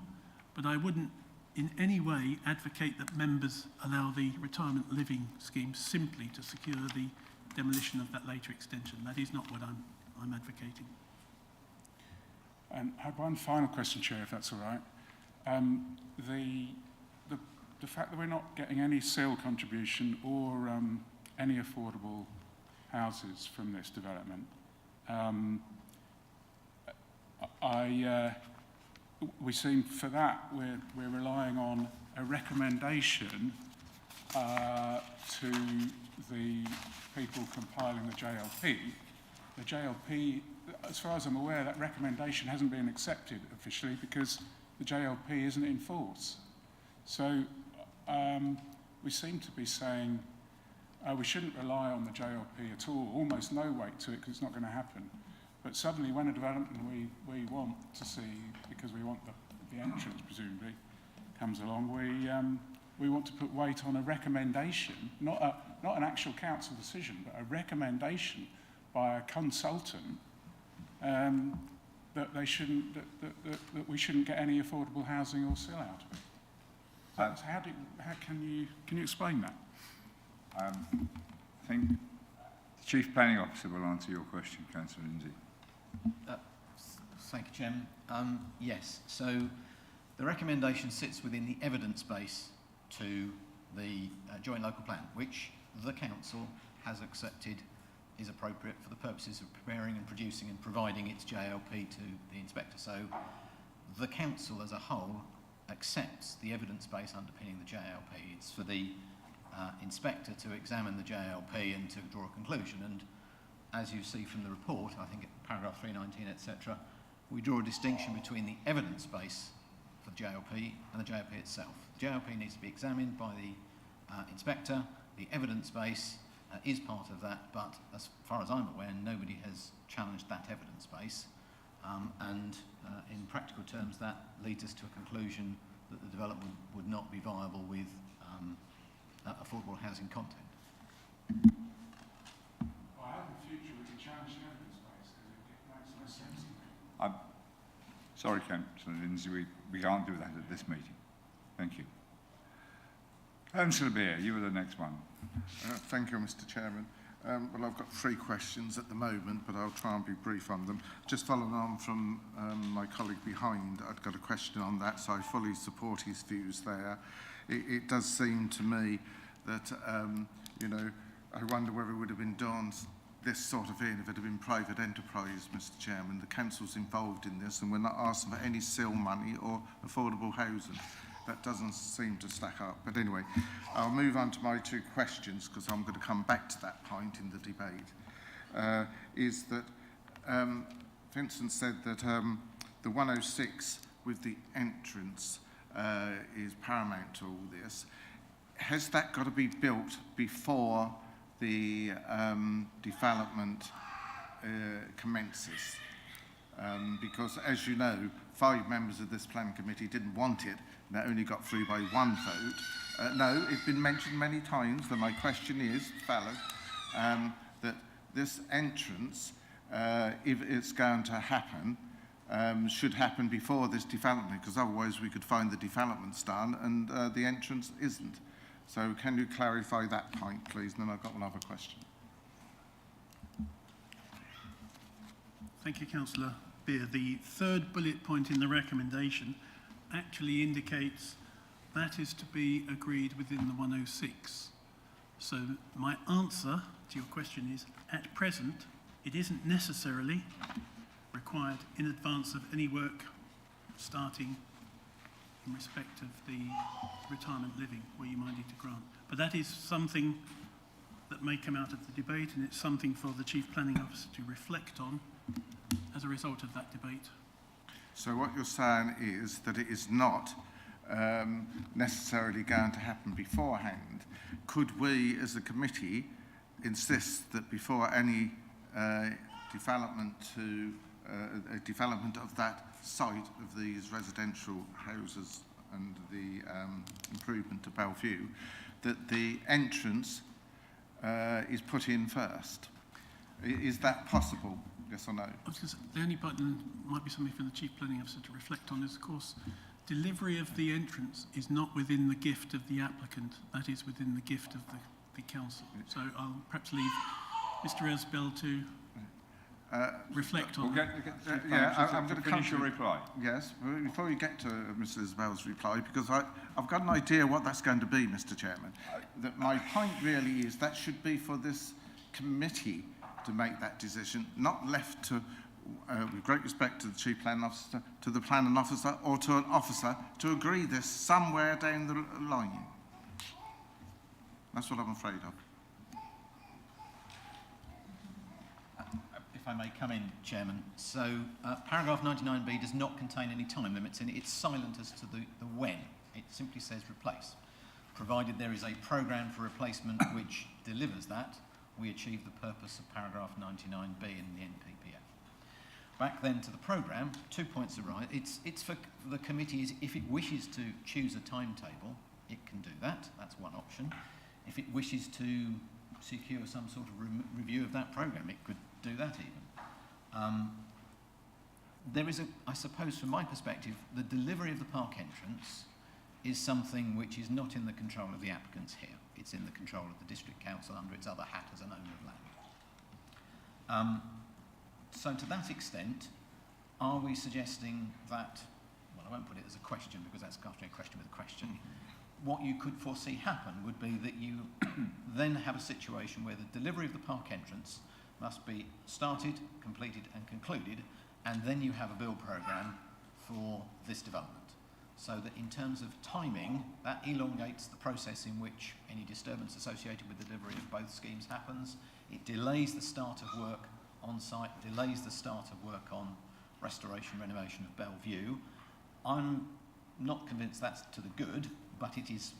but I wouldn't in any way advocate that members allow the retirement living scheme simply to secure the demolition of that later extension. That is not what I'm advocating. And I have one final question, Chair, if that's all right. The fact that we're not getting any sale contribution or any affordable houses from this development, we seem for that we're relying on a recommendation to the people compiling the JLP. The JLP, as far as I'm aware, that recommendation hasn't been accepted officially because the JLP isn't in force. So we seem to be saying we shouldn't rely on the JLP at all, almost no weight to it because it's not going to happen. But suddenly when a development we want to see, because we want the entrance presumably comes along, we want to put weight on a recommendation, not an actual council decision, but a recommendation by a consultant that they shouldn't that we shouldn't get any affordable housing or sell out of it. So how can you explain that? I think the Chief Planning Officer will answer your question, Councillor Lindsay. Thank you, Chairman. Yes, so the recommendation sits within the evidence base to the joint local plan, which the council has accepted is appropriate for the purposes of preparing and producing and providing its JLP to the inspector. So the council as a whole accepts the evidence base underpinning the JLP. It's for the inspector to examine the JLP and to draw a conclusion. And as you see from the report, I think paragraph 319, etc., we draw a distinction between the evidence base for the JLP and the JLP itself. The JLP needs to be examined by the inspector. The evidence base is part of that, but as far as I'm aware, nobody has challenged that evidence base. In practical terms, that leads us to a conclusion that the development would not be viable with affordable housing content. Well, I hope in the future we can challenge the evidence base because it makes no sense to me. Sorry, Councillor Lindsay, we can't do that at this meeting. Thank you. Councillor Beer, you were the next one. Thank you, Mr. Chairman. Well, I've got 3 questions at the moment, but I'll try and be brief on them. Just following on from my colleague behind, I've got a question on that, so I fully support his views there. It does seem to me that, I wonder whether it would have been done this sort of thing if it had been private enterprise, Mr. Chairman. The council's involved in this, and we're not asking for any SIL money or affordable housing. That doesn't seem to stack up. But anyway, I'll move on to my 2 questions because I'm going to come back to that point in the debate. Is that Vincent said that the 106 with the entrance is paramount to all this. Has that got to be built before the development commences? Because, as you know, 5 members of this planning committee didn't want it, and that only got through by 1 vote. No, it's been mentioned many times, and my question is, fellas, that this entrance, if it's going to happen, should happen before this development, because otherwise we could find the development's done and the entrance isn't. So can you clarify that point, please? And then I've got another question. Thank you, Councillor Beer. The 3rd bullet point in the recommendation actually indicates that is to be agreed within the 106. So my answer to your question is, at present, it isn't necessarily required in advance of any work starting in respect of the retirement living where you might need to grant. But that is something that may come out of the debate, and it's something for the Chief Planning Officer to reflect on as a result of that debate. So what you're saying is that it is not necessarily going to happen beforehand. Could we, as a committee, insist that before any development of that site of these residential houses and the improvement to Bellevue, that the entrance is put in first? Is that possible? Yes or no? The only part that might be something for the Chief Planning Officer to reflect on is, of course, delivery of the entrance is not within the gift of the applicant. That is within the gift of the council. So I'll perhaps leave Mr. Esbell to reflect on that. I'm going to finish your reply. Yes, before we get to Mr. Isbell's reply, because I've got an idea what that's going to be, Mr. Chairman. That my point really is that should be for this committee to make that decision, not left to, with great respect to the Chief Planning Officer, to the Planning Officer or to an officer to agree this somewhere down the line. That's what I'm afraid of. If I may come in, Chairman. So paragraph 99B does not contain any time limits, and it's silent as to the when. It simply says replace. Provided there is a programme for replacement which delivers that, we achieve the purpose of paragraph 99B in the NPPF. Back then to the programme, 2 points arise. It's for the committee, if it wishes to choose a timetable, it can do that. That's one option. If it wishes to secure some sort of review of that programme, it could do that even. There is, I suppose from my perspective, the delivery of the park entrance is something which is not in the control of the applicants here. It's in the control of the District Council under its other hat as an owner of land. So to that extent, are we suggesting that, well, I won't put it as a question because that's asking a question with a question. What you could foresee happen would be that you then have a situation where the delivery of the park entrance must be started, completed and concluded, and then you have a build programme for this development. So that in terms of timing, that elongates the process in which any disturbance associated with the delivery of both schemes happens. It delays the start of work on site, delays the start of work on restoration, renovation of Bellevue. I'm not convinced that's to the good, but it is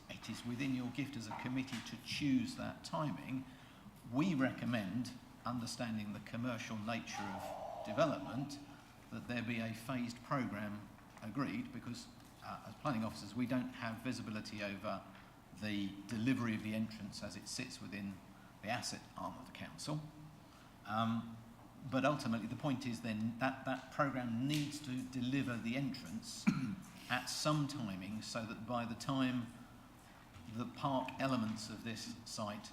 within your gift as a committee to choose that timing. We recommend, understanding the commercial nature of development, that there be a phased programme agreed, because as planning officers we don't have visibility over the delivery of the entrance as it sits within the asset arm of the council. But ultimately the point is then that programme needs to deliver the entrance at some timing, so that by the time the park elements of this site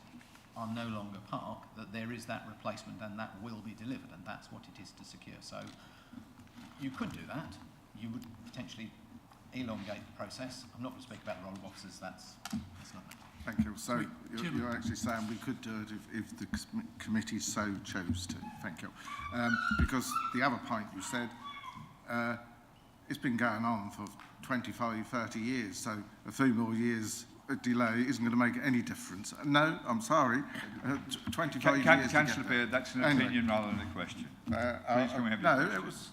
are no longer park, that there is that replacement and that will be delivered, and that's what it is to secure. So you could do that. You would potentially elongate the process. I'm not going to speak about the role of officers. That's not that. Thank you. So you're actually saying we could do it if the committee so chose to. Thank you. Because the other point you said, it's been going on for 25, 30 years, so a few more years delay isn't going to make any difference. No, I'm sorry. 25 years. Councillor Beard, that's an opinion rather than a question. Please, can we have your question? It was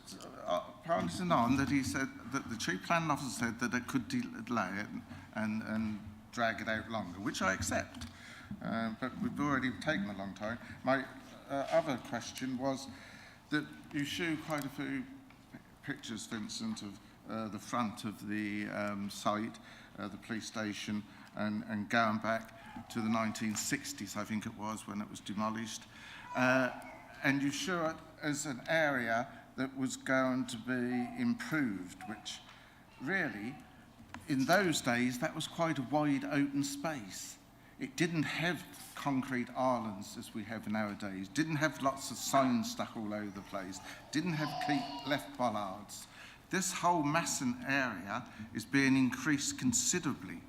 pouncing on that he said that the chief planning officer said that it could delay it and drag it out longer, which I accept. But we've already taken a long time. My other question was that you show quite a few pictures, Vincent, of the front of the site, the police station, and going back to the 1960s, I think it was, when it was demolished. And you show it as an area that was going to be improved, which really, in those days, that was quite a wide open space. It didn't have concrete islands as we have nowadays, didn't have lots of signs stuck all over the place, didn't have left bollards. This whole Masson area is being increased considerably,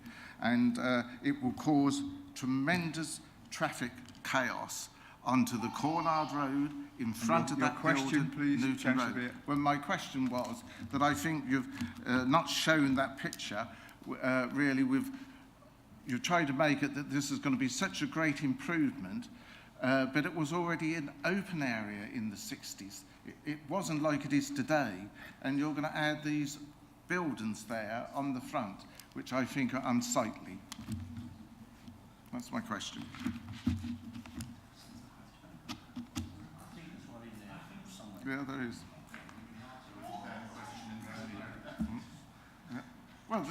and it will cause tremendous traffic chaos onto the Cornard Road in front of that building, please, Newton Road. Well, my question was that I think you've not shown that picture. Really, you've tried to make it that this is going to be such a great improvement, but it was already an open area in the 60s. It wasn't like it is today, and you're going to add these buildings there on the front, which I think are unsightly. That's my question. Yeah, there is. Well,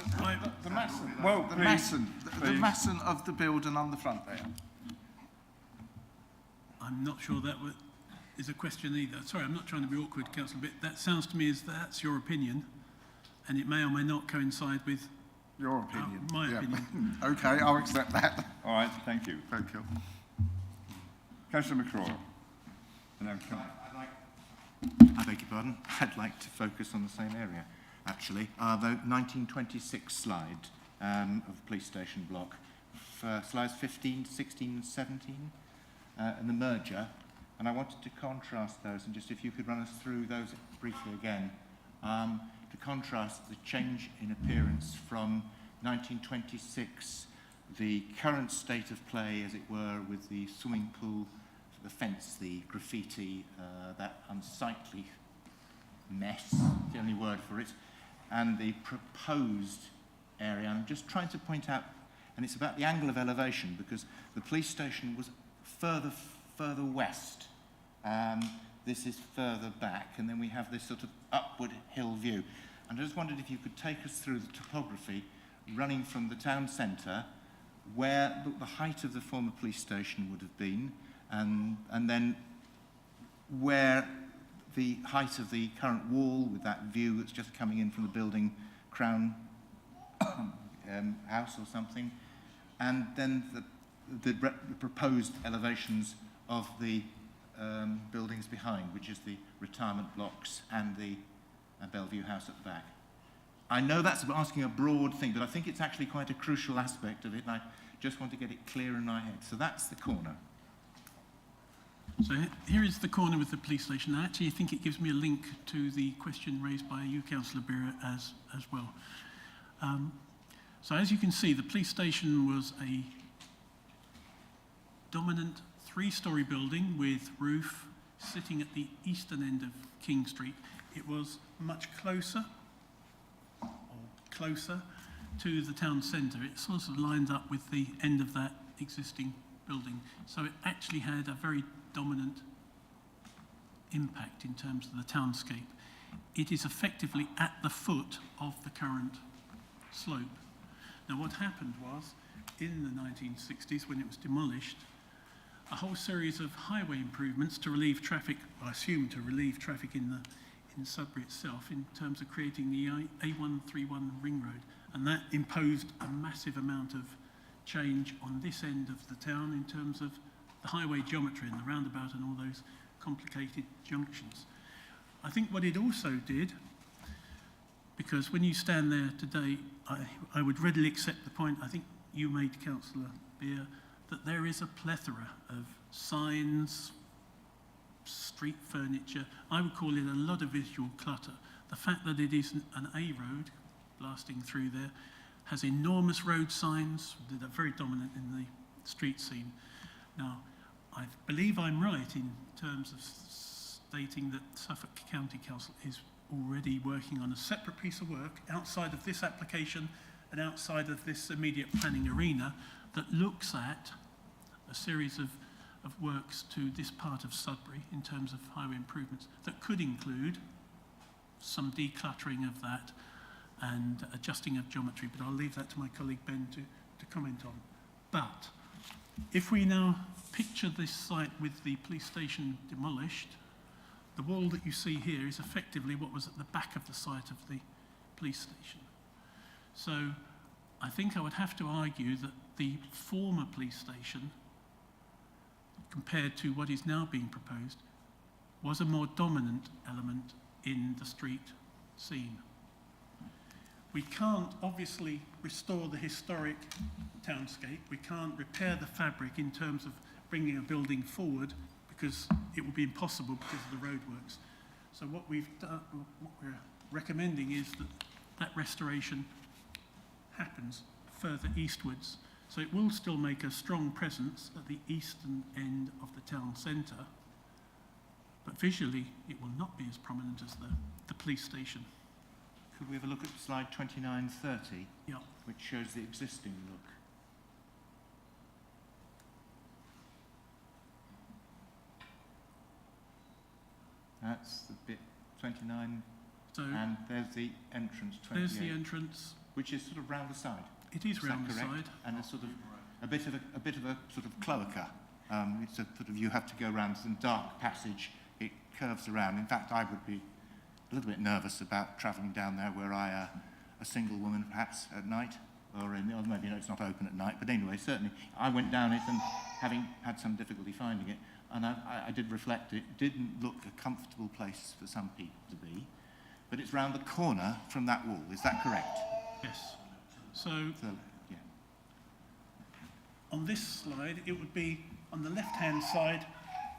the Masson. Well, the Masson of the building on the front there. I'm not sure that is a question either. Sorry, I'm not trying to be awkward, Councillor, but that sounds to me as that's your opinion, and it may or may not coincide with your opinion. My opinion. Okay, I'll accept that. All right, thank you. Thank you. Councillor McCraw. And then I beg your pardon. I'd like to focus on the same area, actually. The 1926 slide of the police station block, slides 15, 16, 17, and the merger. And I wanted to contrast those, and just if you could run us through those briefly again, to contrast the change in appearance from 1926, the current state of play, as it were, with the swimming pool, the fence, the graffiti, that unsightly mess, the only word for it, and the proposed area. I'm just trying to point out, and it's about the angle of elevation, because the police station was further west. This is further back, and then we have this sort of upward hill view. And I just wondered if you could take us through the topography running from the town centre, where the height of the former police station would have been, and then where the height of the current wall with that view that's just coming in from the building Crown House or something, and then the proposed elevations of the buildings behind, which is the retirement blocks and the Bellevue House at the back. I know that's asking a broad thing, but I think it's actually quite a crucial aspect of it, and I just want to get it clear in my head. So that's the corner. So here is the corner with the police station. I actually think it gives me a link to the question raised by you, Councillor Beer, as well. So as you can see, the police station was a dominant 3-storey building with roof sitting at the eastern end of King Street. It was much closer to the town centre. It sort of lined up with the end of that existing building. So it actually had a very dominant impact in terms of the townscape. It is effectively at the foot of the current slope. Now what happened was, in the 1960s, when it was demolished, a whole series of highway improvements to relieve traffic, I assume to relieve traffic in Sudbury itself, in terms of creating the A131 ring road. And that imposed a massive amount of change on this end of the town in terms of the highway geometry and the roundabout and all those complicated junctions. I think what it also did, because when you stand there today, I would readily accept the point I think you made, Councillor Beer, that there is a plethora of signs, street furniture. I would call it a lot of visual clutter. The fact that it is an A road blasting through there, has enormous road signs that are very dominant in the street scene. Now, I believe I'm right in terms of stating that Suffolk County Council is already working on a separate piece of work outside of this application and outside of this immediate planning arena that looks at a series of works to this part of Sudbury in terms of highway improvements that could include some decluttering of that and adjusting of geometry, but I'll leave that to my colleague Ben to comment on. But if we now picture this site with the police station demolished, the wall that you see here is effectively what was at the back of the site of the police station. So I think I would have to argue that the former police station, compared to what is now being proposed, was a more dominant element in the street scene. We can't obviously restore the historic townscape. We can't repair the fabric in terms of bringing a building forward because it will be impossible because of the roadworks. So what we've done, what we're recommending is that that restoration happens further eastwards. So it will still make a strong presence at the eastern end of the town centre, but visually it will not be as prominent as the police station. Could we have a look at slide 2930, Yeah. which shows the existing look? That's the bit 29, So and there's the entrance 28. there's the entrance. Which is sort of round the side. It is round the correct? side. And it's sort of a bit of a sort of cloaca. It's a sort of, you have to go around some dark passage. It curves around. In fact, I would be a little bit nervous about travelling down there were I a single woman perhaps at night, or maybe it's not open at night, but anyway, certainly I went down it and having had some difficulty finding it, and I did reflect it didn't look a comfortable place for some people to be, but it's round the corner from that wall, is that correct? Yes. So yeah. on this slide, it would be on the left-hand side,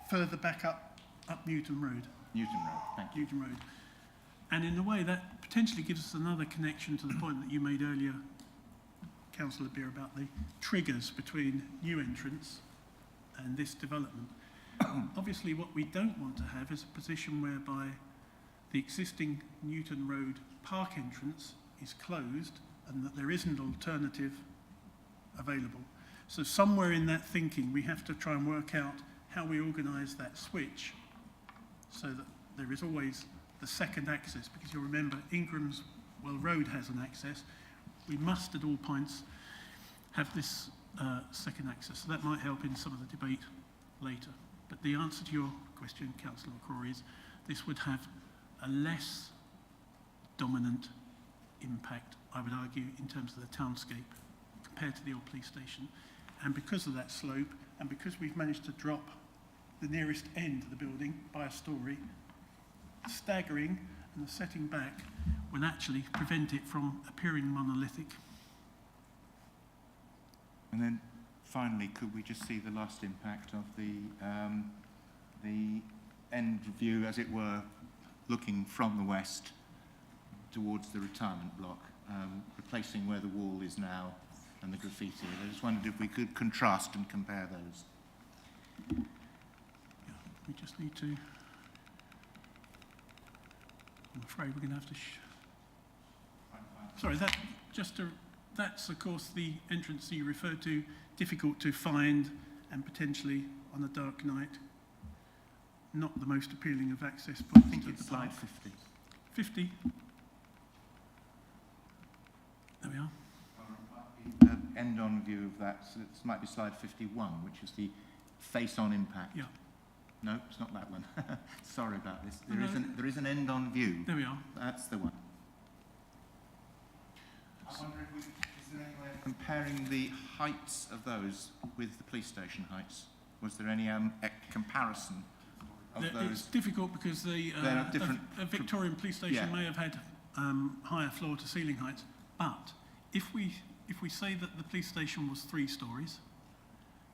further back up Newton Road. Newton Road, thank you. Newton Road. And in a way, that potentially gives us another connection to the point that you made earlier, Councillor Beer, about the triggers between new entrants and this development. Obviously, what we don't want to have is a position whereby the existing Newton Road park entrance is closed and that there isn't an alternative available. So somewhere in that thinking, we have to try and work out how we organise that switch so that there is always the second access, because you'll remember Ingram's Road has an access. We must at all points have this second access. So that might help in some of the debate later. But the answer to your question, Councillor McCrory, is this would have a less dominant impact, I would argue, in terms of the townscape compared to the old police station. And because of that slope, and because we've managed to drop the nearest end of the building by a storey, staggering and the setting back will actually prevent it from appearing monolithic. And then finally, could we just see the last impact of the the end view, as it were, looking from the west towards the retirement block, replacing where the wall is now and the graffiti. I just wondered if we could contrast and compare those. Yeah, we just need to... I'm afraid we're going to have to... Sorry, that's of course the entrance you referred to, difficult to find and potentially on a dark night not the most appealing of access points. I think to it's the slide park. 50. 50. There we are. End-on view of that, so it might be slide 51, which is the face-on impact. Yeah. No, it's not that one. Sorry about this. No, There is an end-on view. There we are. That's the one. I wonder if is there any way of comparing the heights of those with the police station heights? Was there any comparison of those? It's difficult because the a Victorian police station may have had higher floor-to-ceiling heights, but if we say that the police station was 3 stories,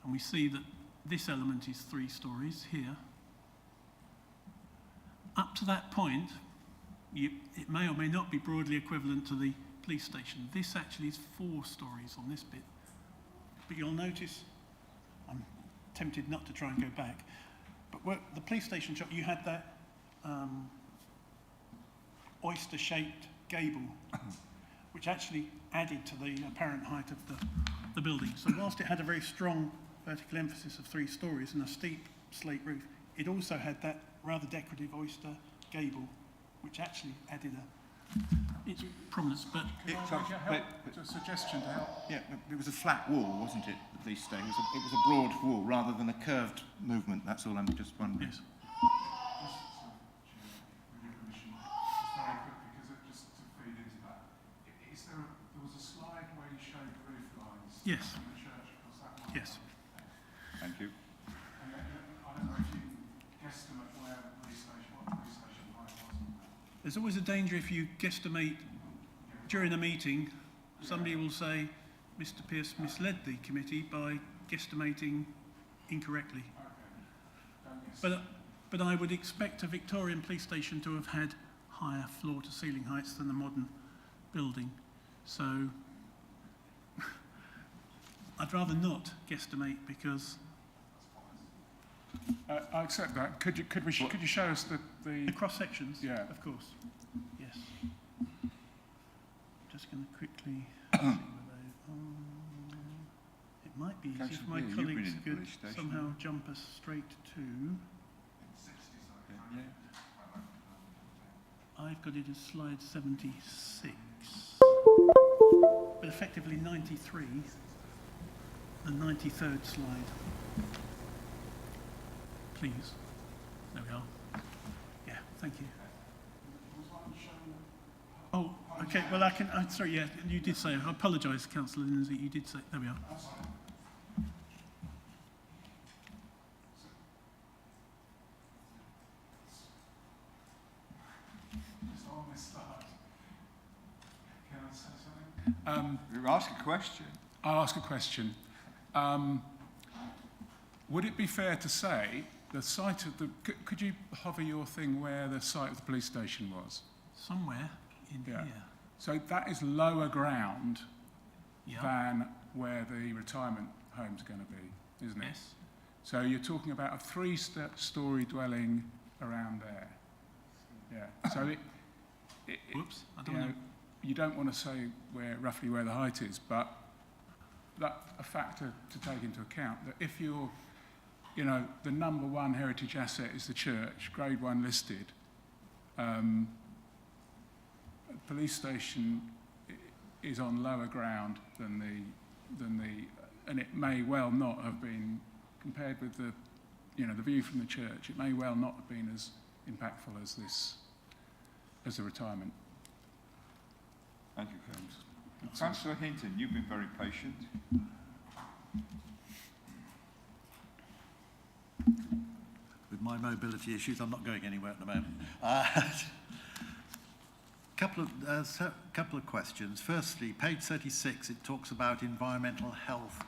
and we see that this element is 3 stories here, up to that point, it may or may not be broadly equivalent to the police station. This actually is 4 stories on this bit. But you'll notice, I'm tempted not to try and go back, but where the police station shop, you had that oyster-shaped gable, which actually added to the apparent height of the building. So whilst it had a very strong vertical emphasis of 3 stories and a steep slate roof, it also had that rather decorative oyster gable, which actually added its prominence. But It's a suggestion to help. Yeah, it was a flat wall, wasn't it, the police station? It was a broad wall rather than a curved movement. That's all I'm just wondering. yes. Yes. Yes. Thank you. I don't know if you can guesstimate where the police station, what the police station height was. There's always a danger if you guesstimate during a meeting, somebody will say, Mr. Pearce misled the committee by guesstimating incorrectly. But I would expect a Victorian police station to have had higher floor-to-ceiling heights than a modern building. So I'd rather not guesstimate because... I accept that. Could you show us the cross-sections? Yeah. Of course. Yes. Just going to quickly see where they are. It might be easy if my colleagues could somehow jump us straight to... I've got it as slide 76, but effectively 93, the 93rd slide. Please. There we are. Yeah, thank you. Oh, okay, well I can, sorry, yeah, you did say, I apologise, Councillor Lindsay, you did say, there we are. You ask a question. I'll ask a question. Would it be fair to say the site of the... Could you hover your thing where the site of the police station was? Somewhere in here. So that is lower ground than where the retirement home's going to be, isn't it? Yes. So you're talking about a 3-story dwelling around there. Yeah. So Whoops, I don't know. You don't want to say roughly where the height is, but that's a factor to take into account, that if you're, the number 1 heritage asset is the church, grade 1 listed, police station is on lower ground than the, and it may well not have been, compared with the, the view from the church, it may well not have been as impactful as as the retirement. Thank you, James. Councillor Hinton, you've been very patient. With my mobility issues, I'm not going anywhere at the moment. Couple of questions. Firstly, page 36, it talks about environmental health,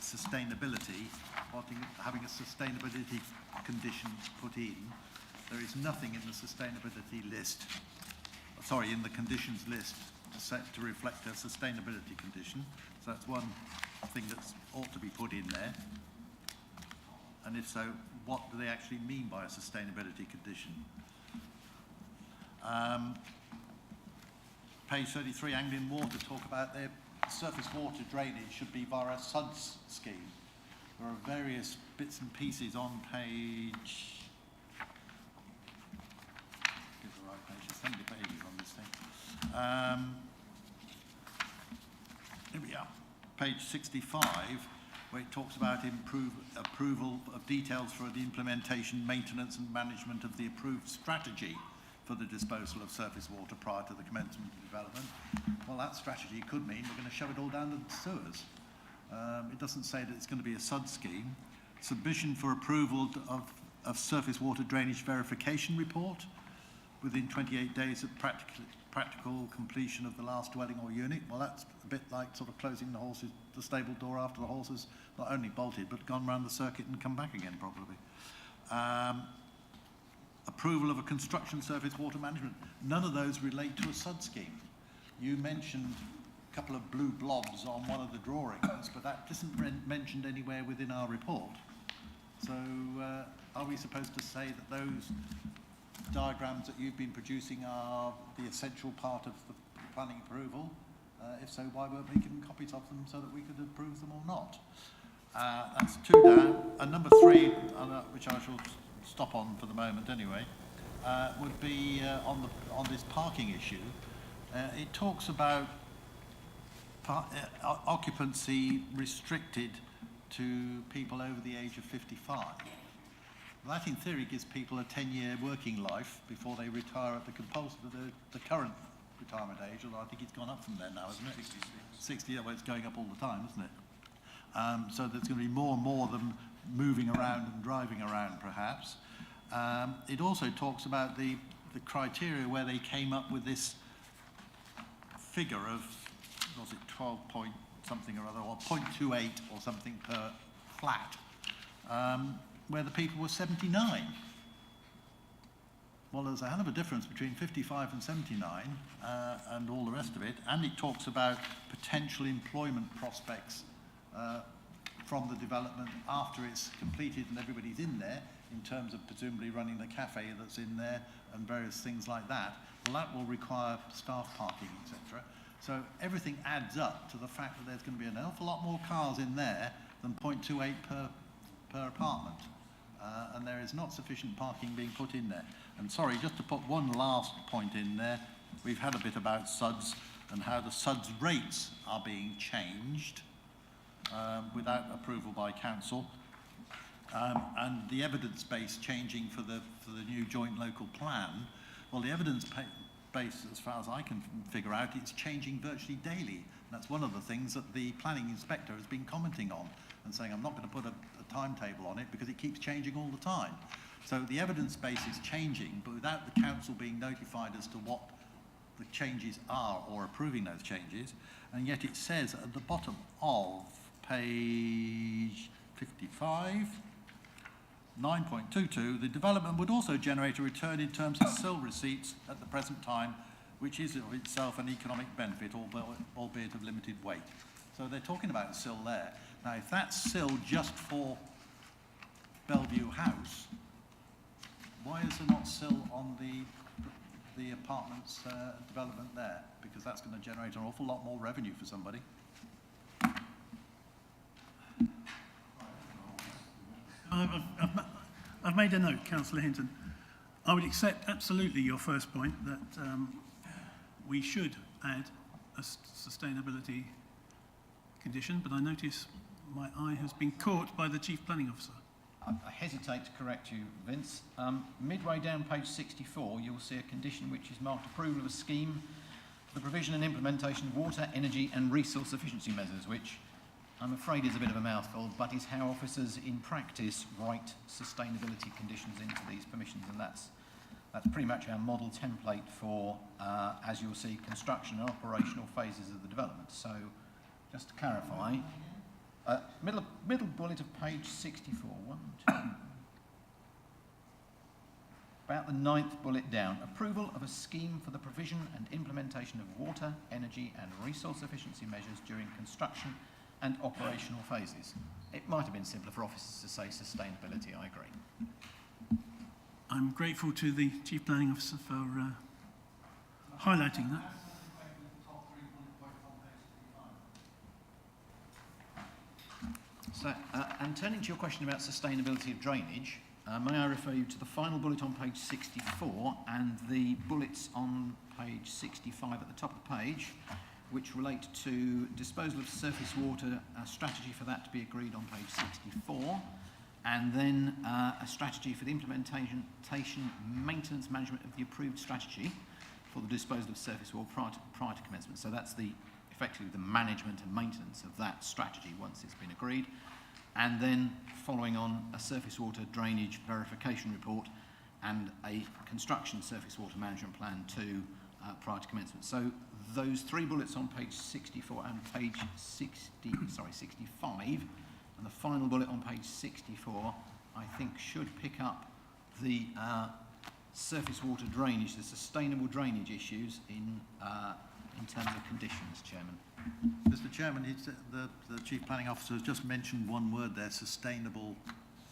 sustainability. having a sustainability condition put in. There is nothing in the sustainability list, sorry, in the conditions list to reflect a sustainability condition. So that's one thing that ought to be put in there. And if so, what do they actually mean by a sustainability condition? Page 33, Anglian Water talk about their surface water drainage should be via a SUDS scheme. There are various bits and pieces on page, get the right page, there's so many pages on this thing. Here we are, page 65, where it talks about approval of details for the implementation, maintenance and management of the approved strategy for the disposal of surface water prior to the commencement of development. Well, that strategy could mean we're going to shove it all down the sewers. It doesn't say that it's going to be a SUD scheme. Submission for approval of surface water drainage verification report within 28 days of practical completion of the last dwelling or unit. Well, that's a bit like sort of closing the stable door after the horse has not only bolted, but gone round the circuit and come back again, probably. Approval of a construction surface water management. None of those relate to a SUD scheme. You mentioned a couple of blue blobs on one of the drawings, but that isn't mentioned anywhere within our report. So are we supposed to say that those diagrams that you've been producing are the essential part of the planning approval? If so, why weren't we given copies of them so that we could approve them or not? That's 2 down. And number 3, which I shall stop on for the moment anyway, would be on this parking issue. It talks about occupancy restricted to people over the age of 55. That in theory gives people a 10-year working life before they retire at the current retirement age, although I think it's gone up from there now, isn't it? 60, well, it's going up all the time, isn't it? So there's going to be more and more of them moving around and driving around, perhaps. It also talks about the criteria where they came up with this figure of, was it 12 point something or other, or 0.28 or something per flat, where the people were 79. Well, there's a hell of a difference between 55 and 79 and all the rest of it. And it talks about potential employment prospects from the development after it's completed and everybody's in there, in terms of presumably running the cafe that's in there and various things like that. Well, that will require staff parking, etc. So everything adds up to the fact that there's going to be an awful lot more cars in there than 0.28 per apartment. And there is not sufficient parking being put in there. And sorry, just to put one last point in there, we've had a bit about SUDS and how the SUDS rates are being changed without approval by council. And the evidence base changing for the new joint local plan. Well, the evidence base, as far as I can figure out, it's changing virtually daily. And that's one of the things that the planning inspector has been commenting on and saying, I'm not going to put a timetable on it because it keeps changing all the time. So the evidence base is changing, but without the council being notified as to what the changes are or approving those changes. And yet it says at the bottom of page 55, 9.22, the development would also generate a return in terms of SIL receipts at the present time, which is of itself an economic benefit, albeit of limited weight. So they're talking about SIL there. Now, if that's SIL just for Bellevue House, why is there not SIL on the apartments development there? Because that's going to generate an awful lot more revenue for somebody. I've made a note, Councillor Hinton. I would accept absolutely your first point that we should add a sustainability condition, but I notice my eye has been caught by the Chief Planning Officer. I hesitate to correct you, Vince. Midway down page 64, you'll see a condition which is marked approval of a scheme for the provision and implementation of water, energy and resource efficiency measures, which I'm afraid is a bit of a mouthful, but is how officers in practice write sustainability conditions into these permissions, and that's pretty much our model template for, as you'll see, construction and operational phases of the development. So, just to clarify, Middle bullet of page 64. 1, 2. About the 9th bullet down. Approval of a scheme for the provision and implementation of water, energy and resource efficiency measures during construction and operational phases. It might have been simpler for officers to say sustainability, I agree. I'm grateful to the Chief Planning Officer for highlighting that. So, and turning to your question about sustainability of drainage, may I refer you to the final bullet on page 64 and the bullets on page 65 at the top of the page, which relate to disposal of surface water, a strategy for that to be agreed on page 64, and then a strategy for the implementation, maintenance, management of the approved strategy for the disposal of surface water prior to commencement. So that's effectively the management and maintenance of that strategy once it's been agreed. And then following on a surface water drainage verification report and a construction surface water management plan prior to commencement. So those 3 bullets on page 64 and page 65, and the final bullet on page 64, I think should pick up the surface water drainage, the sustainable drainage issues in terms of conditions, Chairman. Mr. Chairman, the Chief Planning Officer has just mentioned one word there, sustainable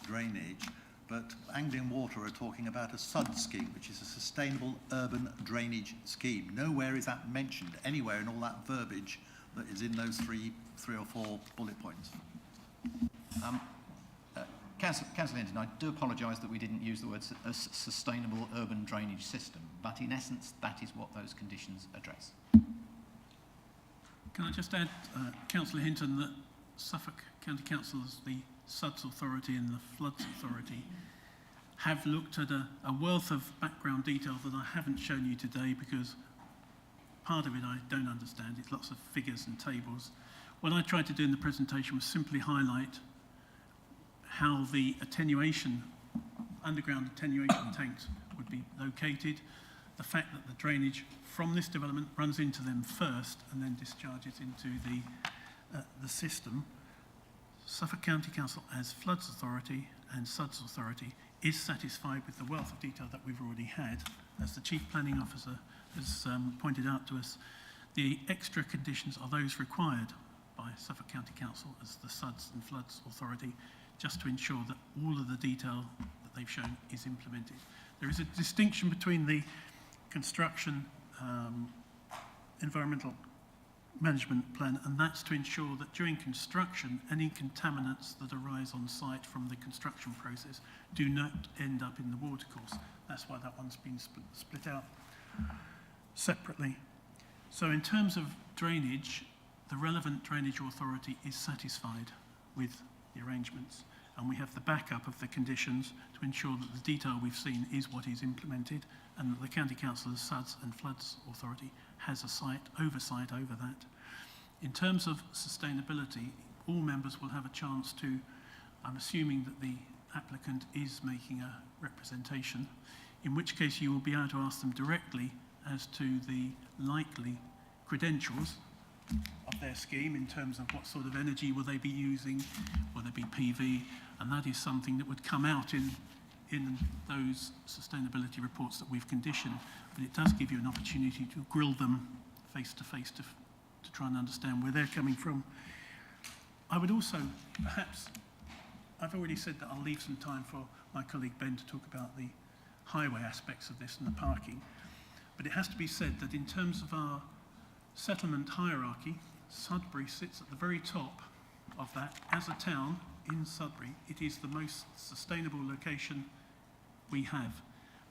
drainage, but Anglian Water are talking about a SUD scheme, which is a sustainable urban drainage scheme. Nowhere is that mentioned anywhere in all that verbiage that is in those three or four bullet points. Councillor Hinton, I do apologise that we didn't use the word sustainable urban drainage system, but in essence that is what those conditions address. Can I just add, Councillor Hinton, that Suffolk County Council, as the SUDS Authority and the Floods Authority, have looked at a wealth of background detail that I haven't shown you today because part of it I don't understand. It's lots of figures and tables. What I tried to do in the presentation was simply highlight how the underground attenuation tanks would be located, the fact that the drainage from this development runs into them first and then discharges into the system. Suffolk County Council as Floods Authority and SUDS Authority is satisfied with the wealth of detail that we've already had. As the Chief Planning Officer has pointed out to us, the extra conditions are those required by Suffolk County Council as the SUDS and Floods Authority, just to ensure that all of the detail that they've shown is implemented. There is a distinction between the construction environmental management plan, and that's to ensure that during construction, any contaminants that arise on site from the construction process do not end up in the watercourse. That's why that one's been split out separately. So in terms of drainage, the relevant drainage authority is satisfied with the arrangements, and we have the backup of the conditions to ensure that the detail we've seen is what is implemented, and that the County Council, the SUDS and Floods Authority, has oversight over that. In terms of sustainability, all members will have a chance to, I'm assuming that the applicant is making a representation, in which case you will be able to ask them directly as to the likely credentials of their scheme in terms of what sort of energy will they be using, will there be PV, and that is something that would come out in those sustainability reports that we've conditioned, but it does give you an opportunity to grill them face to face to try and understand where they're coming from. I would also, perhaps, I've already said that I'll leave some time for my colleague Ben to talk about the highway aspects of this and the parking, but it has to be said that in terms of our settlement hierarchy, Sudbury sits at the very top of that. As a town in Sudbury, it is the most sustainable location we have,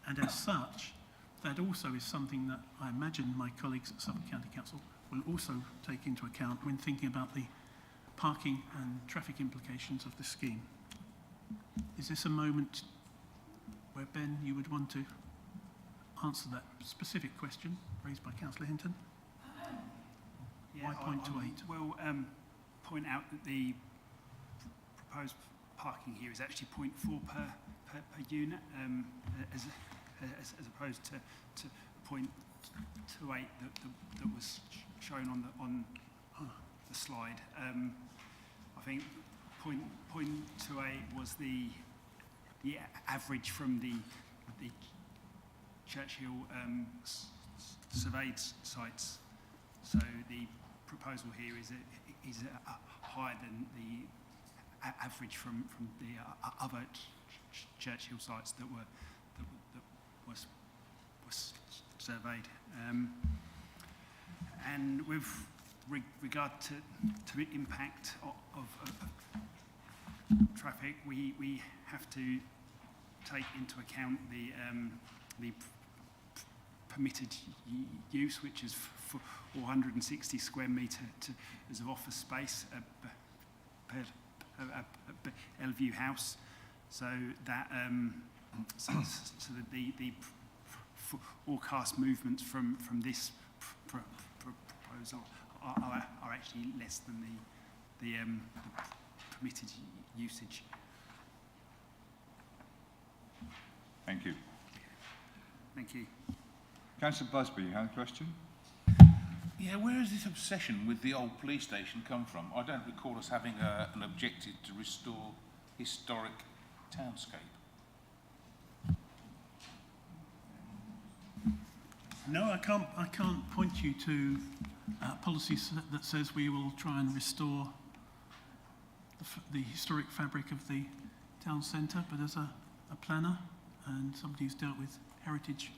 and as such, that also is something that I imagine my colleagues at Suffolk County Council will also take into account when thinking about the parking and traffic implications of the scheme. Is this a moment where, Ben, you would want to answer that specific question raised by Councillor Hinton? Yeah, Why 0.28? We'll point out that the proposed parking here is actually 0.4 per unit, as opposed to 0.28 that was shown on the slide. I think point 2A was the average from the Churchill surveyed sites. So the proposal here is higher than the average from the other Churchill sites that was surveyed. And with regard to impact of traffic, we have to take into account the permitted use, which is 460 square metre as of office space at Bellevue House. So that so that the forecast movements from this proposal are actually less than the permitted usage. Thank you. Thank you. Councillor Busby, you had a question? Yeah, where has this obsession with the old police station come from? I don't recall us having an objective to restore historic townscape. No, I can't point you to policy that says we will try and restore the historic fabric of the town centre, but as a planner and somebody who's dealt with heritage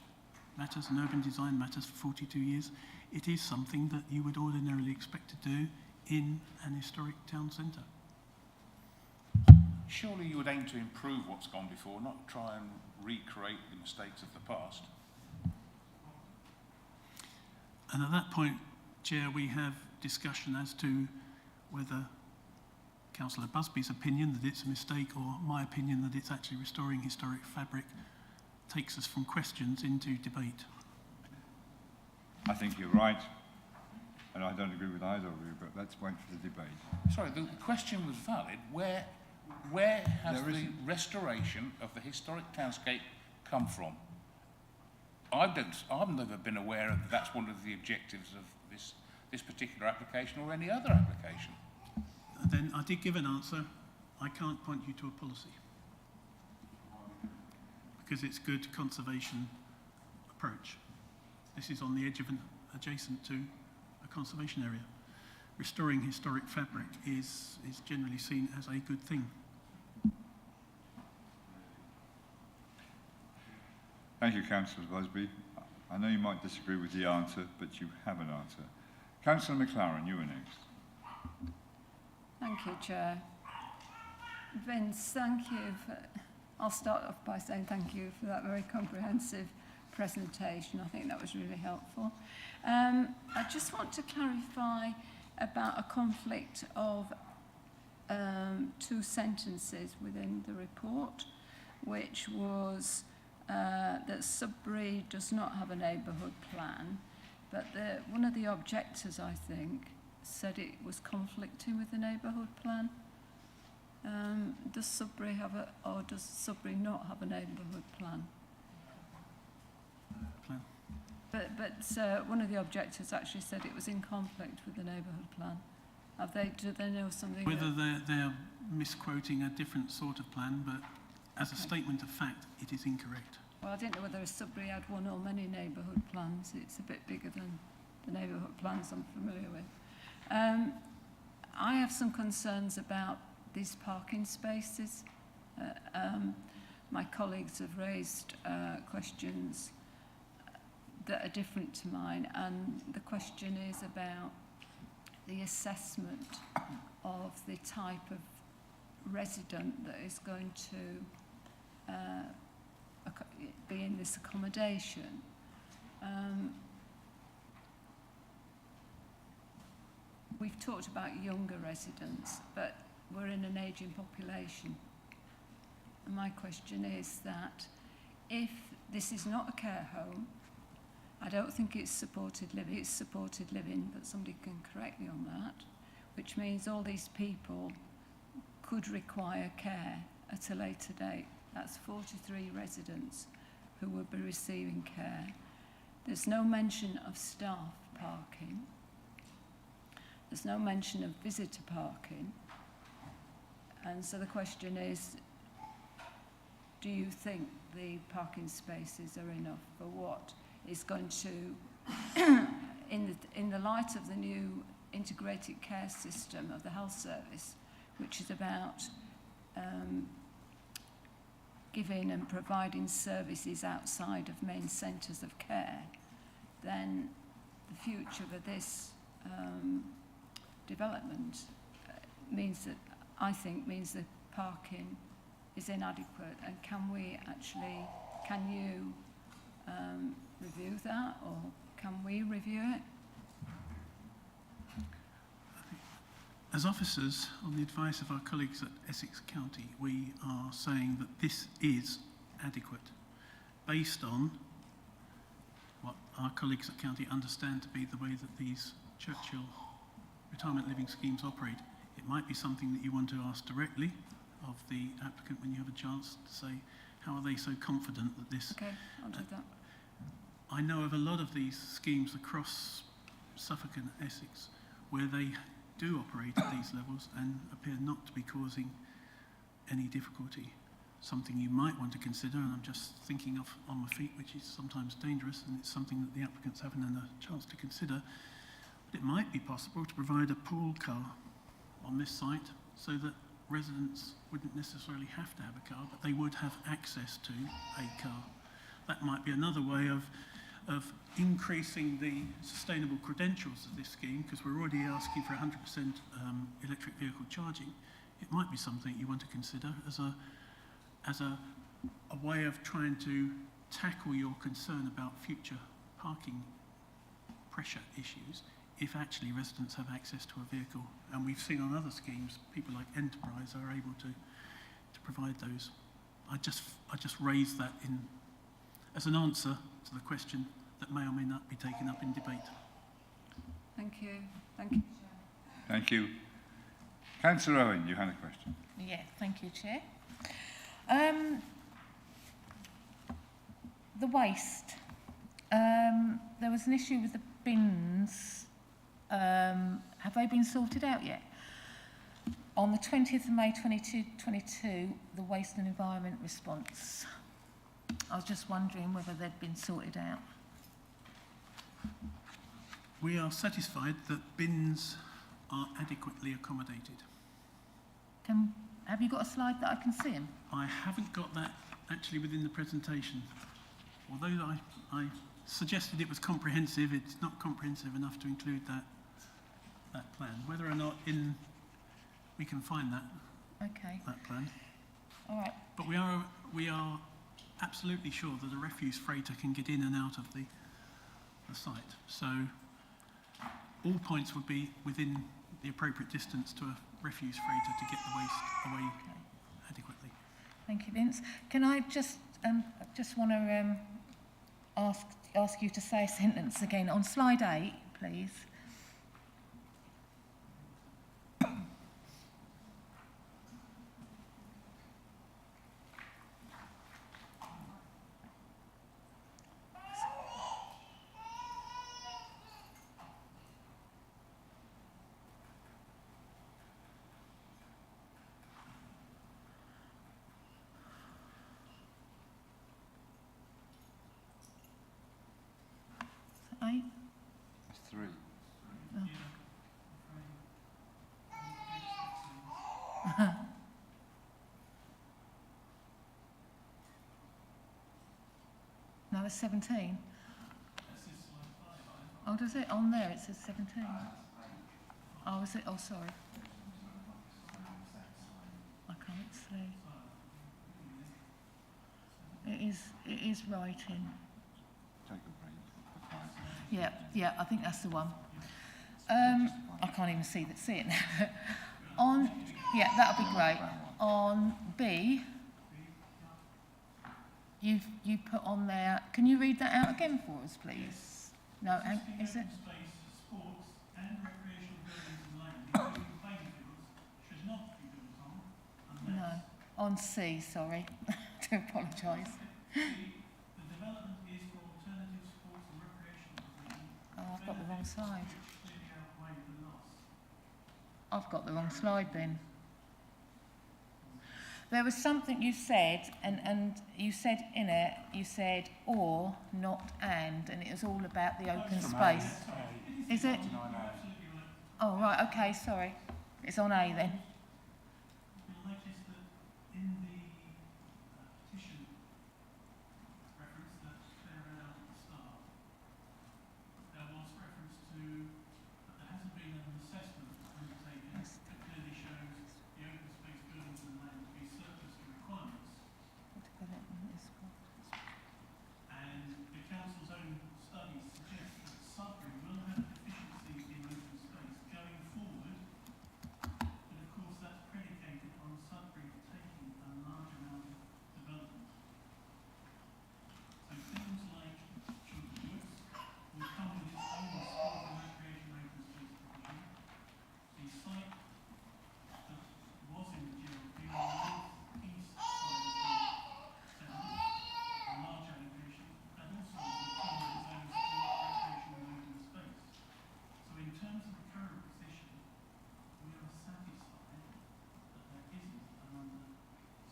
matters and urban design matters for 42 years, it is something that you would ordinarily expect to do in an historic town centre. Surely you would aim to improve what's gone before, not try and recreate the mistakes of the past. And at that point, Chair, we have discussion as to whether Councillor Busby's opinion that it's a mistake or my opinion that it's actually restoring historic fabric takes us from questions into debate. I think you're right, and I don't agree with either of you, but let's wait for the debate. Sorry, the question was valid. Where has the restoration of the historic townscape come from? I've never been aware of that's one of the objectives of this particular application or any other application. And then I did give an answer. I can't point you to a policy because it's good conservation approach. This is on the edge of adjacent to a conservation area. Restoring historic fabric is generally seen as a good thing. Thank you, Councillor Busby. I know you might disagree with the answer, but you have an answer. Councillor McLaren, you are next. Thank you, Chair. Vince, thank you. I'll start off by saying thank you for that very comprehensive presentation. I think that was really helpful. I just want to clarify about a conflict of two sentences within the report, which was that Sudbury does not have a neighbourhood plan, but one of the objectors, I think, said it was conflicting with the neighbourhood plan. Does Sudbury have or does Sudbury not have a neighbourhood plan? But one of the objectors actually said it was in conflict with the neighbourhood plan. Do they know something? Whether they're misquoting a different sort of plan, but as a statement of fact, it is incorrect. Well, I didn't know whether Sudbury had one or many neighbourhood plans. It's a bit bigger than the neighbourhood plans I'm familiar with. I have some concerns about these parking spaces. My colleagues have raised questions that are different to mine, and the question is about the assessment of the type of resident that is going to be in this accommodation. We've talked about younger residents, but we're in an ageing population. And my question is that if this is not a care home, I don't think it's supported living. It's supported living, but somebody can correct me on that, which means all these people could require care at a later date. That's 43 residents who will be receiving care. There's no mention of staff parking. There's no mention of visitor parking. And so the question is, do you think the parking spaces are enough for what is going to, in the light of the new integrated care system of the health service, which is about giving and providing services outside of main centres of care, then the future for this development means that, I think, means that parking is inadequate. And can you review that, or can we review it? As officers, on the advice of our colleagues at Essex County, we are saying that this is adequate, based on what our colleagues at County understand to be the way that these Churchill retirement living schemes operate. It might be something that you want to ask directly of the applicant when you have a chance to say, how are they so confident that this... Okay, I'll do that. I know of a lot of these schemes across Suffolk and Essex where they do operate at these levels and appear not to be causing any difficulty. Something you might want to consider, and I'm just thinking of on my feet, which is sometimes dangerous, and it's something that the applicants haven't had a chance to consider, but it might be possible to provide a pool car on this site so that residents wouldn't necessarily have to have a car, but they would have access to a car. That might be another way of increasing the sustainable credentials of this scheme, because we're already asking for 100% electric vehicle charging. It might be something you want to consider as a way of trying to tackle your concern about future parking pressure issues, if actually residents have access to a vehicle. And we've seen on other schemes, people like Enterprise are able to provide those. I just raised that in as an answer to the question that may or may not be taken up in debate. Thank you. Thank you. Thank you. Councillor Owen, you had a question. Yeah, thank you, Chair. The waste. There was an issue with the bins. Have they been sorted out yet? On the 20th of May 2022, the Waste and Environment response. I was just wondering whether they'd been sorted out. We are satisfied that bins are adequately accommodated. Have you got a slide that I can see them? I haven't got that actually within the presentation. Although I suggested it was comprehensive, it's not comprehensive enough to include that plan. Whether or not we can find that plan. All right. But we are absolutely sure that a refuse freighter can get in and out of the site. So all points would be within the appropriate distance to a refuse freighter to get the waste away adequately. Thank you, Vince. Can I just want to ask you to say a sentence again on slide 8, please. It's 3. No, it's 17. Oh, does it? On there it says 17. Oh, is it? Oh, sorry. I can't see. It is writing. Take a break. Yeah, I think that's the one. I can't even see it now. That'll be great. On B, you put on there. Can you read that out again for us, please? No, is it? Sports and recreational buildings and lighting, including playing fields, should not be built on unless... No, on C, sorry. I do apologise. The development is for alternative sports and recreational buildings. Oh, I've got the wrong slide. Clearly outweigh the loss. I've got the wrong slide then. There was something you said, and you said in it, you said or, not and it was all about the open space. Is it? Oh, right, okay, sorry. It's on A then. You'll notice that in the petition reference that Claire read out at the start, there was reference to that there hasn't been an assessment undertaken that clearly shows the open space buildings and land to be surplus to requirements. And the council's own studies suggest that Sudbury will have deficiency in open space going forward, but of course that's predicated on Sudbury taking a large amount of development. So things like Children's Woods will come with its own sport and recreation open space provision. The site that was in the GLP on the east side of the centre, a large allocation, and also will come with its own sport, recreation and open space. So in terms of the current position, we are satisfied that there isn't an undersupply.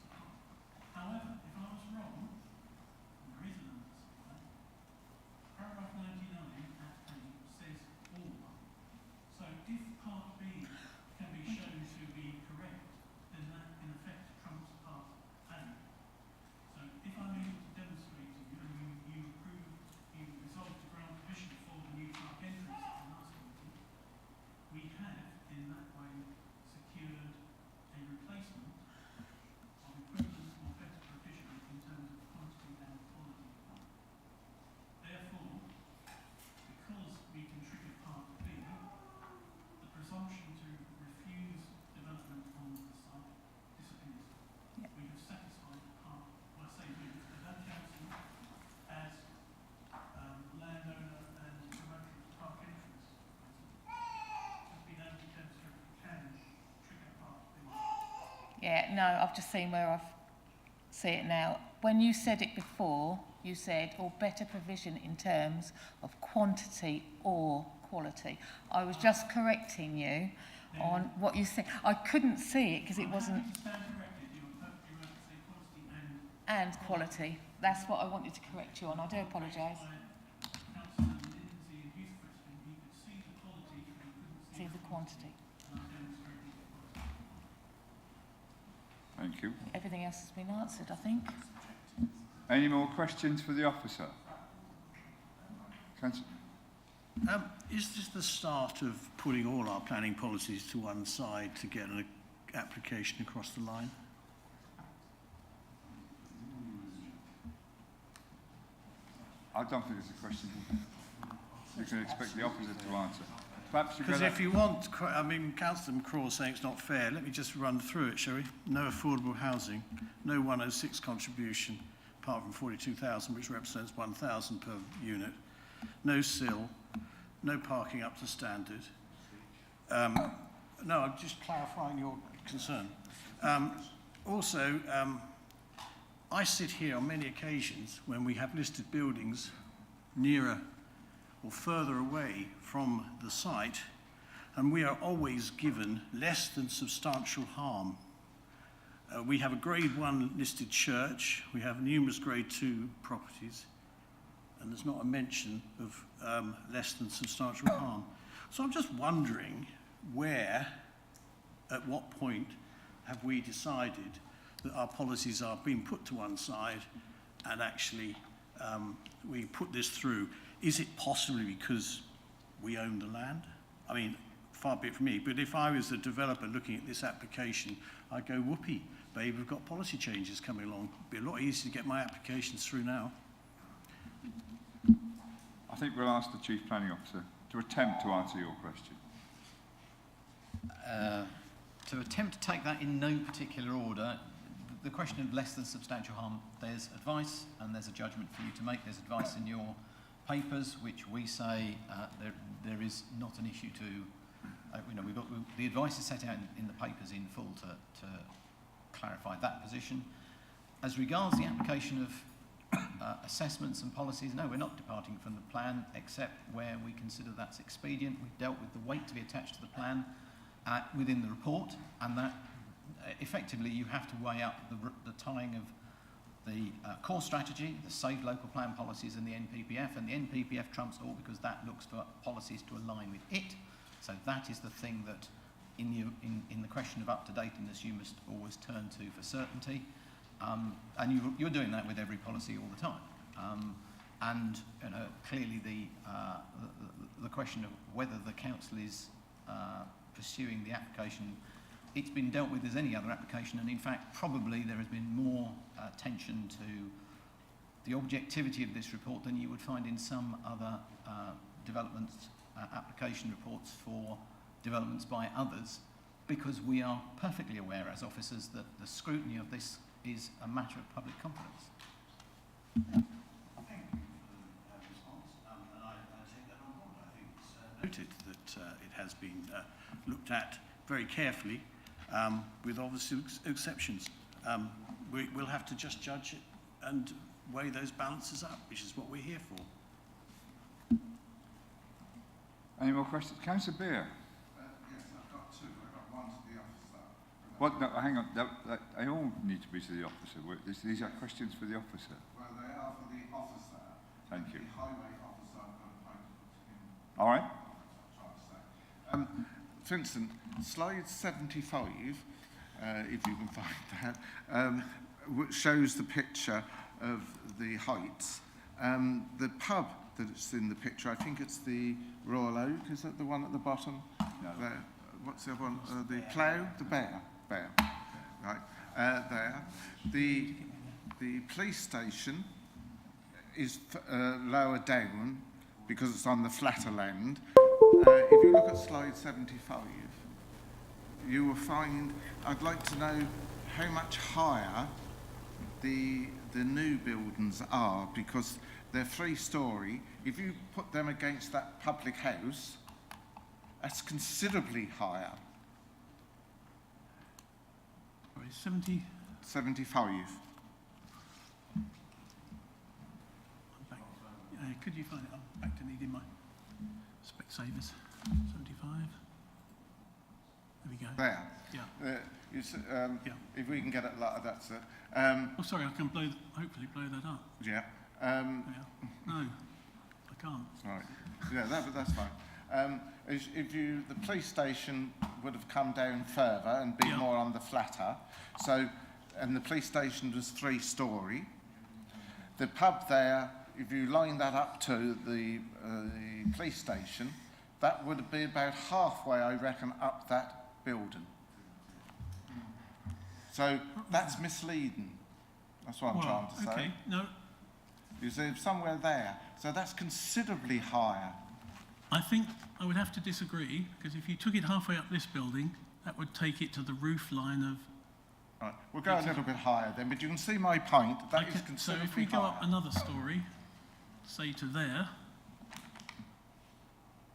However, if I was wrong, and there is an undersupply, paragraph 99 at A says or. So if part B can be shown to be correct, then that in effect trumps part A. So if I'm able to demonstrate to you, and you resolve to grant permission for the new park entrance to the last meeting, we have in that way secured a replacement of equivalent or better provision in terms of quantity and quality. Therefore, because we can trigger part B, the presumption to refuse development on the site disappears. We have satisfied part, well, I say we, the land council as landowner and promoter of the park entrance has been able to demonstrate we can trigger part B. Yeah, no, I've just seen where I've see it now. When you said it before, you said, or better provision in terms of quantity or quality. I was just correcting you on what you said. I couldn't see it because it wasn't... Stand corrected, you were perfectly right to say quantity And quality. That's what I wanted to correct you on. I do apologise. Councillor Lindsay in his question, he could see the quality, but he couldn't See the quantity. and I demonstrated the quality. Thank you. Everything else has been answered, I think. Any more questions for the officer? Councillor? Is this the start of putting all our planning policies to one side to get an application across the line? I don't think it's a question you can expect the officer to answer. Perhaps you Because could... if you want, I mean, Councillor McCraw is saying it's not fair. Let me just run through it, shall we? No affordable housing, no 106 contribution, apart from 42,000, which represents 1,000 per unit. No sill, no parking up to standard. No, I'm just clarifying your concern. Also, I sit here on many occasions when we have listed buildings nearer or further away from the site, and we are always given less than substantial harm. We have a grade 1 listed church, we have numerous grade 2 properties, and there's not a mention of less than substantial harm. So I'm just wondering where, at what point, have we decided that our policies are being put to one side and actually we put this through? Is it possibly because we own the land? I mean, far be it from me, but if I was a developer looking at this application, I'd go, whoopee, babe, we've got policy changes coming along. It'd be a lot easier to get my applications through now. I think we'll ask the Chief Planning Officer to attempt to answer your question. To attempt to take that in no particular order, the question of less than substantial harm, there's advice and there's a judgment for you to make. There's advice in your papers, which we say there is not an issue to, we've got the advice is set out in the papers in full to clarify that position. As regards the application of assessments and policies, no, we're not departing from the plan, except where we consider that's expedient. We've dealt with the weight to be attached to the plan within the report, and that effectively you have to weigh up the tying of the core strategy, the safe local plan policies and the NPPF, and the NPPF trumps all because that looks for policies to align with it. So that is the thing that in the question of up-to-dateness you must always turn to for certainty. And you're doing that with every policy all the time. And you know, clearly the question of whether the council is pursuing the application, it's been dealt with as any other application, and in fact probably there has been more attention to the objectivity of this report than you would find in some other development application reports for developments by others, because we are perfectly aware as officers that the scrutiny of this is a matter of public confidence. Thank you for the response, and I take that on board. I think it's noted that it has been looked at very carefully, with obvious exceptions. We'll have to just judge it and weigh those balances up, which is what we're here for. Any more questions? Councillor Beer. Yes, I've got two. I've got one to the officer. What? No, hang on. They all need to be to the officer. These are questions for the officer. Well, they are for the officer. Thank you. The highway officer I've got appointed to him. All right. That's what I'm trying to say. For instance, slide 75, if you can find that, which shows the picture of the heights. The pub that's in the picture, I think it's the Royal Oak, is that the one at the bottom? No. What's the other one? The Plough? The Bear. Right. There. The police station is lower down because it's on the flatter land. If you look at slide 75, you will find, I'd like to know how much higher the new buildings are, because they're 3-storey. If you put them against that public house, that's considerably higher. Sorry, 70. 75. I'm back. Could you find it? I'm back to needing my Specsavers. 75. There we go. There. Yeah. Yeah. If we can get it like that's it. Oh, sorry, I can hopefully blow that up. Yeah. No, I can't. Right. Yeah, that's fine. The police station would have come down further and been more on the flatter. So, and the police station was 3-storey. The pub there, if you line that up to the police station, that would be about halfway, I reckon, up that building. So that's misleading. That's what I'm trying to say. Okay, no. You see, somewhere there. So that's considerably higher. I think I would have to disagree, because if you took it halfway up this building, that would take it to the roof line of... Right, we'll go a little bit higher then, but you can see my point. That is considerably so if we go up another storey, say to there,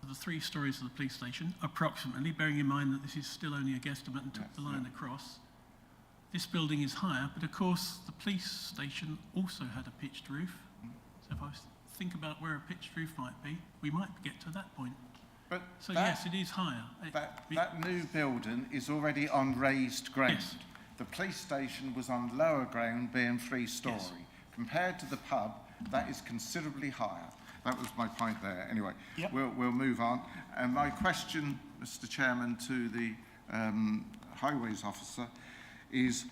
the 3 stories of the police station, approximately, bearing in mind that this is still only a guesstimate and took the line across, this building is higher, but of course the police station also had a pitched roof. So if I think about where a pitched roof might be, we might get to that point. But so yes, it is higher. That new building is already on raised ground. Yes. The police station was on lower ground, being 3-storey. Yes. Compared to the pub, that is considerably higher. That was my point there. Anyway, we'll move on. And my question, Mr. Chairman, to the highways officer is,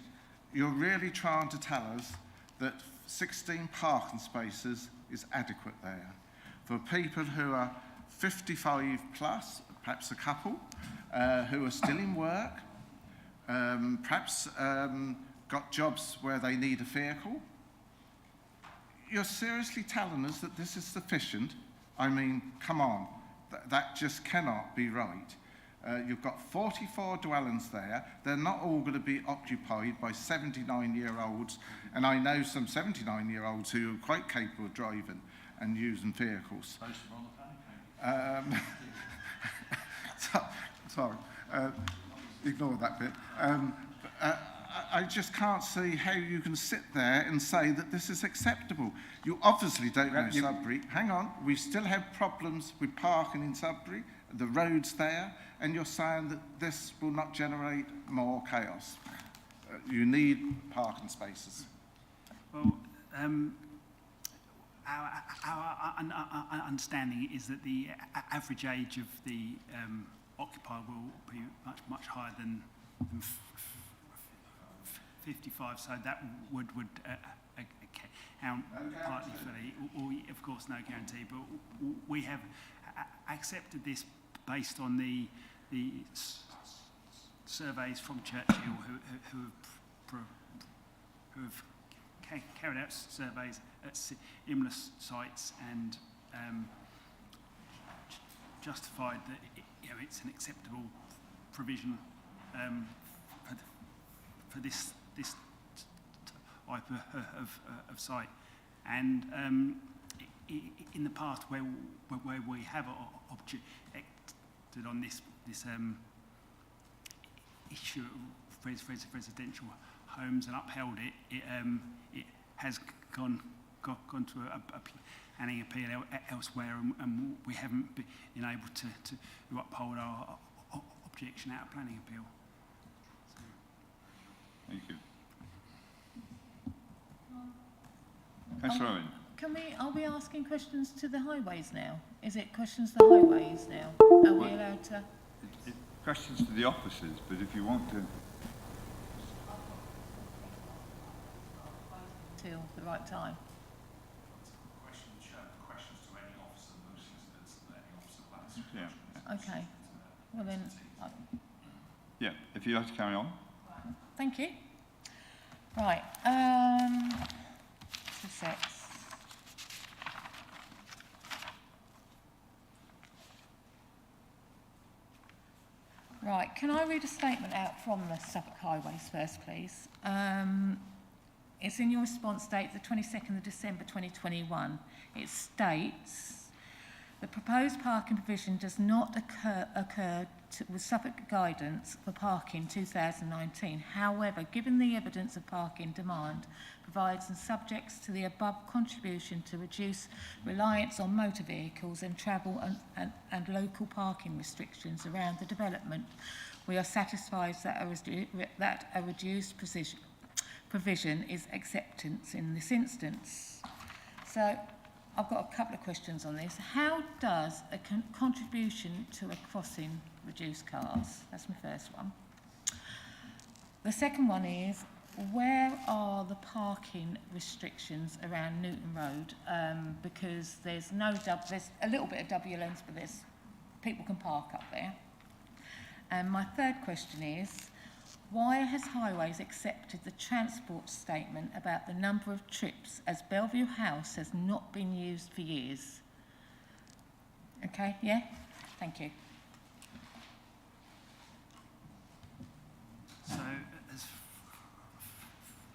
you're really trying to tell us that 16 parking spaces is adequate there for people who are 55 plus, perhaps a couple, who are still in work, perhaps got jobs where they need a vehicle. You're seriously telling us that this is sufficient? I mean, come on, that just cannot be right. You've got 44 dwellings there. They're not all going to be occupied by 79-year-olds, and I know some 79-year-olds who are quite capable of driving and using vehicles. Sorry, ignore that bit. I just can't see how you can sit there and say that this is acceptable. You obviously don't know Sudbury. Hang on, we still have problems with parking in Sudbury, the roads there, and you're saying that this will not generate more chaos. you need parking spaces. Well, our understanding is that the average age of the occupier will be much higher than 55, so that would account partly for the, of course, no guarantee, but we have accepted this based on the surveys from Churchill who have carried out surveys at similar sites and justified that it's an acceptable provision for this type of site. And in the past, where we have objected on this issue of residential homes and upheld it, it has gone to a planning appeal elsewhere, and we haven't been able to uphold our objection out of planning appeal. So. Thank you. Councillor Owen. Are we asking questions to the highways now? Is it questions to the highways now? Are we allowed to? Questions to the officers, but if you want to... Till the right time. Questions to any officer, most incidents, that any officer Yeah. Okay. Well then... Yeah, if you'd like to carry on. Thank you. Right. 2 secs. Right, can I read a statement out from the Suffolk Highways first, please? It's in your response date, the 22nd of December 2021. It states, the proposed parking provision does not occur with Suffolk guidance for parking 2019. However, given the evidence of parking demand provides and subjects to the above contribution to reduce reliance on motor vehicles and travel and local parking restrictions around the development, we are satisfied that a reduced provision is acceptance in this instance. So I've got a couple of questions on this. How does a contribution to a crossing reduce cars? That's my first one. The second one is, where are the parking restrictions around Newton Road? Because there's a little bit of double lanes, but people can park up there. And my third question is, why has Highways accepted the transport statement about the number of trips, as Bellevue House has not been used for years? Okay, yeah? Thank you. So, as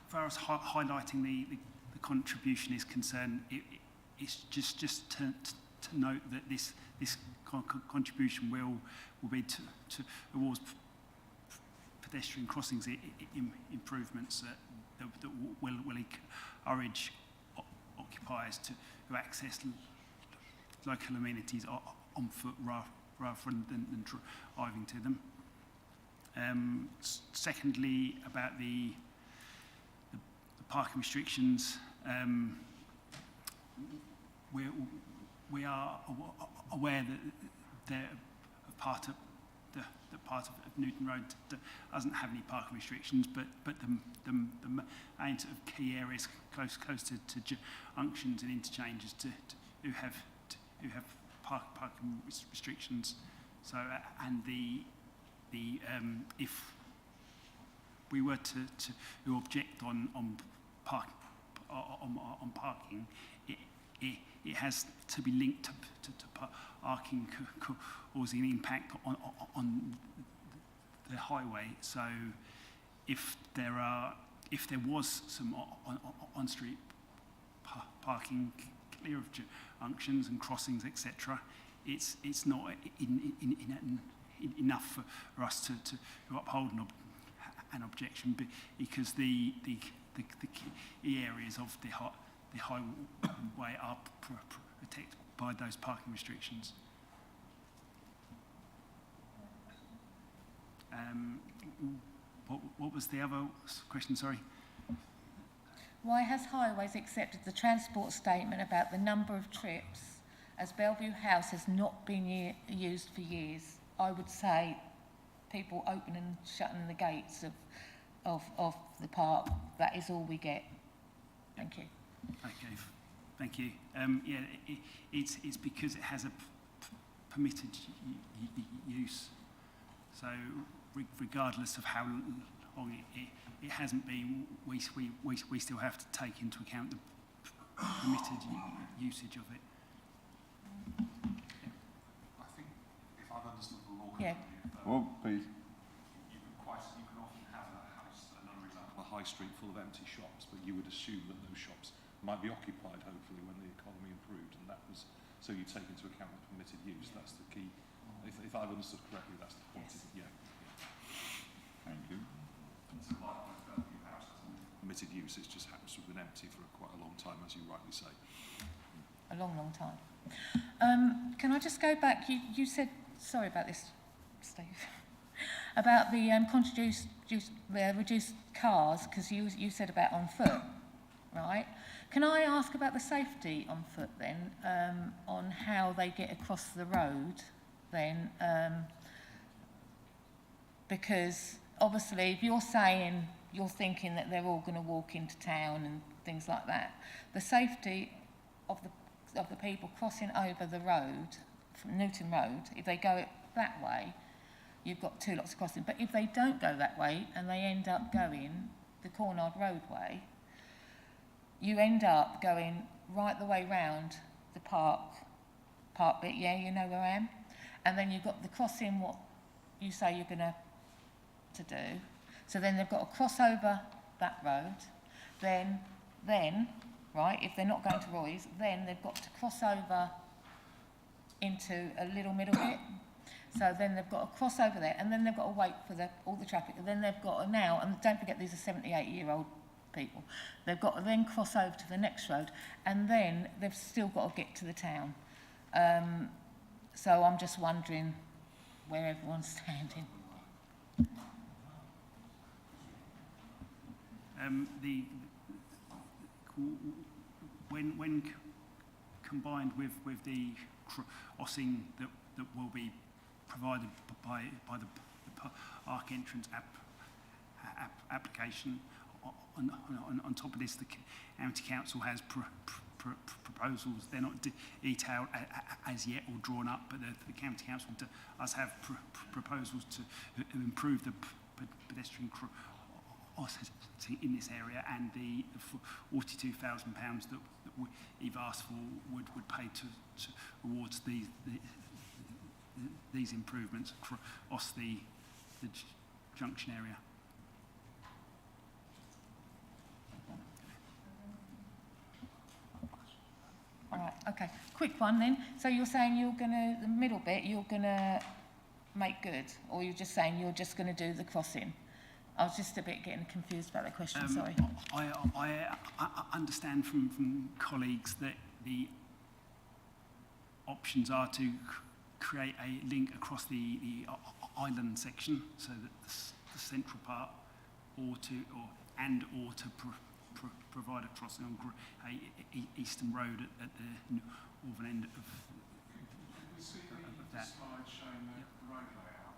far as highlighting the contribution is concerned, it's just to note that this contribution will be towards pedestrian crossings improvements that will encourage occupiers to access local amenities on foot rather than driving to them. Secondly, about the parking restrictions, we are aware that they're part of Newton Road doesn't have any parking restrictions, but the main sort of key areas close to junctions and interchanges who have parking restrictions. So and if we were to object on parking, it has to be linked to parking causing an impact on the highway. So if there was some on-street parking clear of junctions and crossings, etc., it's not enough for us to uphold an objection, because the key areas of the highway are protected by those parking restrictions. what was the other question, sorry? Why has Highways accepted the transport statement about the number of trips, as Bellevue House has not been used for years? I would say people opening and shutting the gates of the park, that is all we get. Thank you. Okay, thank you. Yeah, it's because it has a permitted use. So regardless of how long it hasn't been, we still have to take into account the permitted usage of it. I think if I've understood the law Yeah. Well, please. you can often have a house, another example, a high street full of empty shops, but you would assume that those shops might be occupied, hopefully, when the economy improved, and that was, so you take into account the permitted use. That's the key. If I've understood correctly, that's the point. Yes. Yeah. Thank you. It's like Bellevue House hasn't permitted use, it just happens to have been empty for quite a long time, as you rightly say. A long, long time. Can I just go back? You said, sorry about this, Steve, about the reduced cars, because you said about on foot, right? Can I ask about the safety on foot then, on how they get across the road then? Because obviously if you're saying, you're thinking that they're all going to walk into town and things like that, the safety of the people crossing over the road, from Newton Road, if they go that way, you've got two lots of crossing. But if they don't go that way and they end up going the Cornard roadway, you end up going right the way round the park bit, yeah, you know where I am? And then you've got the crossing, what you say you're going to do. So then they've got to cross over that road. Then, right, if they're not going to Roy's, then they've got to cross over into a little middle bit. So then they've got to cross over there, and then they've got to wait for all the traffic. And then they've got to now, and don't forget these are 78-year-old people, they've got to then cross over to the next road, and then they've still got to get to the town. So I'm just wondering where everyone's standing. When combined with the crossing that will be provided by the park entrance application, on top of this, the county council has proposals. They're not detailed as yet or drawn up, but the county council does have proposals to improve the pedestrian crossing in this area, and the £42,000 that we've asked for would pay towards these improvements across the junction area. All right, okay. Quick one then. So you're saying the middle bit, you're going to make good, or you're just saying you're just going to do the crossing? I was just a bit getting confused about that question, sorry. I understand from colleagues that the options are to create a link across the island section, so that the central part, or to provide a crossing on Eastern Road at the northern end of that. Slide showing the road layout.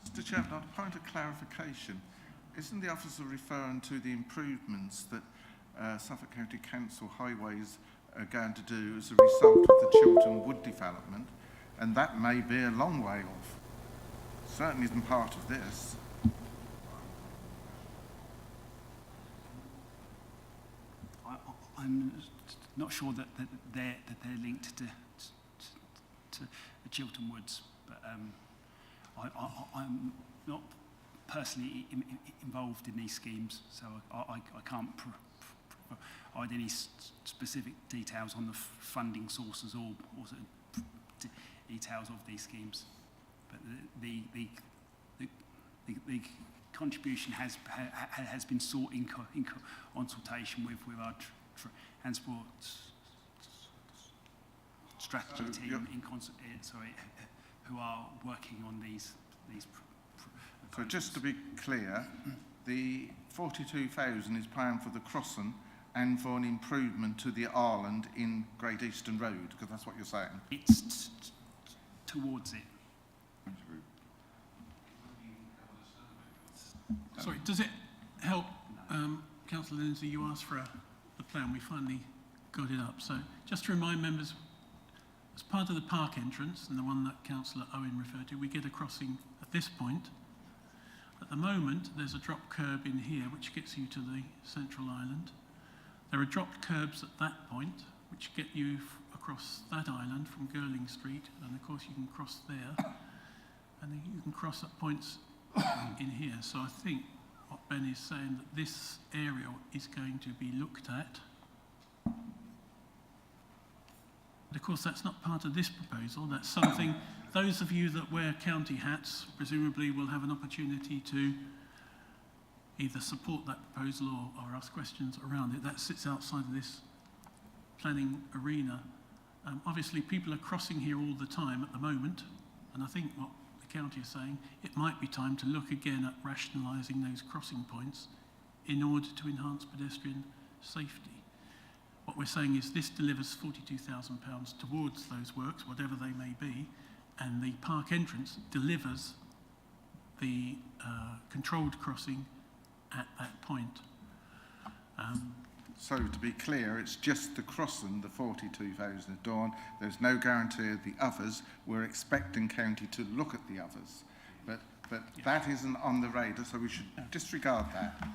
Mr. Chairman, on a point of clarification, isn't the officer referring to the improvements that Suffolk County Council Highways are going to do as a result of the Chiltern Wood development? And that may be a long way off. Certainly isn't part of this. I'm not sure that they're linked to the Chiltern Woods, but I'm not personally involved in these schemes, so I can't provide any specific details on the funding sources or details of these schemes. But the contribution has been sought in consultation with our transport strategy team who are working on these. So just to be clear, the 42,000 is planned for the crossing and for an improvement to the island in Great Eastern Road, because that's what you're saying. It's towards it. Sorry, does it help, Councillor Lindsay, you asked for the plan, we finally got it up. So just to remind members, as part of the park entrance, and the one that Councillor Owen referred to, we get a crossing at this point. At the moment, there's a drop curb in here, which gets you to the central island. There are dropped curbs at that point, which get you across that island from Girling Street, and of course you can cross there, and then you can cross at points in here. So I think what Ben is saying, that this area is going to be looked at. But of course that's not part of this proposal, that's something, those of you that wear county hats presumably will have an opportunity to either support that proposal or ask questions around it. That sits outside of this planning arena. Obviously people are crossing here all the time at the moment, and I think what the county is saying, it might be time to look again at rationalising those crossing points in order to enhance pedestrian safety. What we're saying is this delivers £42,000 towards those works, whatever they may be, and the park entrance delivers the controlled crossing at that point. So to be clear, it's just the crossing, the 42,000 is done. There's no guarantee of the others. We're expecting county to look at the others, but that isn't on the radar, so we should disregard that.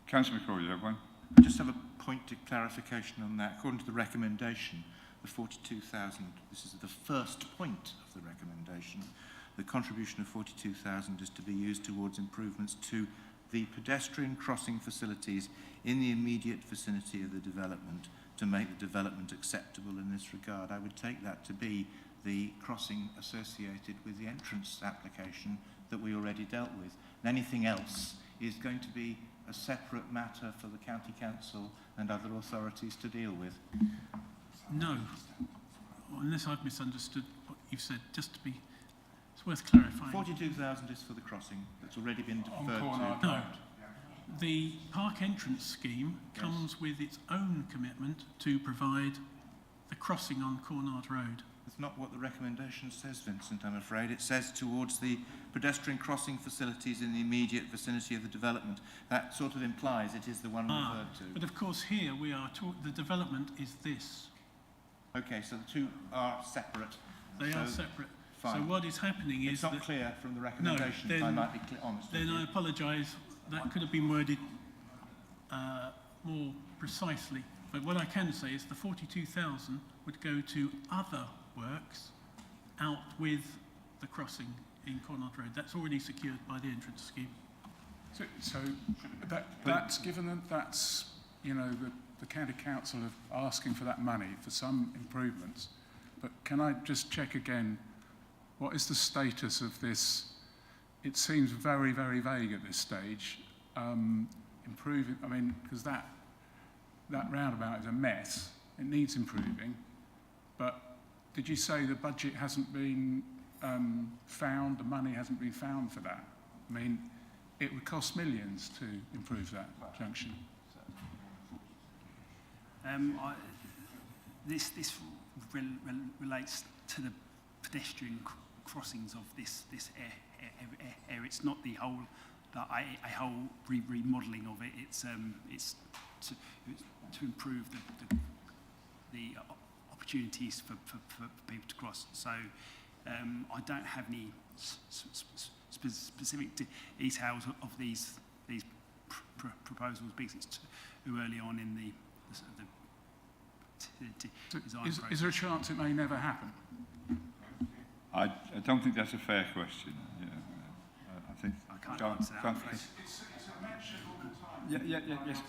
Councillor McCoy, you have one? I just have a point of clarification on that. According to the recommendation, the 42,000, this is the first point of the recommendation. The contribution of 42,000 is to be used towards improvements to the pedestrian crossing facilities in the immediate vicinity of the development to make the development acceptable in this regard. I would take that to be the crossing associated with the entrance application that we already dealt with. And anything else is going to be a separate matter for the county council and other authorities to deal with. No, unless I've misunderstood what you've said, just to be, it's worth clarifying. 42,000 is for the crossing that's already been deferred to. No, the park entrance scheme comes with its own commitment to provide the crossing on Cornard Road. That's not what the recommendation says, Vincent, I'm afraid. It says towards the pedestrian crossing facilities in the immediate vicinity of the development. That sort of implies it is the one referred to. But of course here we are, the development is this. Okay, so the two are separate. They are separate. Fine. So what is happening is it's not clear from the recommendation. No, then, I might be honest. Then I apologise. That could have been worded more precisely. But what I can say is the 42,000 would go to other works out with the crossing in Cornard Road. That's already secured by the entrance scheme. So that's given that that's, you know, the county council are asking for that money for some improvements. But can I just check again, what is the status of this? It seems very, very vague at this stage. Improving, I mean, because that roundabout is a mess. It needs improving. But did you say the budget hasn't been found, the money hasn't been found for that? I mean, it would cost millions to improve that junction. This relates to the pedestrian crossings of this area. It's not the whole, a whole remodelling of it. It's to improve the opportunities for people to cross. So I don't have any specific details of these proposals because it's too early on in the design process. Is there a chance it may never happen? I don't think that's a fair question. Yeah, I think. I can't answer that. It's a mention all the time. Yes.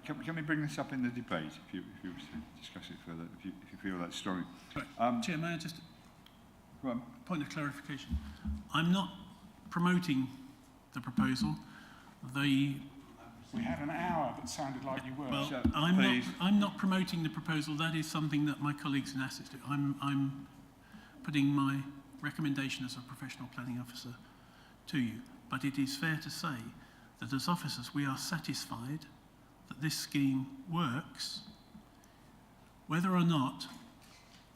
Can we bring this up in the debate if you wish to discuss it further, if you feel that's strong? Chair, may I just point of clarification? I'm not promoting the proposal. The We had an hour that sounded like you were. Well, So, I'm not promoting the proposal. That is something that my colleagues in assets do. I'm putting my recommendation as a professional planning officer to you. But it is fair to say that as officers we are satisfied that this scheme works, whether or not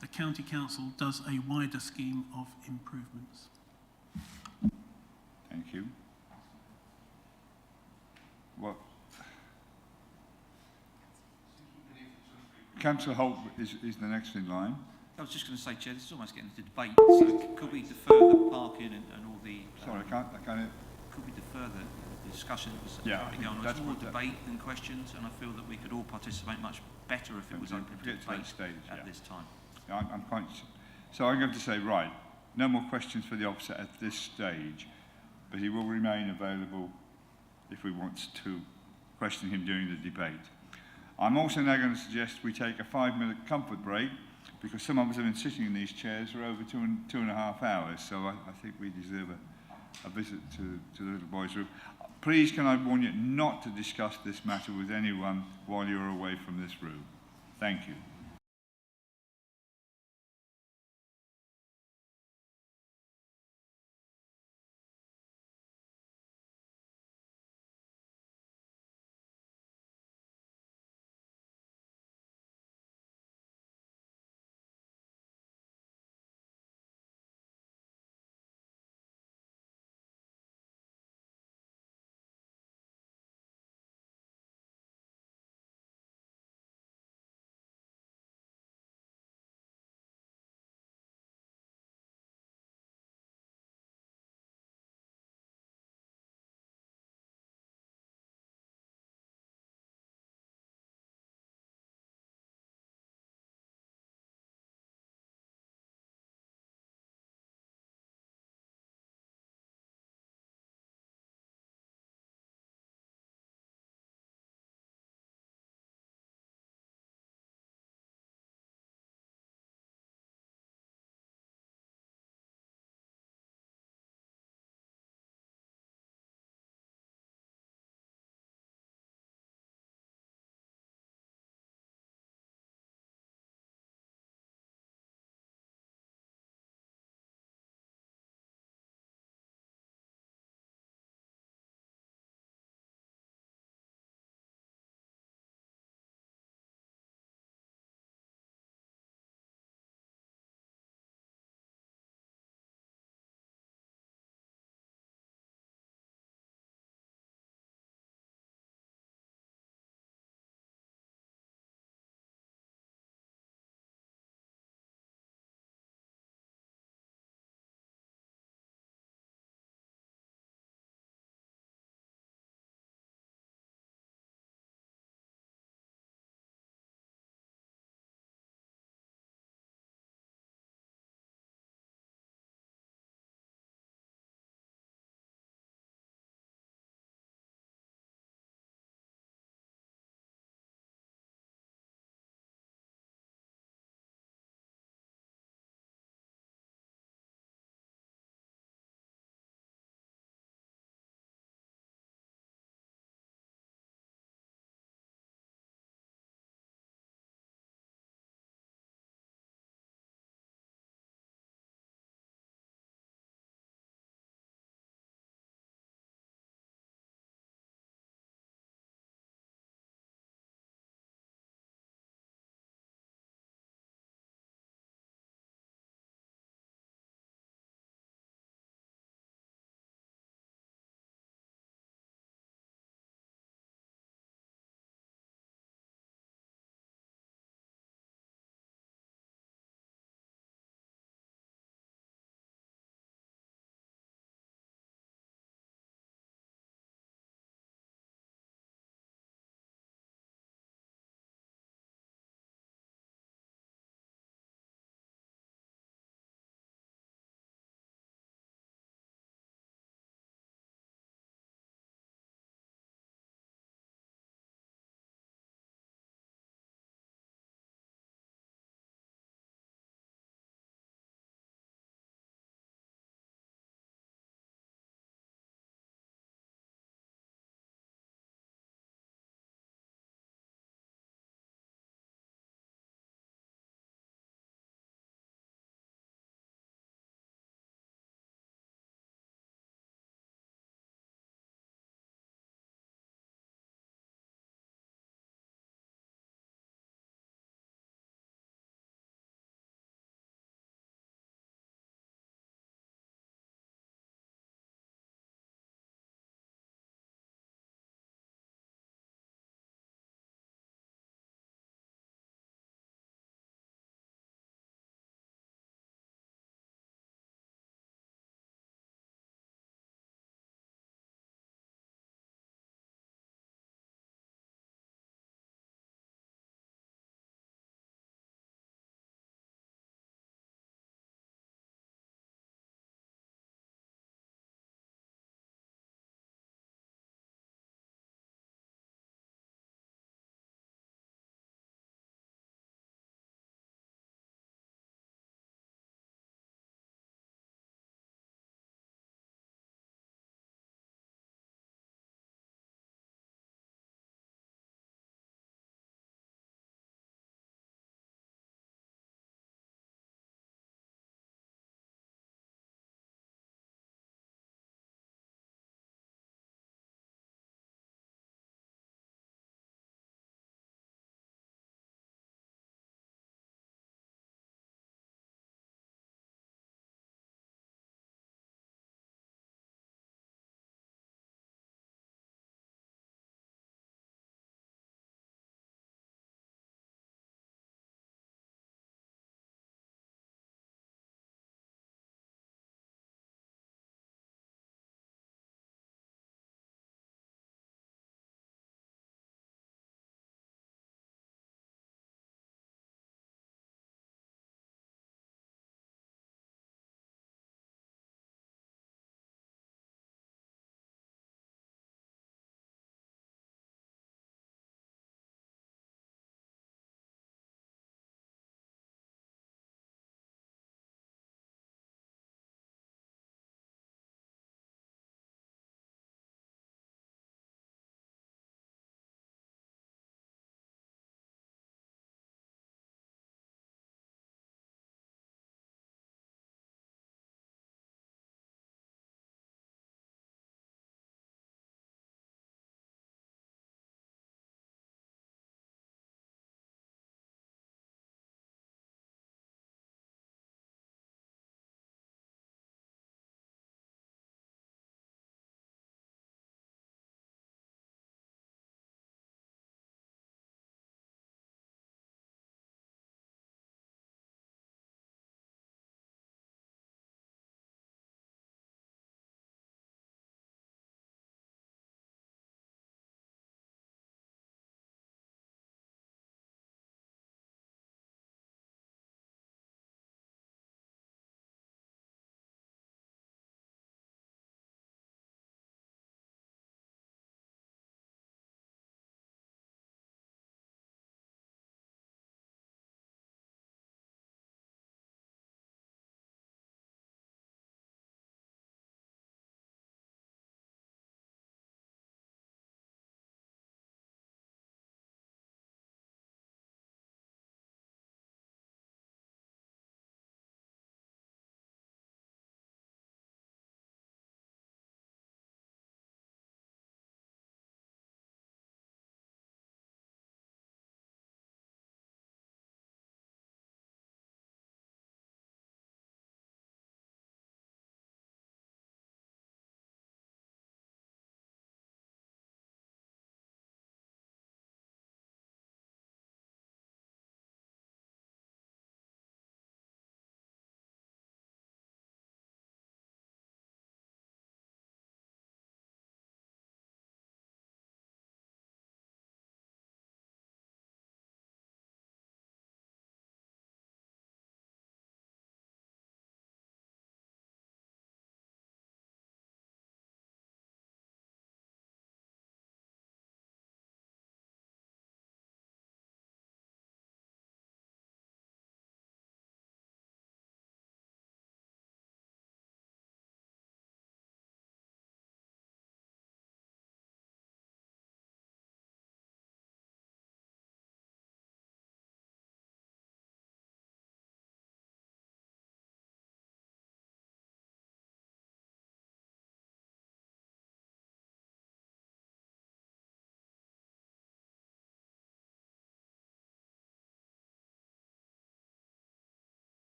the County Council does a wider scheme of improvements. Thank you. Well, Councillor Holt is the next in line. I was just going to say, Chair, this is almost getting into debate. So could we defer the parking and all the... Sorry, I can't... Could we defer the discussion that was Yeah, currently going on? that's It's more what that- debate than questions, and I feel that we could all participate much better if it was open to Get to that debate stage, at yeah. this time. I'm quite... So I'm going to say, right, no more questions for the officer at this stage, but he will remain available if we want to question him during the debate. I'm also now going to suggest we take a 5-minute comfort break, because some of us have been sitting in these chairs for over two and a half hours, so I think we deserve a visit to the little boys' room. Please can I warn you not to discuss this matter with anyone while you're away from this room. Thank you.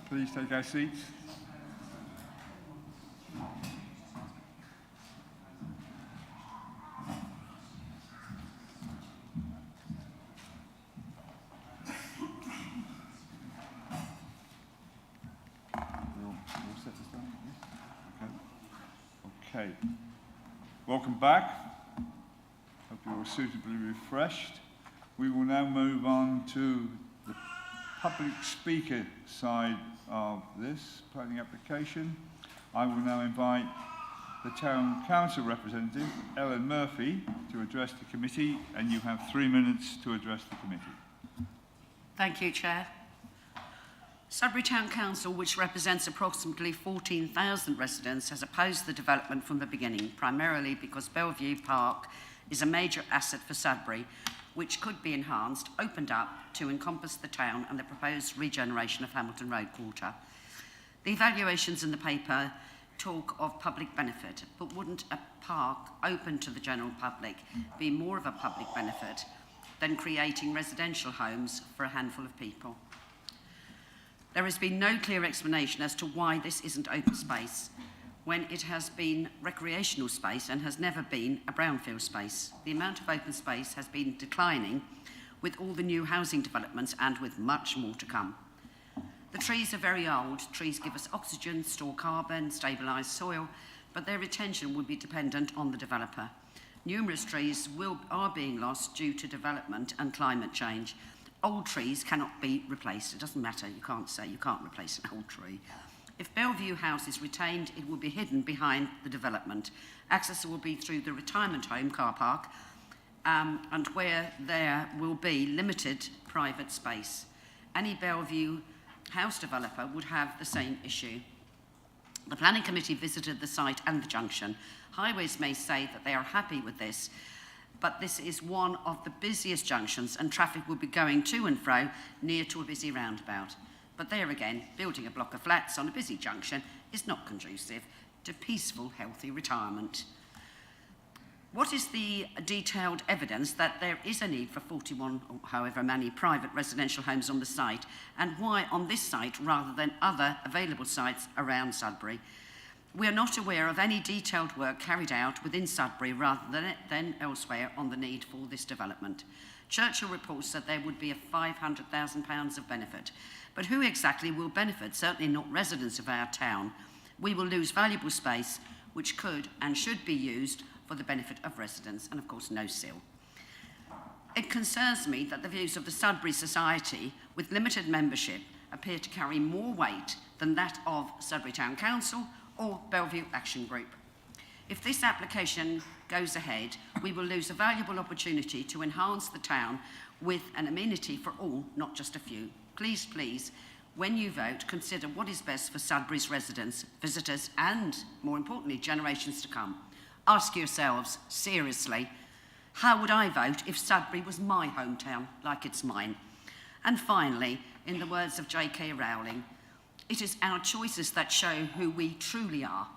please take our seats. Okay. Welcome back. Hope you're all suitably refreshed. We will now move on to the public speaker side of this planning application. I will now invite the Town Council representative, Ellen Murphy, to address the committee, and you have 3 minutes to address the committee. Thank you, Chair. Sudbury Town Council, which represents approximately 14,000 residents, has opposed the development from the beginning, primarily because Bellevue Park is a major asset for Sudbury, which could be enhanced, opened up to encompass the town and the proposed regeneration of Hamilton Road Quarter. The evaluations in the paper talk of public benefit, but wouldn't a park open to the general public be more of a public benefit than creating residential homes for a handful of people? There has been no clear explanation as to why this isn't open space, when it has been recreational space and has never been a brownfield space. The amount of open space has been declining with all the new housing developments and with much more to come. The trees are very old. Trees give us oxygen, store carbon, stabilise soil, but their retention will be dependent on the developer. Numerous trees are being lost due to development and climate change. Old trees cannot be replaced. It doesn't matter. You can't say you can't replace an old tree. If Bellevue House is retained, it will be hidden behind the development. Access will be through the retirement home car park, and where there will be limited private space. Any Bellevue House developer would have the same issue. The Planning Committee visited the site and the junction. Highways may say that they are happy with this, but this is one of the busiest junctions and traffic will be going to and fro near to a busy roundabout. But there again, building a block of flats on a busy junction is not conducive to peaceful, healthy retirement. What is the detailed evidence that there is a need for 41 or however many private residential homes on the site, and why on this site rather than other available sites around Sudbury? We are not aware of any detailed work carried out within Sudbury rather than elsewhere on the need for this development. Churchill reports that there would be a £500,000 of benefit, but who exactly will benefit? Certainly not residents of our town. We will lose valuable space which could and should be used for the benefit of residents, and of course no sill. It concerns me that the views of the Sudbury Society with limited membership appear to carry more weight than that of Sudbury Town Council or Bellevue Action Group. If this application goes ahead, we will lose a valuable opportunity to enhance the town with an amenity for all, not just a few. Please, please, when you vote, consider what is best for Sudbury's residents, visitors, and, more importantly, generations to come. Ask yourselves, seriously, how would I vote if Sudbury was my hometown, like it's mine? And finally, in the words of J.K. Rowling, it is our choices that show who we truly are,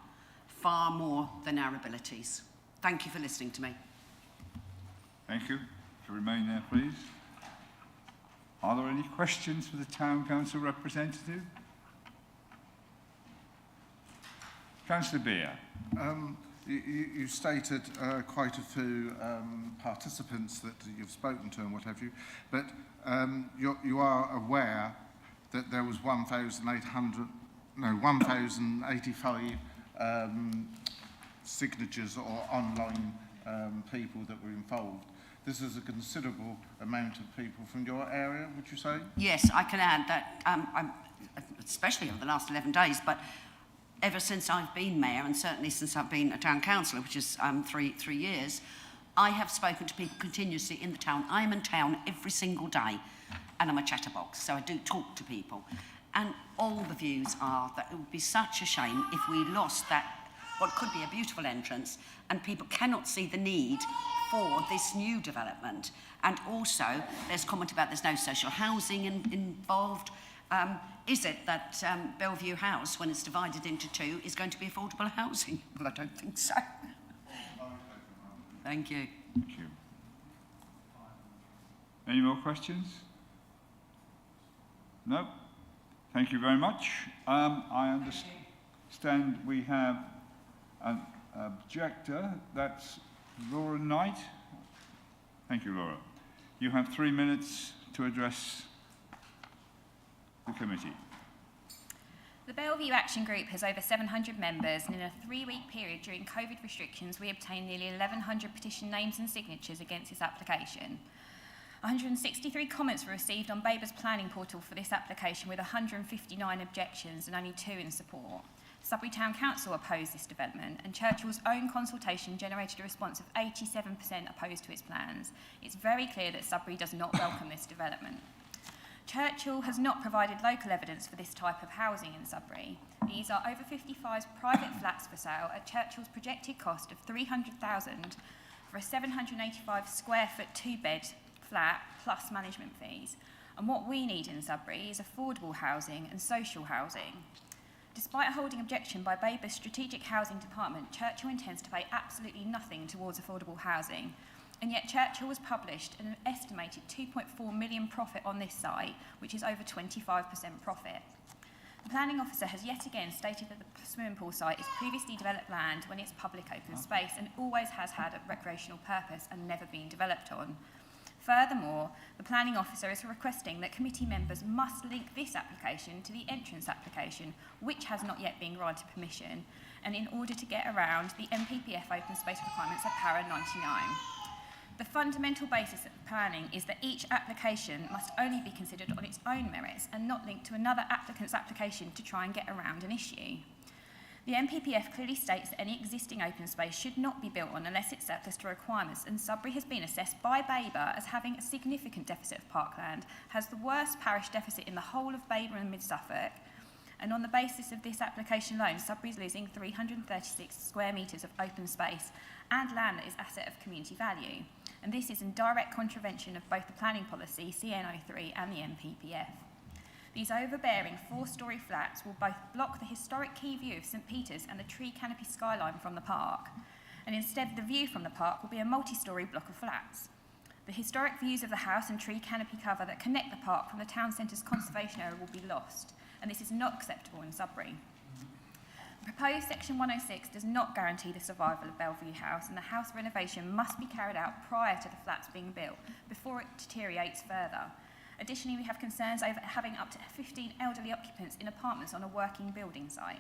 far more than our abilities. Thank you for listening to me. Thank you. To remain there, please. Are there any questions for the Town Council representative? Councillor Beer. You stated quite a few participants that you've spoken to and what have you, but you are aware that there was 1,085 signatures or online people that were involved. This is a considerable amount of people from your area, would you say? Yes, I can add that, especially over the last 11 days, but ever since I've been mayor, and certainly since I've been a town councillor, which is 3 years, I have spoken to people continuously in the town. I'm in town every single day, and I'm a chatterbox, so I do talk to people. And all the views are that it would be such a shame if we lost that, what could be a beautiful entrance, and people cannot see the need for this new development. And also, there's comment about there's no social housing involved. Is it that Bellevue House, when it's divided into two, is going to be affordable housing? Well, I don't think so. Thank you. Thank you. Any more questions? No? Thank you very much. I understand we have an objector. That's Laura Knight. Thank you, Laura. You have 3 minutes to address the committee. The Bellevue Action Group has over 700 members, and in a 3-week period during COVID restrictions, we obtained nearly 1,100 petition names and signatures against this application. 163 comments were received on Babergh's planning portal for this application, with 159 objections and only 2 in support. Sudbury Town Council opposed this development, and Churchill's own consultation generated a response of 87% opposed to its plans. It's very clear that Sudbury does not welcome this development. Churchill has not provided local evidence for this type of housing in Sudbury. These are over 55 private flats for sale at Churchill's projected cost of $300,000 for a 785 square foot 2-bed flat plus management fees. And what we need in Sudbury is affordable housing and social housing. Despite a holding objection by Babergh's Strategic Housing Department, Churchill intends to pay absolutely nothing towards affordable housing. And yet Churchill has published an estimated 2.4 million profit on this site, which is over 25% profit. The planning officer has yet again stated that the swimming pool site is previously developed land when it's public open space and always has had a recreational purpose and never been developed on. Furthermore, the planning officer is requesting that committee members must link this application to the entrance application, which has not yet been granted permission, and in order to get around the MPPF open space requirements of Para 99. The fundamental basis of planning is that each application must only be considered on its own merits and not linked to another applicant's application to try and get around an issue. The MPPF clearly states that any existing open space should not be built on unless it's surplus to requirements, and Sudbury has been assessed by Babergh as having a significant deficit of parkland, has the worst parish deficit in the whole of Babergh and Mid-Suffolk, and on the basis of this application alone, Sudbury is losing 336 square metres of open space and land that is asset of community value. And this is in direct contravention of both the planning policy, CN03, and the MPPF. These overbearing 4-storey flats will both block the historic quay view of St Peter's and the tree canopy skyline from the park, and instead the view from the park will be a multi-storey block of flats. The historic views of the house and tree canopy cover that connect the park from the town centre's conservation area will be lost, and this is not acceptable in Sudbury. The proposed Section 106 does not guarantee the survival of Bellevue House, and the house renovation must be carried out prior to the flats being built, before it deteriorates further. Additionally, we have concerns over having up to 15 elderly occupants in apartments on a working building site.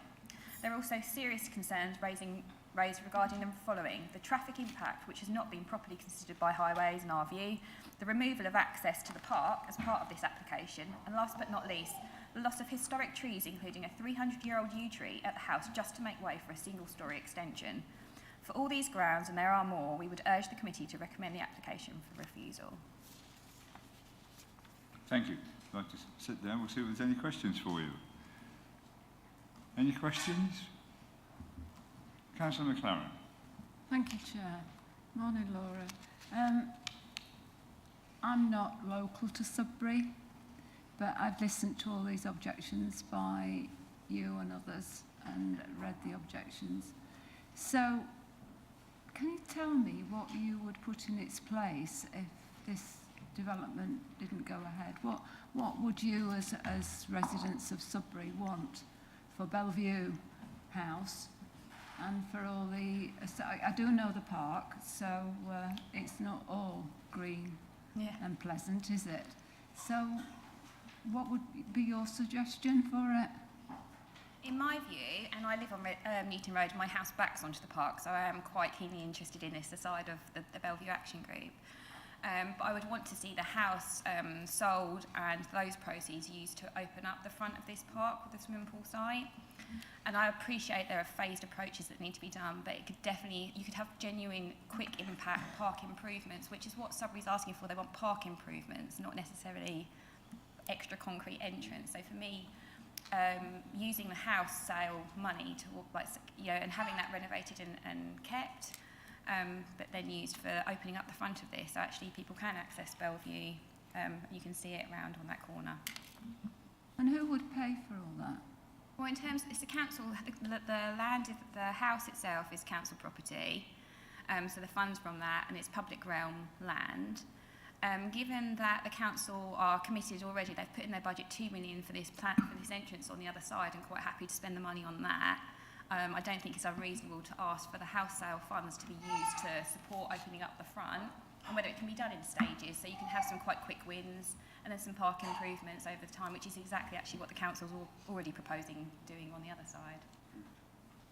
There are also serious concerns raised regarding the following: the traffic impact, which has not been properly considered by Highways in our view, the removal of access to the park as part of this application, and last but not least, the loss of historic trees, including a 300-year-old yew tree at the house just to make way for a single-storey extension. For all these grounds, and there are more, we would urge the committee to recommend the application for refusal. Thank you. I'd like to sit down. We'll see if there's any questions for you. Any questions? Councillor McLaren. Thank you, Chair. Morning, Laura. I'm not local to Sudbury, but I've listened to all these objections by you and others and read the objections. So, can you tell me what you would put in its place if this development didn't go ahead? What would you as residents of Sudbury want for Bellevue House and for all the... I do know the park, so it's not all green and pleasant, is it? So what would be your suggestion for it? In my view, and I live on Newton Road, my house backs onto the park, so I am quite keenly interested in this aside of the Bellevue Action Group. But I would want to see the house sold and those proceeds used to open up the front of this park with the swimming pool site. And I appreciate there are phased approaches that need to be done, but it could definitely, you could have genuine quick impact park improvements, which is what Sudbury's asking for. They want park improvements, not necessarily extra concrete entrance. So for me, using the house sale money to, and having that renovated and kept, but then used for opening up the front of this, so actually people can access Bellevue. You can see it round on that corner. And who would pay for all that? Well, in terms, it's the council. The land, the house itself is council property, so the funds from that, and it's public realm land. Given that the council are committed already, they've put in their budget 2 million for this plan, for this entrance on the other side, and quite happy to spend the money on that. I don't think it's unreasonable to ask for the house sale funds to be used to support opening up the front, and whether it can be done in stages, so you can have some quite quick wins and then some parking improvements over time, which is exactly actually what the council's already proposing doing on the other side.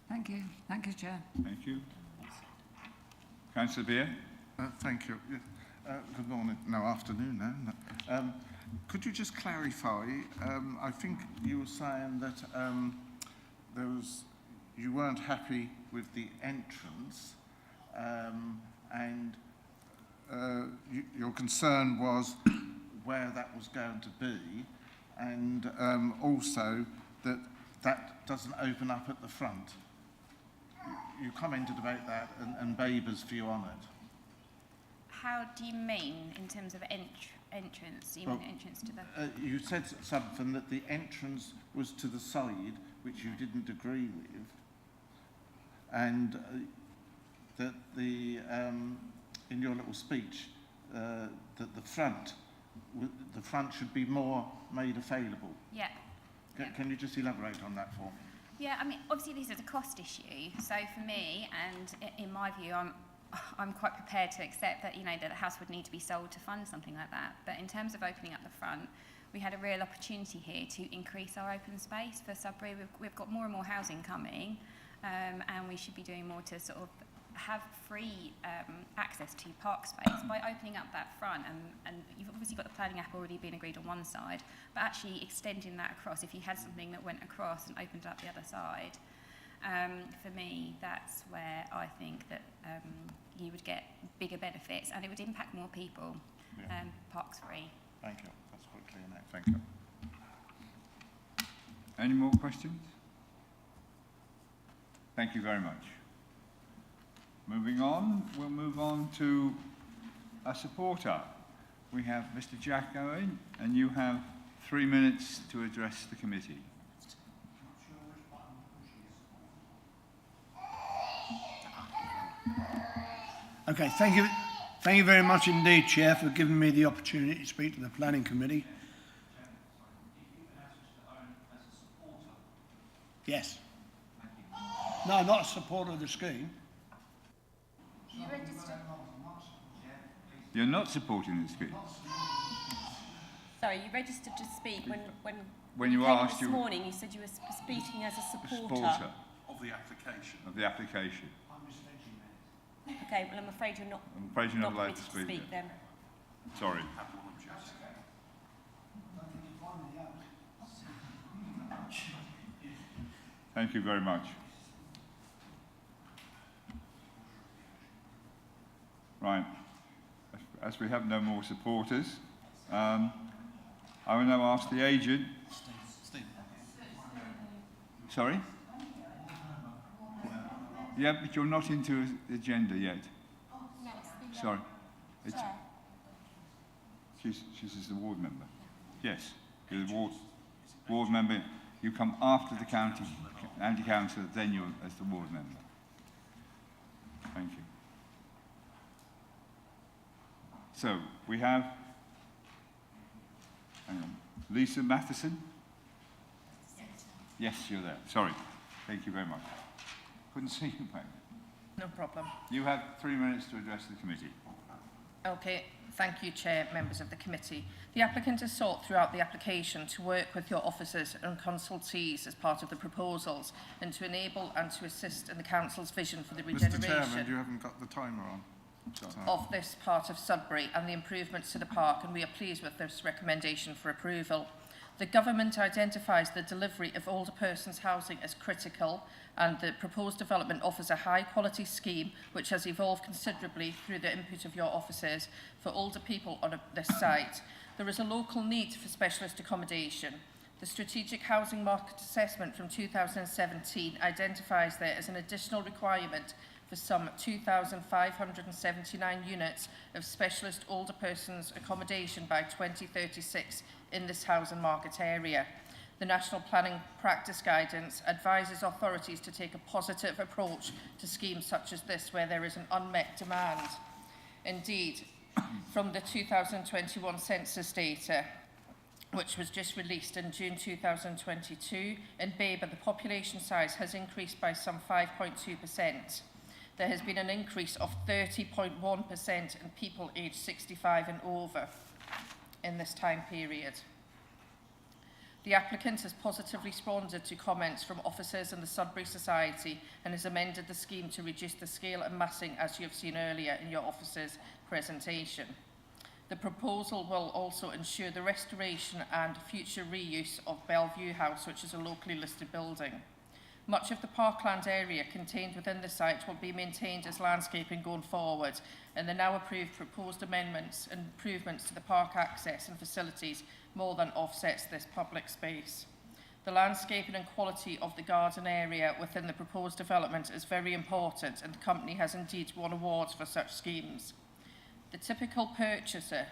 Thank you. Thank you, Chair. Thank you. Councillor Beer? Thank you. Good morning. No, afternoon now. No. Could you just clarify? I think you were saying that you weren't happy with the entrance, and your concern was where that was going to be, and also that doesn't open up at the front. You commented about that and Babergh's view on it. How do you mean in terms of entrance? You mean entrance to the... you said something that the entrance was to the side, which you didn't agree with, and that in your little speech, that the front should be more made available. Yeah. Can you just elaborate on that for me? Yeah, I mean, obviously this is a cost issue. So for me, and in my view, I'm quite prepared to accept that, that the house would need to be sold to fund something like that. But in terms of opening up the front, we had a real opportunity here to increase our open space for Sudbury. We've got more and more housing coming, and we should be doing more to sort of have free access to park space by opening up that front, and you've obviously got the planning app already being agreed on one side, but actually extending that across, if you had something that went across and opened up the other side, for me that's where I think that you would get bigger benefits and it would impact more people. Yeah. Parks free. Thank you. That's quite clear now. Thank you. Any more questions? Thank you very much. Moving on, we'll move on to a supporter. We have Mr. Jack Owen, and you have 3 minutes to address the committee. Okay, thank you very much indeed, Chair, for giving me the opportunity to speak to the Planning Committee. Yes. No, I'm not a supporter of the scheme. You registered? You're not supporting the scheme? Sorry, you registered to speak when you came asked this morning. You said you were speaking as a supporter of the application. Of the application. Okay, well, I'm afraid you're not. I'm afraid you're not allowed to permitted speak then. Sorry. Thank you very much. Right. As we have no more supporters, I will now ask the agent. Sorry? Yeah, but you're not into the agenda yet. Sorry. She's the ward member. Yes, you're the ward member. You come after the county councillor, then you're as the ward member. Thank you. So we have Lisa Matheson. Yes, you're there. Sorry. Thank you very much. Couldn't see you back there. No problem. You have 3 minutes to address the committee. Okay, thank you, Chair, members of the committee. The applicant has sought throughout the application to work with your officers and consultees as part of the proposals and to enable and to assist in the council's vision for the regeneration. Mr. Chairman, you haven't got the timer on. Of this part of Sudbury and the improvements to the park, and we are pleased with this recommendation for approval. The government identifies the delivery of older persons housing as critical, and the proposed development offers a high quality scheme which has evolved considerably through the input of your officers for older people on this site. There is a local need for specialist accommodation. The Strategic Housing Market Assessment from 2017 identifies there as an additional requirement for some 2,579 units of specialist older persons accommodation by 2036 in this housing market area. The National Planning Practice Guidance advises authorities to take a positive approach to schemes such as this where there is an unmet demand. Indeed, from the 2021 census data, which was just released in June 2022. In Babergh, the population size has increased by some 5.2%. There has been an increase of 30.1% in people aged 65 and over in this time period. The applicant has positively responded to comments from officers in the Sudbury Society and has amended the scheme to reduce the scale and massing, as you have seen earlier in your officer's presentation. The proposal will also ensure the restoration and future reuse of Bellevue House, which is a locally listed building. Much of the parkland area contained within the site will be maintained as landscaping going forward, and the now approved proposed amendments and improvements to the park access and facilities more than offsets this public space. The landscaping and quality of the garden area within the proposed development is very important, and the company has indeed won awards for such schemes. The typical purchaser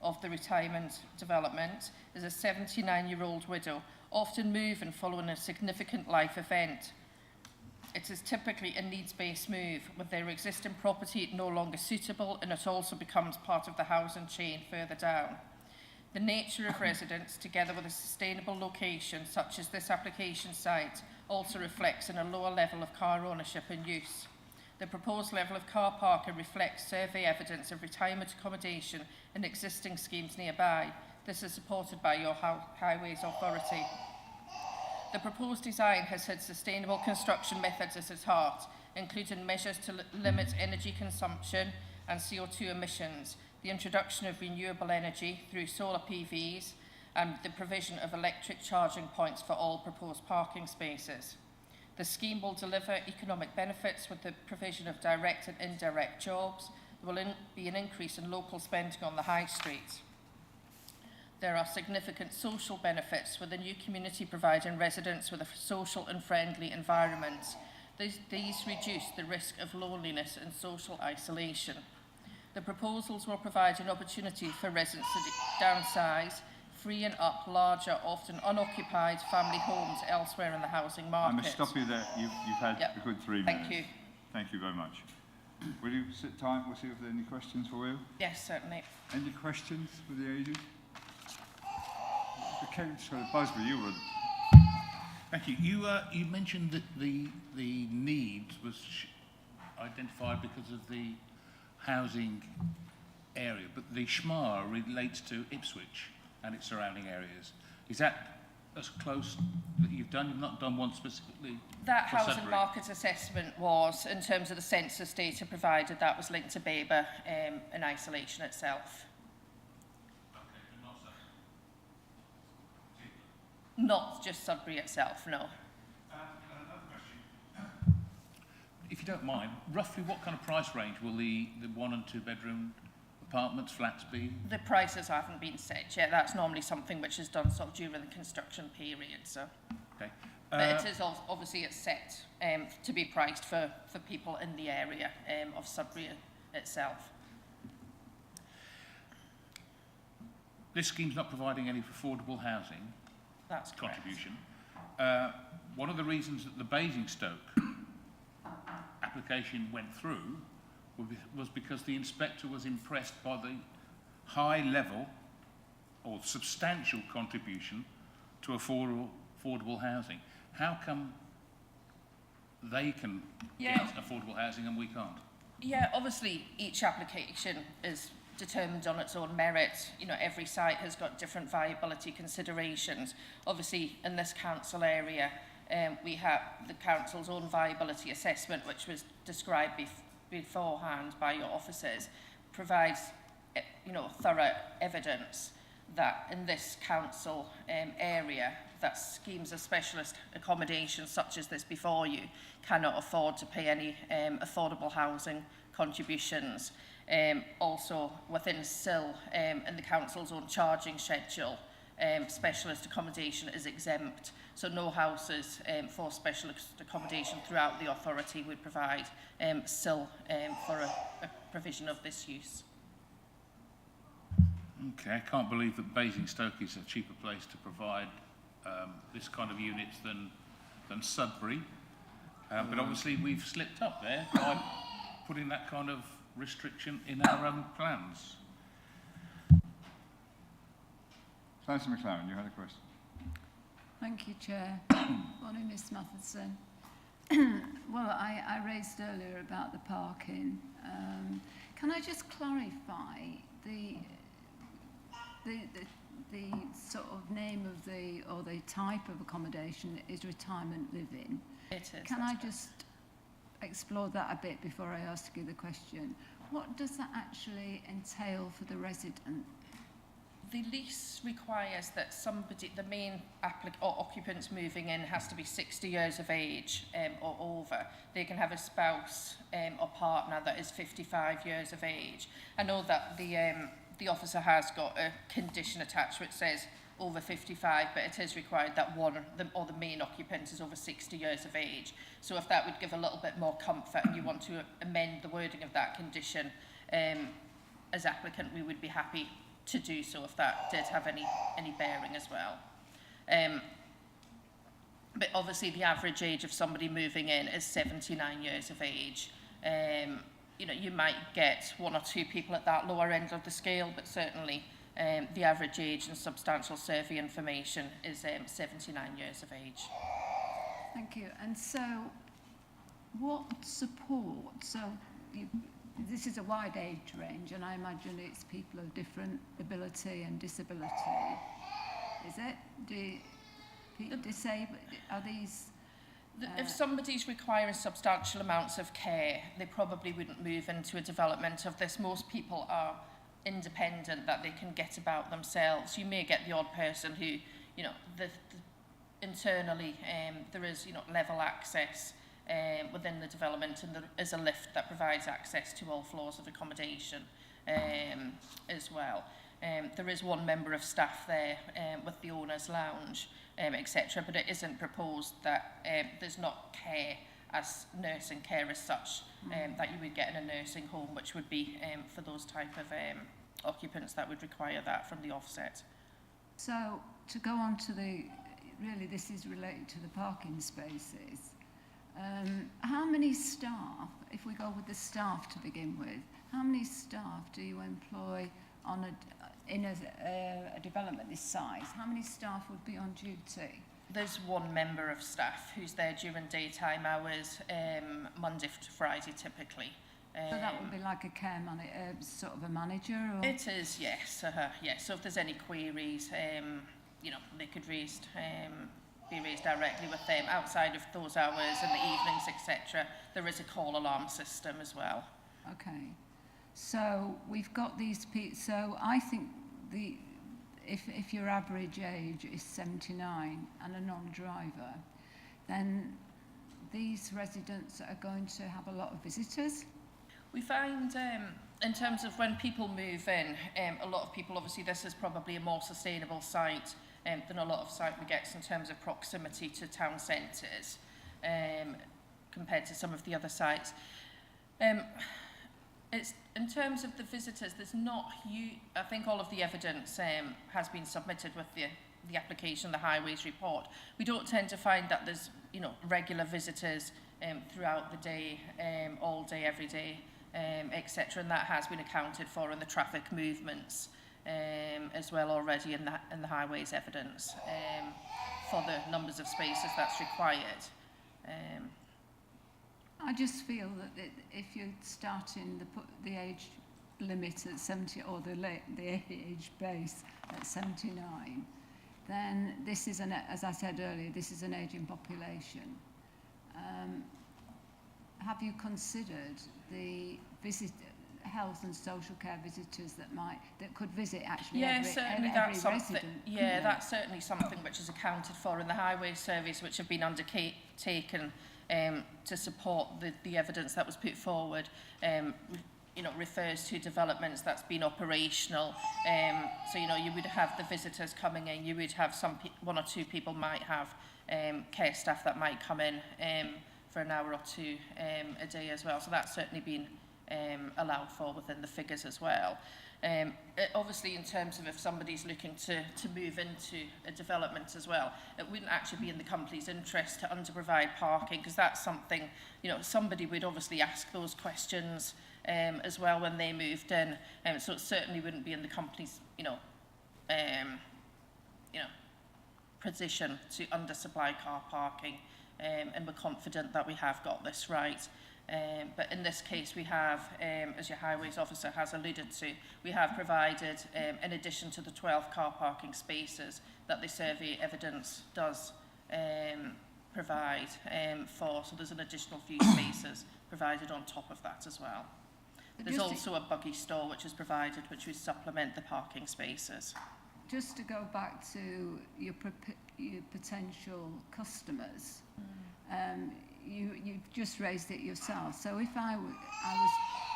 of the retirement development is a 79-year-old widow, often moving following a significant life event. It is typically a needs-based move, with their existing property no longer suitable, and it also becomes part of the housing chain further down. The nature of residence, together with a sustainable location such as this application site, also reflects in a lower level of car ownership and use. The proposed level of car parking reflects survey evidence of retirement accommodation in existing schemes nearby. This is supported by your Highways Authority. The proposed design has had sustainable construction methods at its heart, including measures to limit energy consumption and CO2 emissions, the introduction of renewable energy through solar PVs, and the provision of electric charging points for all proposed parking spaces. The scheme will deliver economic benefits with the provision of direct and indirect jobs. There will be an increase in local spending on the high street. There are significant social benefits, with the new community providing residents with a social and friendly environment. These reduce the risk of loneliness and social isolation. The proposals will provide an opportunity for residents to downsize, freeing up larger, often unoccupied family homes elsewhere in the housing market. I must stop you there. You've had a good 3 minutes. Thank you. Thank you very much. Will you sit tight? We'll see if there are any questions for you. Yes, certainly. Any questions for the agent? Councillor Busby, you were... Thank you. You mentioned that the need was identified because of the housing area, but the SHMA relates to Ipswich and its surrounding areas. Is that as close that you've done? You've not done one specifically? That for housing Sudbury? market assessment was, in terms of the census data provided, that was linked to Babergh in isolation itself. Not just Sudbury itself, no. Another question. If you don't mind, roughly what kind of price range will the 1 and 2 bedroom apartments, flats be? The prices haven't been set yet. That's normally something which is done sort of during the construction period. So, okay. But it is obviously it's set to be priced for people in the area of Sudbury itself. This scheme's not providing any affordable housing. That's correct. Contribution. One of the reasons that the Basingstoke application went through was because the inspector was impressed by the high level or substantial contribution to affordable housing. How come they can get affordable housing and we can't? Yeah, obviously each application is determined on its own merit. You know, every site has got different viability considerations. Obviously, in this council area, we have the council's own viability assessment, which was described beforehand by your officers, provides, you know, thorough evidence that in this council area, that schemes of specialist accommodation such as this before you cannot afford to pay any affordable housing contributions. Also within SIL in the council's own charging schedule, specialist accommodation is exempt, so no houses for specialist accommodation throughout the authority would provide SIL for a provision of this use. Okay, I can't believe that Basingstoke is a cheaper place to provide this kind of units than Sudbury, but obviously we've slipped up there by putting that kind of restriction in our own plans. Councillor McLaren, you had a question. Thank you, Chair. Morning, Ms Matheson. Well, I raised earlier about the parking. Can I just clarify the sort of name of the type of accommodation is retirement living? It is. Can I just explore that a bit before I ask you the question? What does that actually entail for the resident? The lease requires that somebody, the main occupants moving in, has to be 60 years of age or over. They can have a spouse or partner that is 55 years of age. I know that the officer has got a condition attached which says over 55, but it is required that the main occupant is over 60 years of age. So if that would give a little bit more comfort and you want to amend the wording of that condition, as applicant, we would be happy to do so if that did have any bearing as well. But obviously the average age of somebody moving in is 79 years of age. You know, you might get one or two people at that lower end of the scale, but certainly the average age and substantial survey information is 79 years of age. Thank you. And so what support, this is a wide age range, and I imagine it's people of different ability and disability. Is it? Disabled? Are these? If somebody's requiring substantial amounts of care, they probably wouldn't move into a development of this. Most people are independent, that they can get about themselves. You may get the odd person who, you know, internally there is, you know, level access within the development, and there is a lift that provides access to all floors of accommodation as well. There is one member of staff there with the owner's lounge, etc., but it isn't proposed that there's not care as nursing care as such that you would get in a nursing home, which would be for those type of occupants that would require that from the offset. So to go on to really this is related to the parking spaces. How many staff, if we go with the staff to begin with, how many staff do you employ in a development this size? How many staff would be on duty? There's one member of staff who's there during daytime hours, Monday to Friday typically. So that would be like a care sort of a manager? Or? It is, yes. Yes. So if there's any queries, you know, they could be raised directly with them outside of those hours in the evenings, etc. There is a call alarm system as well. Okay. So we've got these people. So I think if your average age is 79 and a non-driver, then these residents are going to have a lot of visitors. We find in terms of when people move in, a lot of people, obviously this is probably a more sustainable site than a lot of site we get in terms of proximity to town centres compared to some of the other sites. It's in terms of the visitors, there's not huge. I think all of the evidence has been submitted with the application, the highways report. We don't tend to find that there's, you know, regular visitors throughout the day, all day, every day, etc. And that has been accounted for in the traffic movements as well already in the highways evidence for the numbers of spaces that's required. I just feel that if you're starting the age limit at 70 or the age base at 79, then this is as I said earlier, this is an ageing population. Have you considered the health and social care visitors that could visit actually every resident? Yeah, that's certainly something which is accounted for in the highway surveys which have been undertaken to support the evidence that was put forward. You know, refers to developments that's been operational. So, you know, you would have the visitors coming in, you would have one or two people might have care staff that might come in for an hour or two a day as well. So that's certainly been allowed for within the figures as well. Obviously, in terms of if somebody's looking to move into a development as well, it wouldn't actually be in the company's interest to underprovide parking, because that's something, you know, somebody would obviously ask those questions as well when they moved in. So it certainly wouldn't be in the company's, you know, position to undersupply car parking, and we're confident that we have got this right. But in this case, we have, as your highways officer has alluded to, we have provided, in addition to the 12 car parking spaces that the survey evidence does provide for, so there's an additional few spaces provided on top of that as well. There's also a buggy store which is provided, which would supplement the parking spaces. Just to go back to your potential customers, you've just raised it yourself. So if I was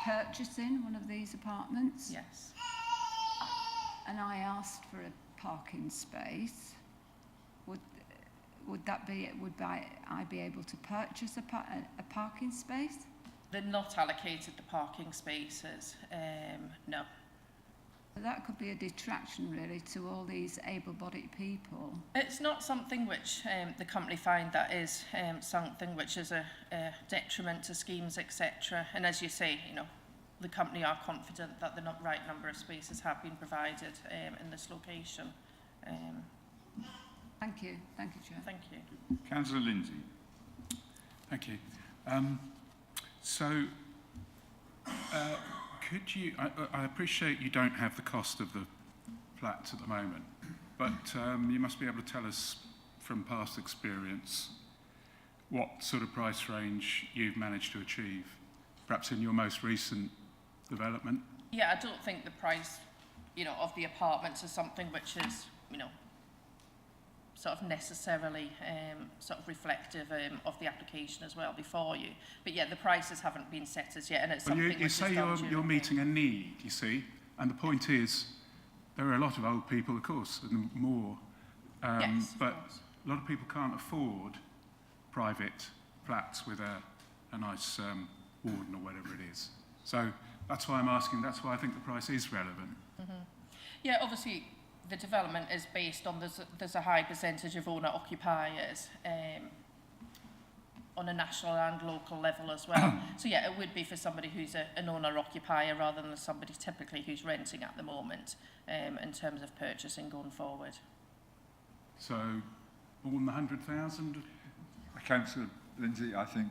purchasing one of these apartments, yes, and I asked for a parking space, would I be able to purchase a parking space? They're not allocated the parking spaces, no. That could be a detraction really to all these able-bodied people. It's not something which the company find that is something which is a detriment to schemes, etc. And as you say, the company are confident that the right number of spaces have been provided in this location. Thank you, Chair. Thank you. Councillor Lindsay. Thank you. Could you, I appreciate you don't have the cost of the flats at the moment, but you must be able to tell us from past experience what sort of price range you've managed to achieve, perhaps in your most recent development? Yeah, I don't think the price, of the apartments is something which is, sort of necessarily sort of reflective of the application as well before you. But yeah, the prices haven't been set as yet, and it's something you say you're meeting a need, you see, and the point is there are a lot of old people, of course, and more, yes, but a lot of people can't afford private flats with a nice warden or whatever it is. So that's why I'm asking, that's why I think the price is relevant. Mm-hmm. Yeah, obviously the development is based on there's a high percentage of owner-occupiers on a national and local level as well. So yeah, it would be for somebody who's an owner-occupier rather than somebody typically who's renting at the moment in terms of purchasing going forward. So more than 100,000? Councillor Lindsay, I think...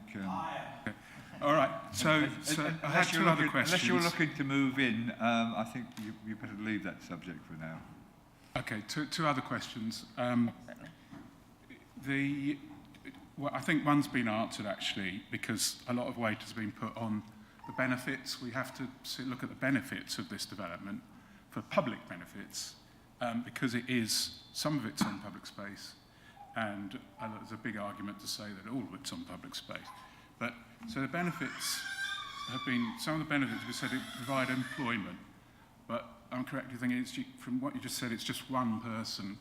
All right, so I have two other questions. Unless you're looking to move in, I think you better leave that subject for now. Okay, two other questions. Well, I think one's been answered actually, because a lot of weight has been put on the benefits. We have to look at the benefits of this development for public benefits, because some of it's on public space, and there's a big argument to say that all of it's on public space. But so the benefits have been, some of the benefits we said it provide employment, but I'm correct in thinking from what you just said, it's just one person.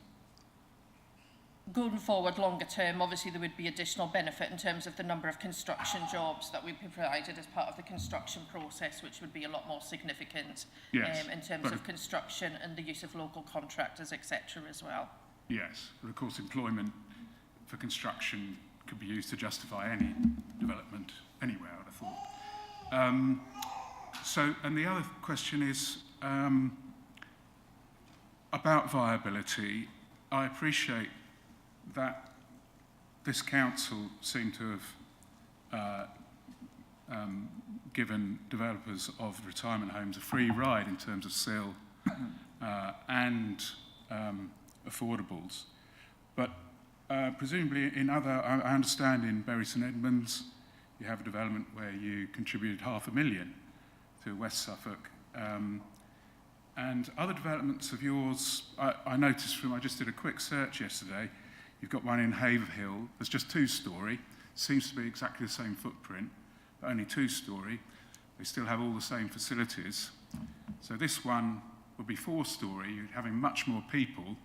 Going forward, longer term, obviously there would be additional benefit in terms of the number of construction jobs that would be provided as part of the construction process, which would be a lot more significant in terms of construction and the use of local contractors, etc. as well. Yes, but of course employment for construction could be used to justify any development anywhere, I'd have thought. And the other question is about viability. I appreciate that this council seemed to have given developers of retirement homes a free ride in terms of sale and affordables. But presumably in other, I understand in Bury St Edmunds, you have a development where you contributed £500,000 to West Suffolk. And other developments of yours, I noticed I just did a quick search yesterday, you've got one in Haverhill, there's just 2-storey, seems to be exactly the same footprint, but only 2-storey. They still have all the same facilities. So this one would be 4-storey, you're having much more people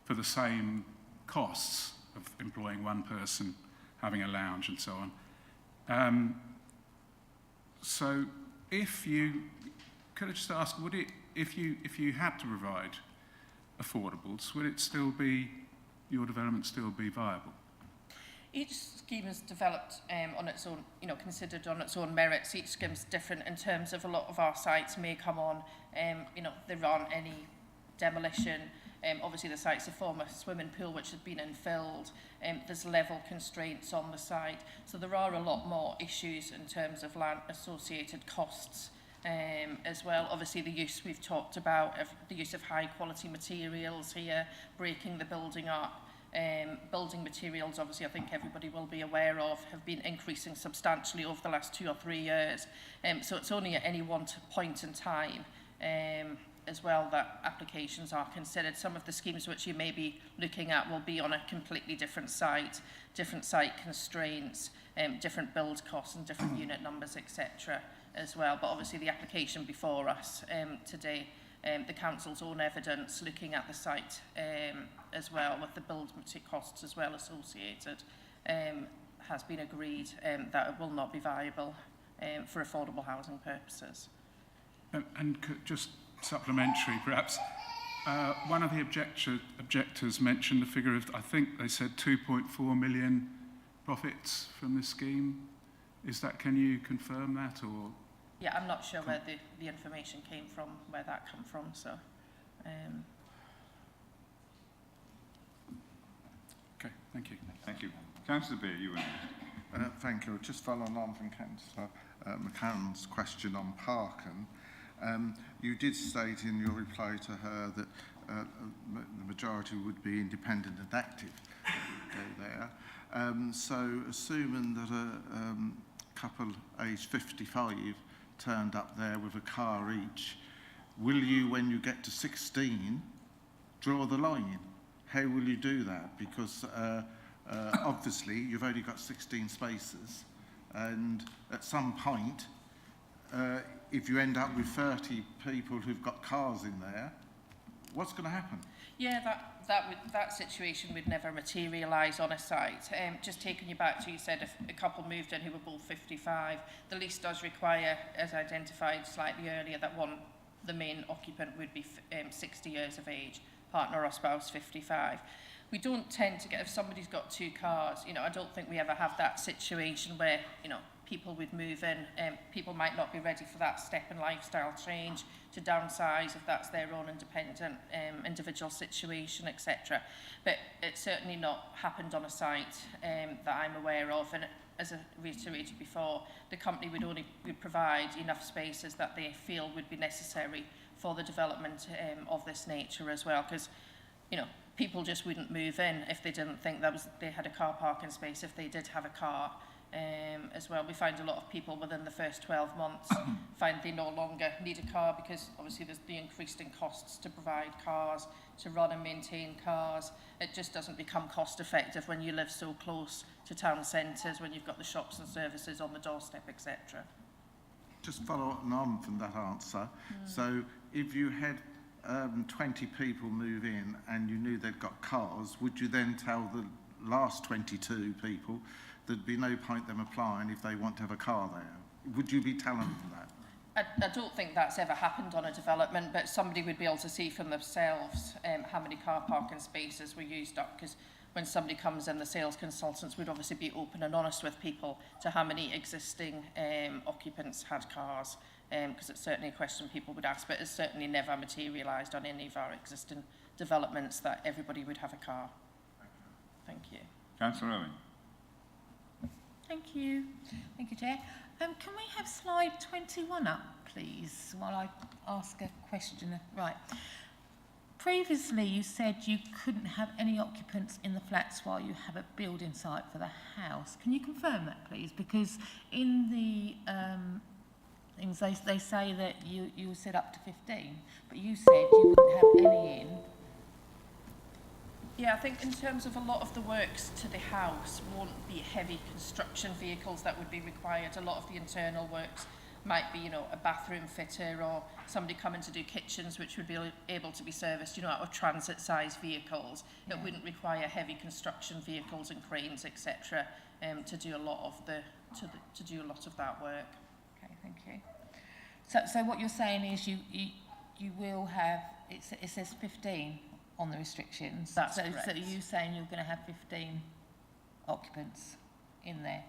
for the same costs of employing one person, having a lounge and so on. So if you, could I just ask, would it, if you had to provide affordables, would it still be, your development still be viable? Each scheme is developed on its own, considered on its own merits. Each scheme is different in terms of a lot of our sites may come on, there aren't any demolition Obviously, the site's a former swimming pool which had been infilled. There's level constraints on the site. So there are a lot more issues in terms of land associated costs as well. Obviously, the use we've talked about, of the use of high quality materials here, breaking the building up. Building materials, obviously, I think everybody will be aware of, have been increasing substantially over the last 2 or 3 years. So it's only at any one point in time as well that applications are considered. Some of the schemes which you may be looking at will be on a completely different site constraints, different build costs and different unit numbers, etc. as well. But obviously the application before us today, the council's own evidence looking at the site as well, with the build costs as well associated, has been agreed that it will not be viable for affordable housing purposes. And just supplementary, perhaps, one of the objectors mentioned a figure of, I think they said 2.4 million profits from this scheme. Is that, can you confirm that, or? Yeah, I'm not sure where the information came from, where that come from, so. Okay, thank you. Thank you. Councillor Beer, you were next. Thank you. Just following on from Councillor McCann's question on Parkin, you did state in your reply to her that the majority would be independent and active go there. So assuming that a couple aged 55 turned up there with a car each, will you, when you get to 16, draw the line? How will you do that? Because obviously you've only got 16 spaces, and at some point, if you end up with 30 people who've got cars in there, what's going to happen? Yeah, that situation would never materialise on a site. Just taking you back to, you said if a couple moved in who were both 55, the lease does require, as identified slightly earlier, that the main occupant would be 60 years of age, partner or spouse 55. We don't tend to get, if somebody's got 2 cars, I don't think we ever have that situation where, people would move in, people might not be ready for that step in lifestyle change, to downsize if that's their own independent individual situation, etc. But it's certainly not happened on a site that I'm aware of, and as I reiterated before, the company would provide enough spaces that they feel would be necessary for the development of this nature as well, because people just wouldn't move in if they didn't think they had a car parking space, if they did have a car. As well, we find a lot of people within the first 12 months find they no longer need a car, because obviously there's the increasing costs to provide cars, to run and maintain cars. It just doesn't become cost effective when you live so close to town centres, when you've got the shops and services on the doorstep, etc. Just follow on from that answer. So if you had 20 people move in and you knew they'd got cars, would you then tell the last 22 people there'd be no point them applying if they want to have a car there? Would you be telling them that? I don't think that's ever happened on a development, but somebody would be able to see from themselves how many car parking spaces were used up, because when somebody comes in, the sales consultants would obviously be open and honest with people to how many existing occupants had cars, because it's certainly a question people would ask, but it's certainly never materialised on any of our existing developments that everybody would have a car. Thank you. Councillor Owen. Thank you. Thank you, Chair. Can we have slide 21 up, please, while I ask a question? Right. Previously, you said you couldn't have any occupants in the flats while you have a building site for the house. Can you confirm that, please? Because in the things, they say that you said up to 15, but you said you wouldn't have any in. Yeah, I think in terms of a lot of the works to the house won't be heavy construction vehicles that would be required. A lot of the internal works might be, a bathroom fitter or somebody coming to do kitchens, which would be able to be serviced, out of transit-sized vehicles. It wouldn't require heavy construction vehicles and cranes, etc., to do a lot of to do a lot of that work. Okay, thank you. So what you're saying is you will have, it says 15 on the restrictions. That's correct. So you're saying you're going to have 15 occupants in there?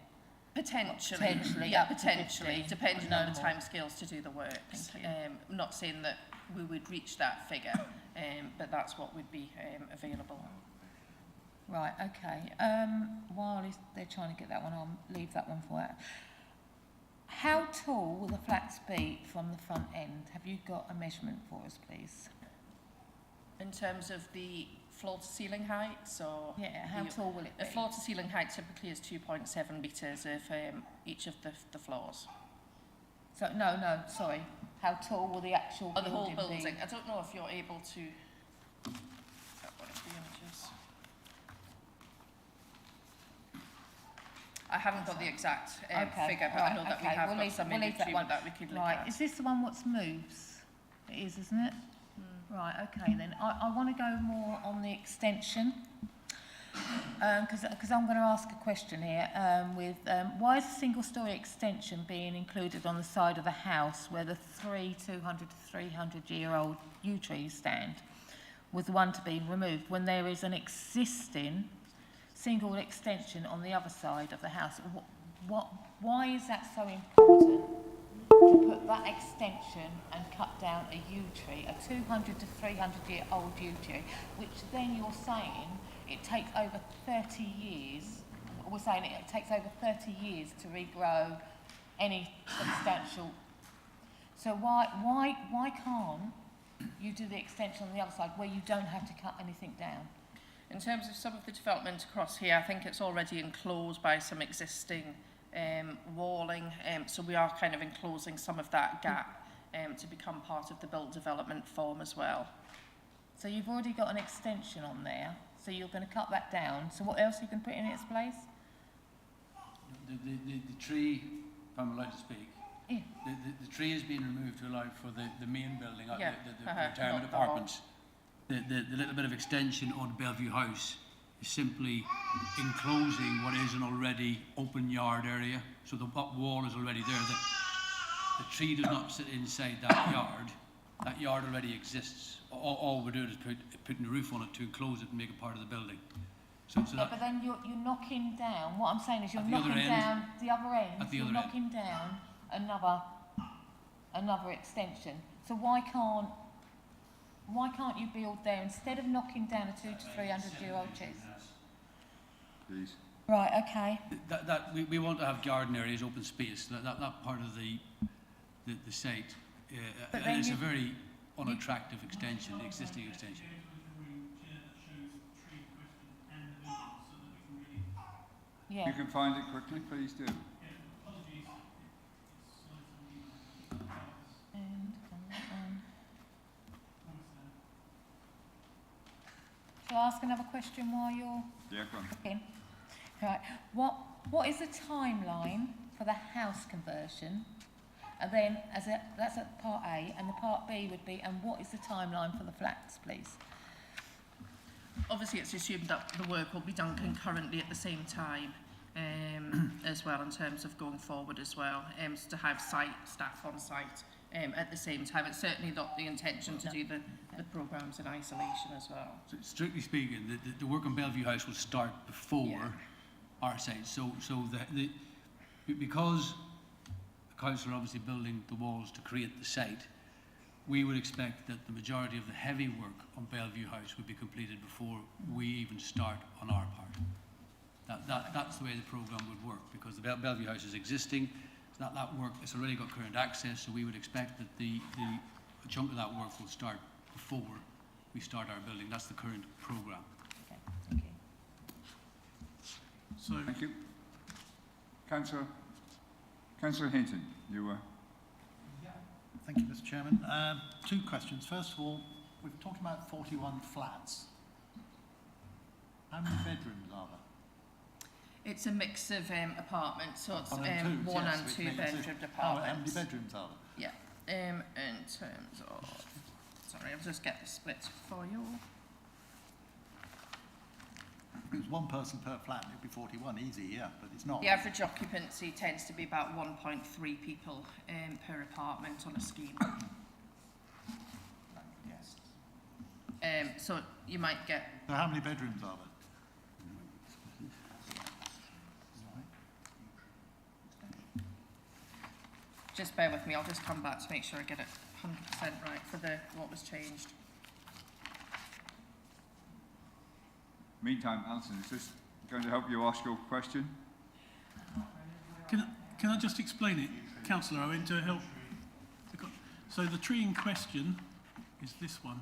Potentially, up to potentially, 50, depending no on the more. timescales to do the works. Thank you. I'm not saying that we would reach that figure, but that's what would be available. Right, okay. While they're trying to get that one on, leave that one for it. How tall will the flats be from the front end? Have you got a measurement for us, please? In terms of the floor to ceiling heights, or Yeah, how tall will it be? the floor to ceiling height typically is 2.7 metres of each of the floors. So, no, sorry. How tall will the actual Or the whole building building. be? I don't know if you're able to get one of the images. I haven't got the exact figure, but I know that we have got some in YouTube that we could look Right, at. is this the one what's moves? It is, isn't it? Right, okay then. I want to go more on the extension, because I'm going to ask a question here why is a single-storey extension being included on the side of the house where the 200 to 300-year-old yew trees stand, with one to be removed, when there is an existing single extension on the other side of the house? Why is that so important to put that extension and cut down a yew tree, a 200 to 300-year-old yew tree, which then you're saying it takes over 30 years, we're saying it takes over 30 years to regrow any substantial. So why can't you do the extension on the other side where you don't have to cut anything down? In terms of some of the development across here, I think it's already enclosed by some existing walling, so we are kind of enclosing some of that gap to become part of the built development form as well. So you've already got an extension on there, so you're going to cut that down. So what else are you going to put in its place? The tree, if I'm allowed to speak, Yeah. the tree is being removed to allow for the main building, Yeah. the retirement Not the whole. apartments. The little bit of extension on Bellevue House is simply enclosing what is an already open yard area. So the wall is already there. The tree does not sit inside that yard. That yard already exists. All we're doing is putting the roof on it to enclose it and make it part of the building. So Yeah, that, but then you're knocking down, what I'm saying is you're At the other knocking end. down the other end, At the you're other end. knocking down another extension. So why can't you build there instead of knocking down a 200 to 300-year-old tree? Please. Right, okay. we want to have garden areas, open space. That part of the site. But And then it's a you- very unattractive extension, the existing extension. Yeah. You can find it quickly, please do. And on that one. Shall I ask another question while you're Yeah, go on. looking? Right. What is the timeline for the house conversion? And then that's at part A, and the part B would be, and what is the timeline for the flats, please? Obviously, it's assumed that the work will be done concurrently at the same time as well, in terms of going forward as well, so to have staff on site at the same time. It's certainly not the intention to do the programmes in isolation as well. So strictly speaking, the work on Bellevue House will start before our site. So because the council are obviously building the walls to create the site, we would expect that the majority of the heavy work on Bellevue House would be completed before we even start on our part. That's the way the programme would work, because the Bellevue House is existing. So that work has already got current access, so we would expect that a chunk of that work will start before we start our building. That's the current programme. Okay, thank you. So, Thank you. Councillor Hinton, you were. Thank you, Mr. Chairman. Two questions. First of all, we've talked about 41 flats. How many bedrooms are there? It's a mix of apartments, so it's Oh, one yes, and which two makes it- bedroom How apartments. many bedrooms are there? Yeah. In terms of, sorry, I'll just get the split for you. If it was one person per flat, it'd be 41, easy, yeah, but it's not. The average occupancy tends to be about 1.3 people per apartment on a scheme. So you might get. So how many bedrooms are there? just bear with me, I'll just come back to make sure I get it 100% right for what was changed. Meantime, Alison, is this going to help you ask your question? Can I just explain it, Councillor Owen, to help? So the tree in question is this one.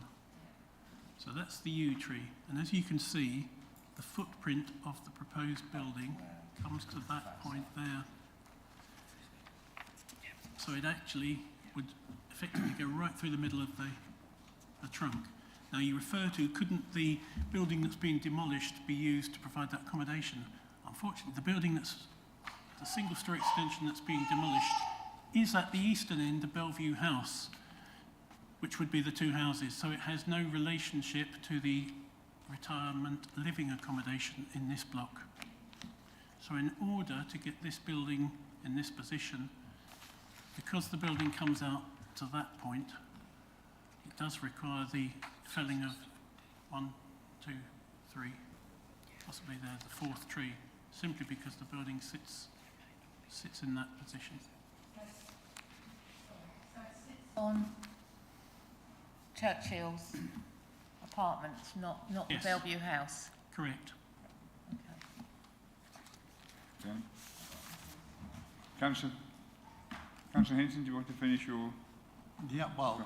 So that's the yew tree, and as you can see, the footprint of the proposed building comes to that point there. So it actually would effectively go right through the middle of the trunk. Now you refer to, couldn't the building that's being demolished be used to provide that accommodation? Unfortunately, the building that's, the single-storey extension that's being demolished is at the eastern end of Bellevue House, which would be the two houses. So it has no relationship to the retirement living accommodation in this block. So in order to get this building in this position, because the building comes out to that point, it does require the felling of 1, 2, 3, possibly there, the fourth tree, simply because the building sits in that position. On Churchill's apartments, not Yes. the Bellevue House. Correct. Okay. Councillor Hinton, do you want to finish your... Yeah, well,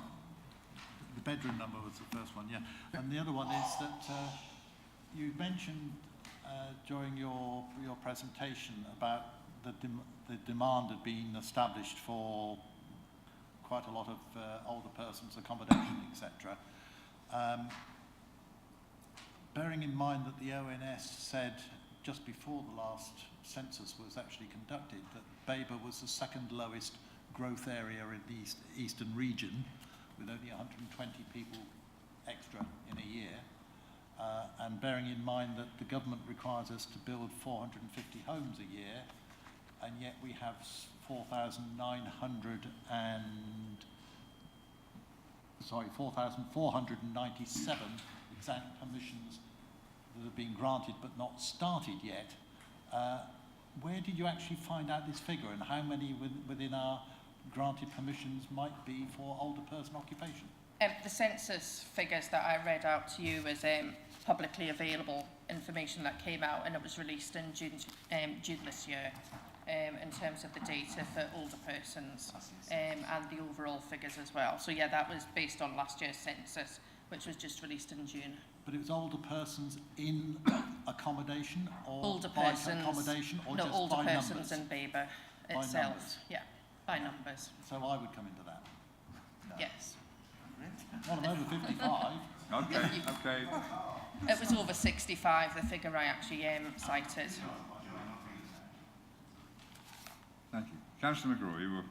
the bedroom number was the first one, yeah. And the other one is that you mentioned during your presentation about the demand had been established for quite a lot of older persons accommodation, etc. Bearing in mind that the ONS said just before the last census was actually conducted that Babergh was the second lowest growth area in the eastern region, with only 120 people extra in a year, and bearing in mind that the government requires us to build 450 homes a year, and yet we have 4,497 exact permissions that have been granted but not started yet. Where did you actually find out this figure, and how many within our granted permissions might be for older person occupation? The census figures that I read out to you was publicly available information that came out, and it was released in June this year, in terms of the data for older persons, and the overall figures as well. So yeah, that was based on last year's census, which was just released in June. But it was older persons in accommodation, or older by persons, accommodation, or no, just older by persons numbers? in Babergh By itself. numbers? Yeah, by numbers. So I would come into that. No. Yes. Well, I'm over 55. Okay, okay. It was over 65, the figure I actually cited. Thank you. Councillor McGraw, you were...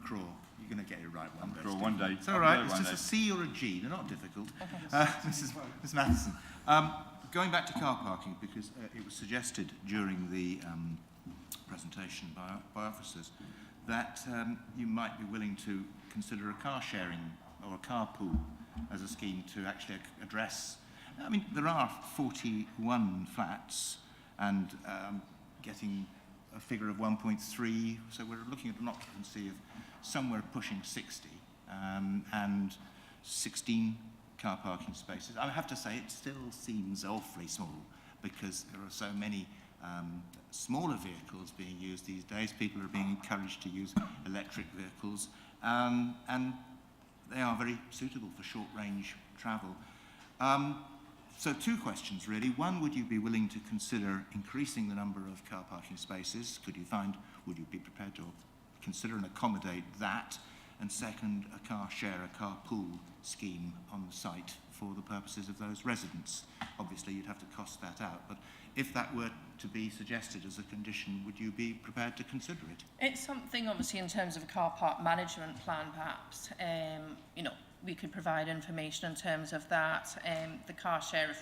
Craw. You're going to get it right one day. McGraw, one day. It's all right. It's just a C or a G. They're not difficult. Ms. Matheson. Going back to car parking, because it was suggested during the presentation by officers that you might be willing to consider a car sharing or a carpool as a scheme to actually address. I mean, there are 41 flats, and getting a figure of 1.3, so we're looking at an occupancy of somewhere pushing 60, and 16 car parking spaces. I have to say it still seems awfully small, because there are so many smaller vehicles being used these days. People are being encouraged to use electric vehicles, and they are very suitable for short-range travel. So two questions, really. One, would you be willing to consider increasing the number of car parking spaces? Would you be prepared to consider and accommodate that? And second, a car pool scheme on the site for the purposes of those residents. Obviously, you'd have to cost that out, but if that were to be suggested as a condition, would you be prepared to consider it? It's something, obviously, in terms of a car park management plan, perhaps. You know, we could provide information in terms of that. The car share,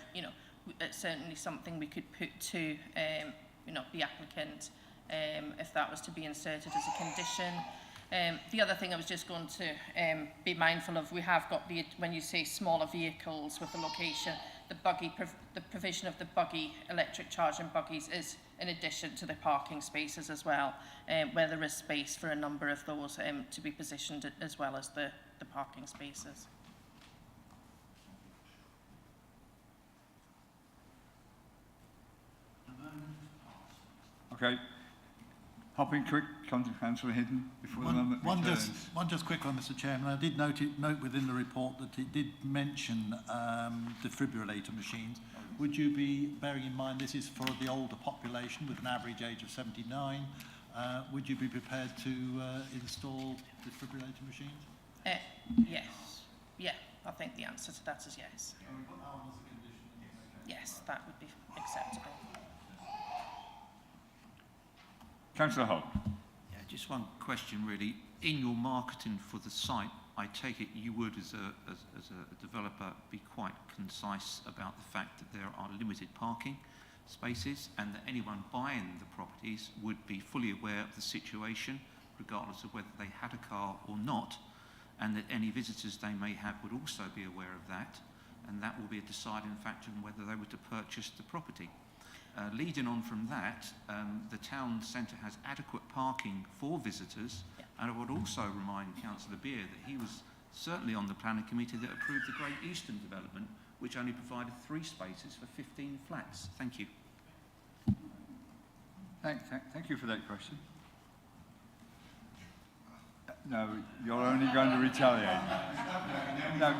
it's certainly something we could put to, the applicant if that was to be inserted as a condition. The other thing I was just going to be mindful of, we have got when you say smaller vehicles with the location, the the provision of the buggy, electric charging buggies is in addition to the parking spaces as well, where there is space for a number of those to be positioned as well as the parking spaces. Okay. Hopping quick, Councillor Hidden, before the moment returns. One just quick one, Mr. Chairman. I did note within the report that it did mention defibrillator machines. Would you be bearing in mind this is for the older population with an average age of 79? Would you be prepared to install defibrillator machines? Yes. Yeah, I think the answer to that is yes. Yes, that would be acceptable. Councillor Holt. Yeah, just one question really. In your marketing for the site, I take it you would, as a developer, be quite concise about the fact that there are limited parking spaces and that anyone buying the properties would be fully aware of the situation, regardless of whether they had a car or not, and that any visitors they may have would also be aware of that, and that will be a deciding factor in whether they were to purchase the property. Leading on from that, the town centre has adequate parking for visitors, and I would also remind Councillor Beer that he was certainly on the planning committee that approved the Great Eastern development, which only provided 3 spaces for 15 flats. Thank you. Thank you for that question. No, you're only going to retaliate. No.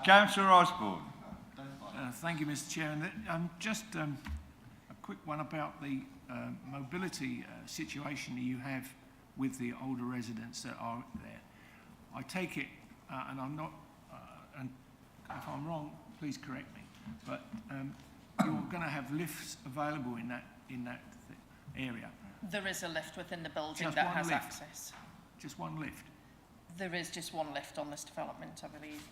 Councillor Osborne. Thank you, Mr. Chairman. Just a quick one about the mobility situation that you have with the older residents that are there. I take it, and I'm not, and if I'm wrong, please correct me, but you're going to have lifts available in that area. There is a lift within the building Just that one has lift. access. Just one lift? There is just one lift on this development, I believe.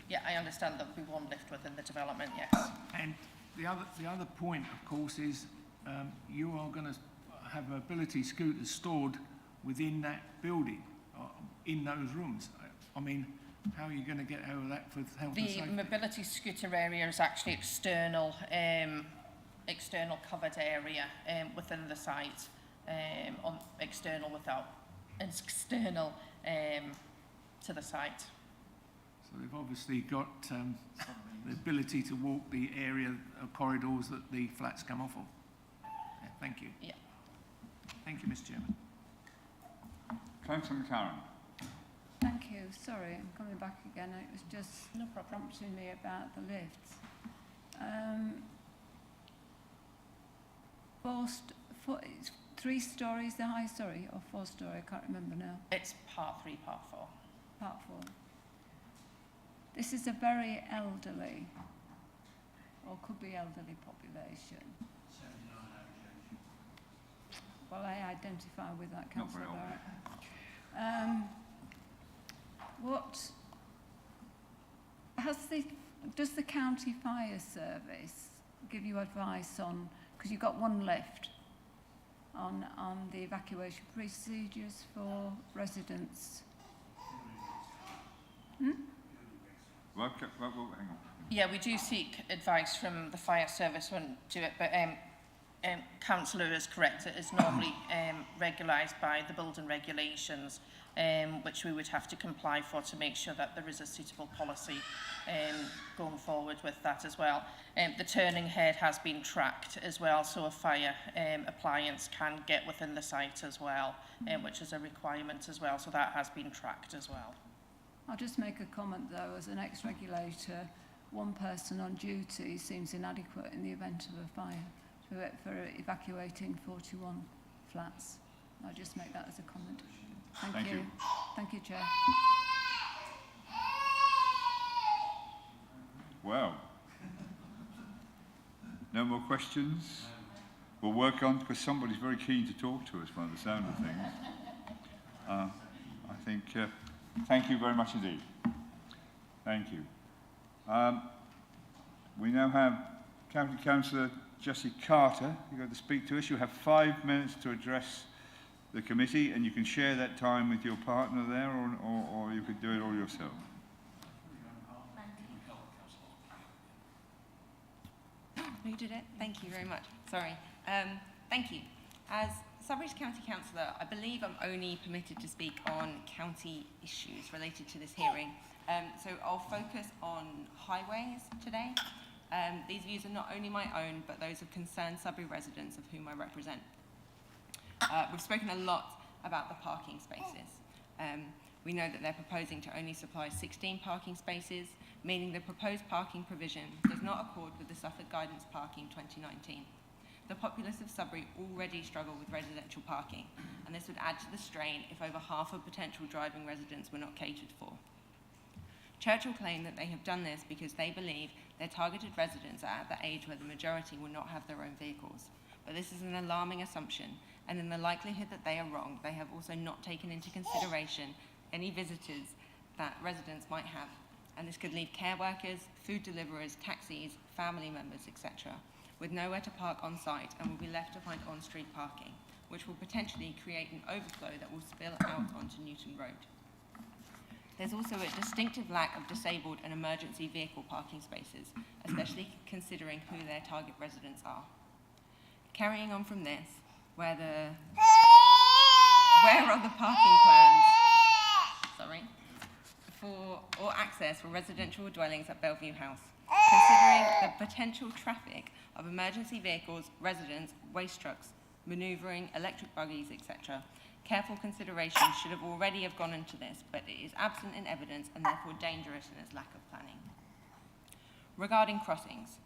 Yeah, I understand there'll be one lift within the development, yes. And the other point, of course, is you are going to have mobility scooters stored within that building, in those rooms. I mean, how are you going to get over that for health and safety? The mobility scooter area is actually external covered area within the site, external to the site. So they've obviously got the ability to walk the area corridors that the flats come off of. Yeah, thank you. Yeah. Thank you, Mr. Chairman. Councillor McCarran. Thank you. Sorry, I'm coming back again. It was just prompting me about the lifts. It's 3 stories, the high story, or 4 story, I can't remember now. It's part 3, part 4. Part 4. This is a very elderly, or could be elderly population. Well, I identify with that, Councillor Barrett. Does the county fire service give you advice on, because you've got one lift, on the evacuation procedures for residents? Well, hang on. Yeah, we do seek advice from the fire service when do it, but councillor is correct. It is normally regularised by the building regulations, which we would have to comply for to make sure that there is a suitable policy going forward with that as well. The turning head has been tracked as well, so a fire appliance can get within the site as well, which is a requirement as well, so that has been tracked as well. I'll just make a comment though, as an ex-regulator, one person on duty seems inadequate in the event of a fire for evacuating 41 flats. I'll just make that as a comment. Thank you. Thank you, Chair. Well, no more questions? We'll work on, because somebody's very keen to talk to us by the sound of things. I think, thank you very much indeed. Thank you. We now have County Councillor Jessie Carter. You're going to speak to us. You have 5 minutes to address the committee, and you can share that time with your partner there, or you could do it all yourself. Who did it? Thank you very much. Sorry. Thank you. As Sudbury's County Councillor, I believe I'm only permitted to speak on county issues related to this hearing. So I'll focus on highways today. These views are not only my own, but those of concerned Sudbury residents of whom I represent. We've spoken a lot about the parking spaces. We know that they're proposing to only supply 16 parking spaces, meaning the proposed parking provision does not accord with the Suffolk Guidance Parking 2019. The populace of Sudbury already struggle with residential parking, and this would add to the strain if over half of potential driving residents were not catered for. Churchill claim that they have done this because they believe their targeted residents are at the age where the majority will not have their own vehicles. But this is an alarming assumption, and in the likelihood that they are wrong, they have also not taken into consideration any visitors that residents might have, and this could leave care workers, food deliverers, taxis, family members, etc., with nowhere to park on site and will be left to find on-street parking, which will potentially create an overflow that will spill out onto Newton Road. There's also a distinctive lack of disabled and emergency vehicle parking spaces, especially considering who their target residents are. Carrying on from this, where are the parking plans for or access for residential dwellings at Bellevue House? Considering the potential traffic of emergency vehicles, residents, waste trucks, manoeuvring, electric buggies, etc., careful consideration should have already gone into this, but it is absent in evidence and therefore dangerous in its lack of planning. Regarding crossings,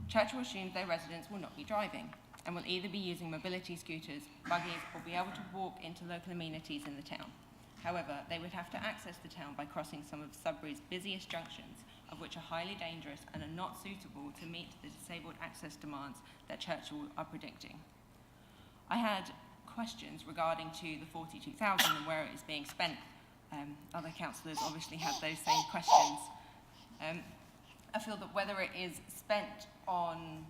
Churchill assumes their residents will not be driving and will either be using mobility scooters, buggies, or be able to walk into local amenities in the town. However, they would have to access the town by crossing some of Sudbury's busiest junctions, of which are highly dangerous and are not suitable to meet the disabled access demands that Churchill are predicting. I had questions regarding to the 42,000 and where it is being spent. Other councillors obviously have those same questions. I feel that whether it is spent on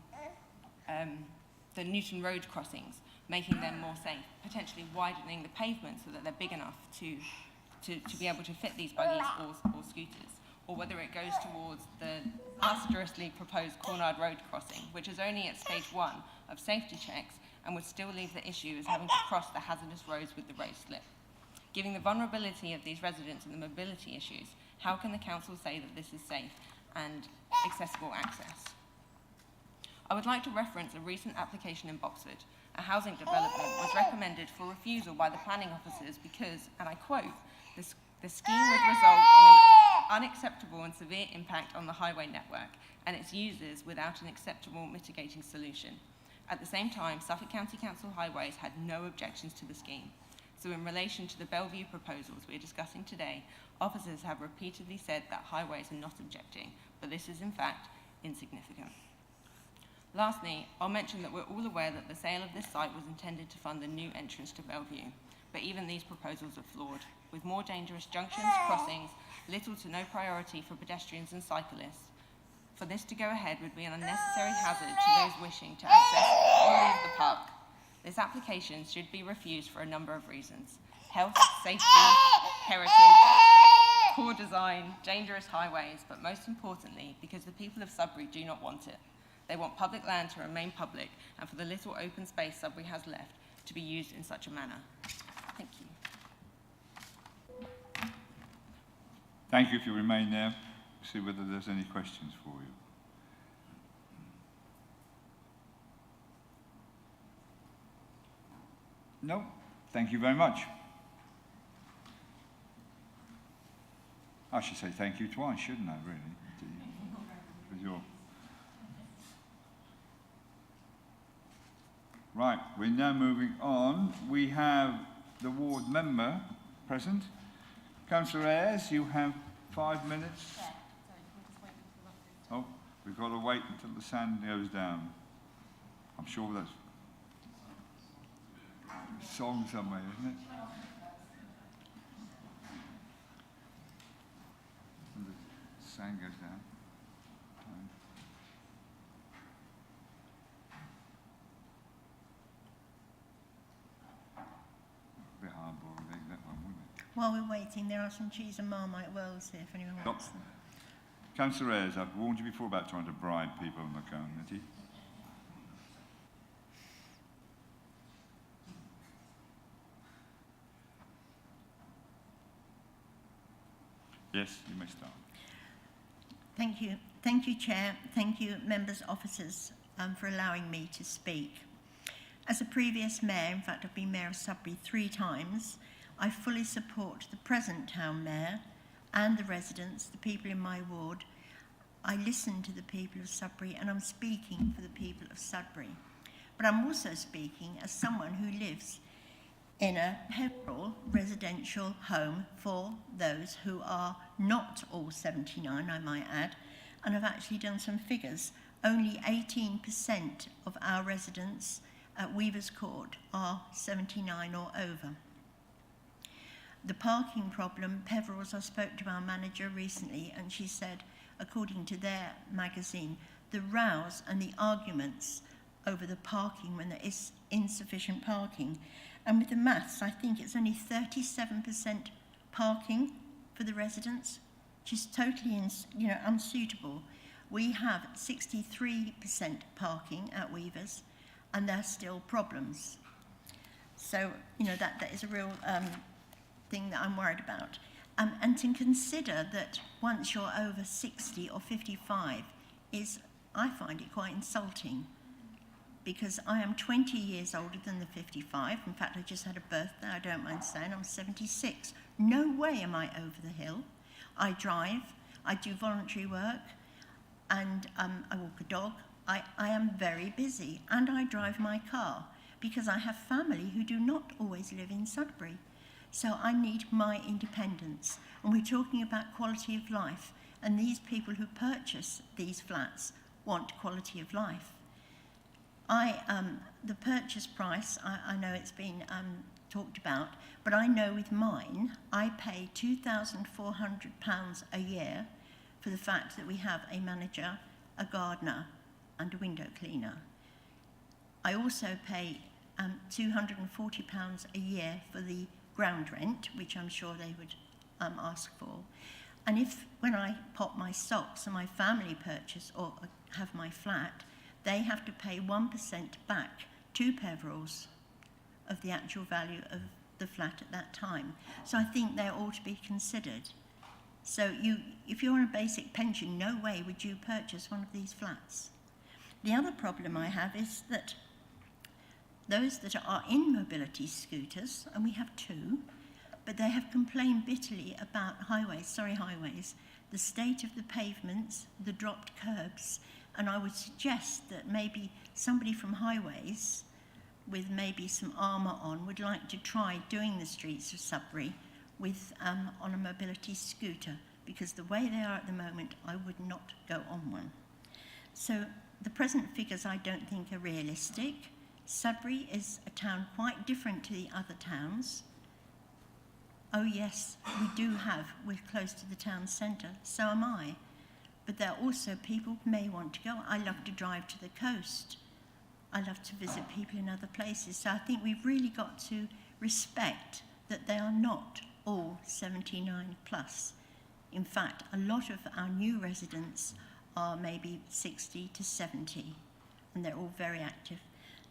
the Newton Road crossings, making them more safe, potentially widening the pavement so that they're big enough to be able to fit these buggies or scooters, or whether it goes towards the asteriskly proposed Cornard Road crossing, which is only at stage 1 of safety checks and would still leave the issue as having to cross the hazardous roads with the road slip. Given the vulnerability of these residents and the mobility issues, how can the council say that this is safe and accessible access? I would like to reference a recent application in Boxford. A housing development was recommended for refusal by the planning officers because, and I quote, the scheme would result in an unacceptable and severe impact on the highway network and its users without an acceptable mitigating solution. At the same time, Suffolk County Council Highways had no objections to the scheme. So in relation to the Bellevue proposals we are discussing today, officers have repeatedly said that Highways are not objecting, but this is in fact insignificant. Lastly, I'll mention that we're all aware that the sale of this site was intended to fund the new entrance to Bellevue, but even these proposals are flawed. With more dangerous junctions, crossings, little to no priority for pedestrians and cyclists, for this to go ahead would be an unnecessary hazard to those wishing to access or leave the park. This application should be refused for a number of reasons: health, safety, heritage, poor design, dangerous highways, but most importantly, because the people of Sudbury do not want it. They want public land to remain public and for the little open space Sudbury has left to be used in such a manner. Thank you. Thank you if you remain there. See whether there's any questions for you. No? Thank you very much. I should say thank you twice, shouldn't I, really? With your... Right, we're now moving on. We have the ward member present. Councillor Ayres, you have 5 minutes. Yeah, Oh, we've got to wait until the sand goes down. I'm sure that's a song somewhere, isn't it? When the sand goes down. While we're waiting, there are some cheese and Marmite rolls here if anyone wants them. Councillor Ayres, I've warned you before about trying to bribe people in the committee. Yes, you may start. Thank you. Thank you, Chair. Thank you, members, officers, for allowing me to speak. As a previous mayor, in fact, I've been mayor of Sudbury 3 times, I fully support the present town mayor and the residents, the people in my ward. I listen to the people of Sudbury, and I'm speaking for the people of Sudbury. But I'm also speaking as someone who lives in a Peveril residential home for those who are not all 79, I might add, and I've actually done some figures. Only 18% of our residents at Weaver's Court are 79 or over. The parking problem, Peveril's, I spoke to our manager recently, and she said, according to their magazine, the rows and the arguments over the parking when there is insufficient parking. And with the maths, I think it's only 37% parking for the residents, which is totally unsuitable. We have 63% parking at Weaver's, and there are still problems. So, that is a real thing that I'm worried about. And to consider that once you're over 60 or 55 I find it quite insulting, because I am 20 years older than the 55. In fact, I just had a birthday, I don't mind saying, I'm 76. No way am I over the hill. I drive, I do voluntary work, and I walk a dog. I am very busy, and I drive my car, because I have family who do not always live in Sudbury. So I need my independence. And we're talking about quality of life, and these people who purchase these flats want quality of life. The purchase price, I know it's been talked about, but I know with mine, I pay £2,400 a year for the fact that we have a manager, a gardener, and a window cleaner. I also pay £240 a year for the ground rent, which I'm sure they would ask for. And when I pop my socks and my family purchase or have my flat, they have to pay 1% back to Peveril's of the actual value of the flat at that time. So I think they ought to be considered. So if you're on a basic pension, no way would you purchase one of these flats. The other problem I have is that those that are in mobility scooters, and we have 2, but they have complained bitterly about highways, the state of the pavements, the dropped curbs, and I would suggest that maybe somebody from highways with maybe some armour on would like to try doing the streets of Sudbury with on a mobility scooter, because the way they are at the moment, I would not go on one. So the present figures I don't think are realistic. Sudbury is a town quite different to the other towns. Oh yes, we're close to the town centre, so am I. But there are also people who may want to go. I love to drive to the coast. I love to visit people in other places. So I think we've really got to respect that they are not all 79 plus. In fact, a lot of our new residents are maybe 60 to 70, and they're all very active.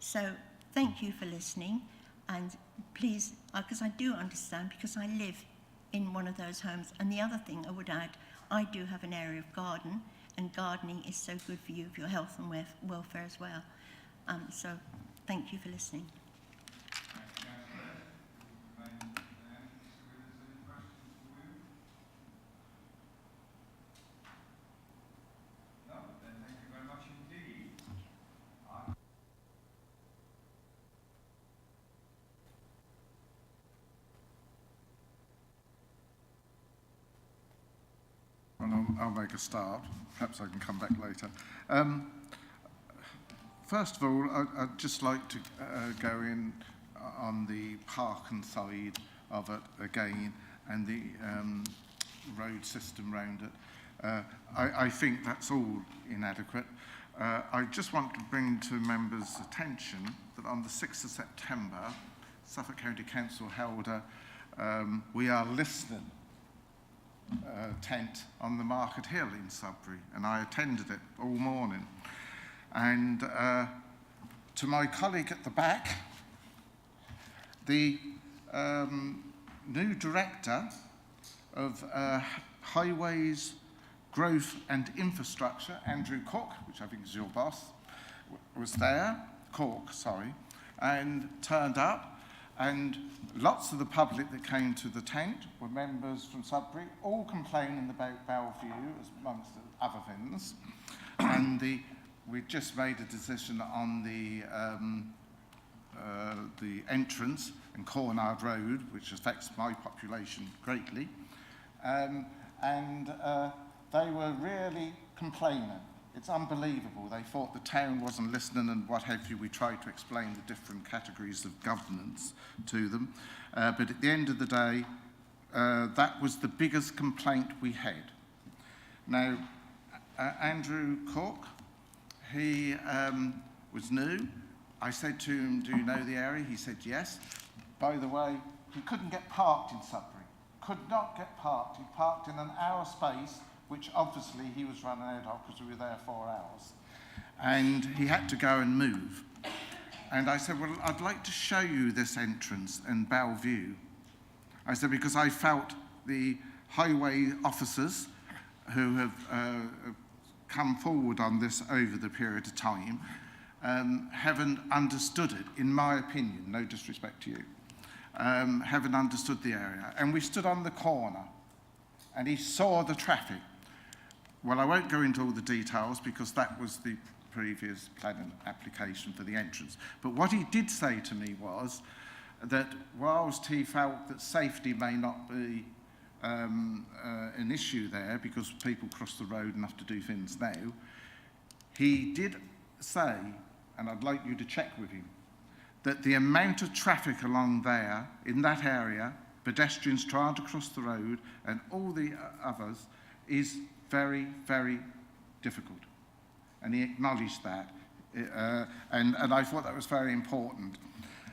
So thank you for listening, and please, because I do understand, because I live in one of those homes. And the other thing I would add, I do have an area of garden, and gardening is so good for you, for your health and welfare as well. So thank you for listening. Well, I'll make a start. Perhaps I can come back later. First of all, I'd just like to go in on the parking side of it again, and the road system around it. I think that's all inadequate. I just want to bring to members' attention that on the 6th of September, Suffolk County Council held We Are Listening tent on the Market Hill in Sudbury, and I attended it all morning. And to my colleague at the back, the new director of Highways, Growth and Infrastructure, Andrew Cook, which I think is your boss, was there, and turned up, and lots of the public that came to the tent were members from Sudbury, all complaining about Bellevue, as amongst other things. And we just made a decision on the entrance in Cornard Road, which affects my population greatly. They were really complaining. It's unbelievable. They thought the town wasn't listening and what have you. We tried to explain the different categories of governance to them. But at the end of the day, that was the biggest complaint we had. Now, Andrew Cook, he was new. I said to him, do you know the area? He said, yes. By the way, he couldn't get parked in Sudbury. Could not get parked. He parked in an hour space, which obviously he was running out of because we were there 4 hours. And he had to go and move. And I said, well, I'd like to show you this entrance in Bellevue. I said, because I felt the highway officers who have come forward on this over the period of time haven't understood it, in my opinion, no disrespect to you, haven't understood the area. And we stood on the corner and he saw the traffic. Well, I won't go into all the details because that was the previous planning application for the entrance. But what he did say to me was that whilst he felt that safety may not be an issue there because people cross the road and have to do things now, he did say, and I'd like you to check with him, that the amount of traffic along there, in that area, pedestrians trying to cross the road and all the others, is very, very difficult. And he acknowledged that. And I thought that was very important.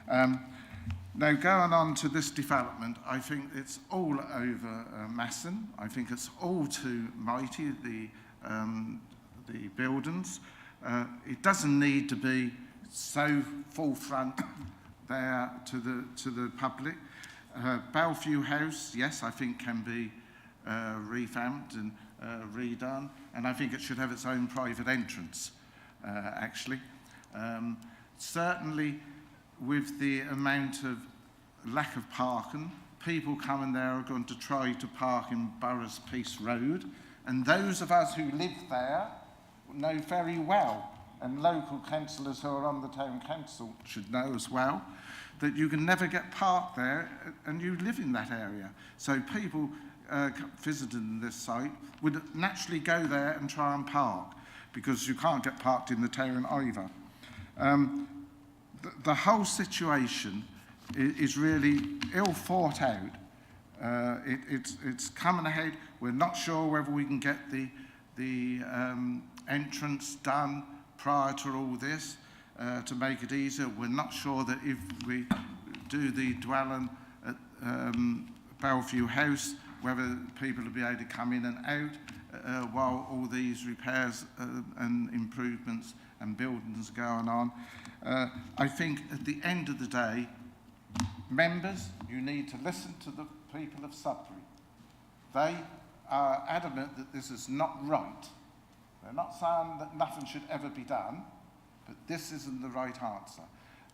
Now, going on to this development, I think it's all over Masson. I think it's all too mighty, the buildings. It doesn't need to be so forefront there to the public. Bellevue House, yes, I think can be revamped and redone, and I think it should have its own private entrance, actually. Certainly, with the amount of lack of parking, people coming there are going to try to park in Burroughs Peace Road, and those of us who live there know very well, and local councillors who are on the town council should know as well, that you can never get parked there and you live in that area. So people visiting this site would naturally go there and try and park because you can't get parked in the town either. The whole situation is really ill thought out. It's coming ahead. We're not sure whether we can get the entrance done prior to all this to make it easier. We're not sure that if we do the dwelling at Bellevue House, whether people will be able to come in and out while all these repairs and improvements and buildings are going on. I think at the end of the day, members, you need to listen to the people of Sudbury. They are adamant that this is not right. They're not saying that nothing should ever be done, but this isn't the right answer.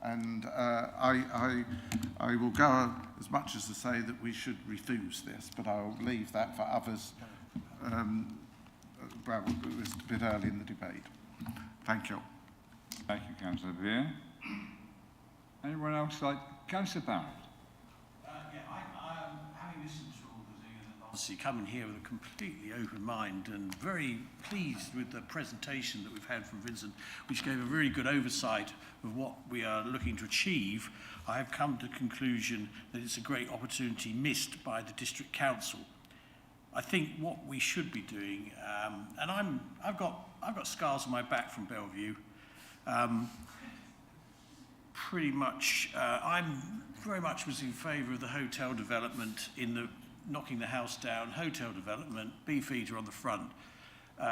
And I will go as much as to say that we should refuse this, but I'll leave that for others. Well, it was a bit early in the debate. Thank you. Thank you, Councillor Beer. Anyone else like Councillor Barrett? Having listened to all the things, and obviously coming here with a completely open mind and very pleased with the presentation that we've had from Vincent, which gave a very good oversight of what we are looking to achieve, I have come to the conclusion that it's a great opportunity missed by the District Council. I think what we should be doing, and I've got scars on my back from Bellevue. pretty much, I'm very much was in favour of the hotel development knocking the house down, hotel development, beefeater on the front,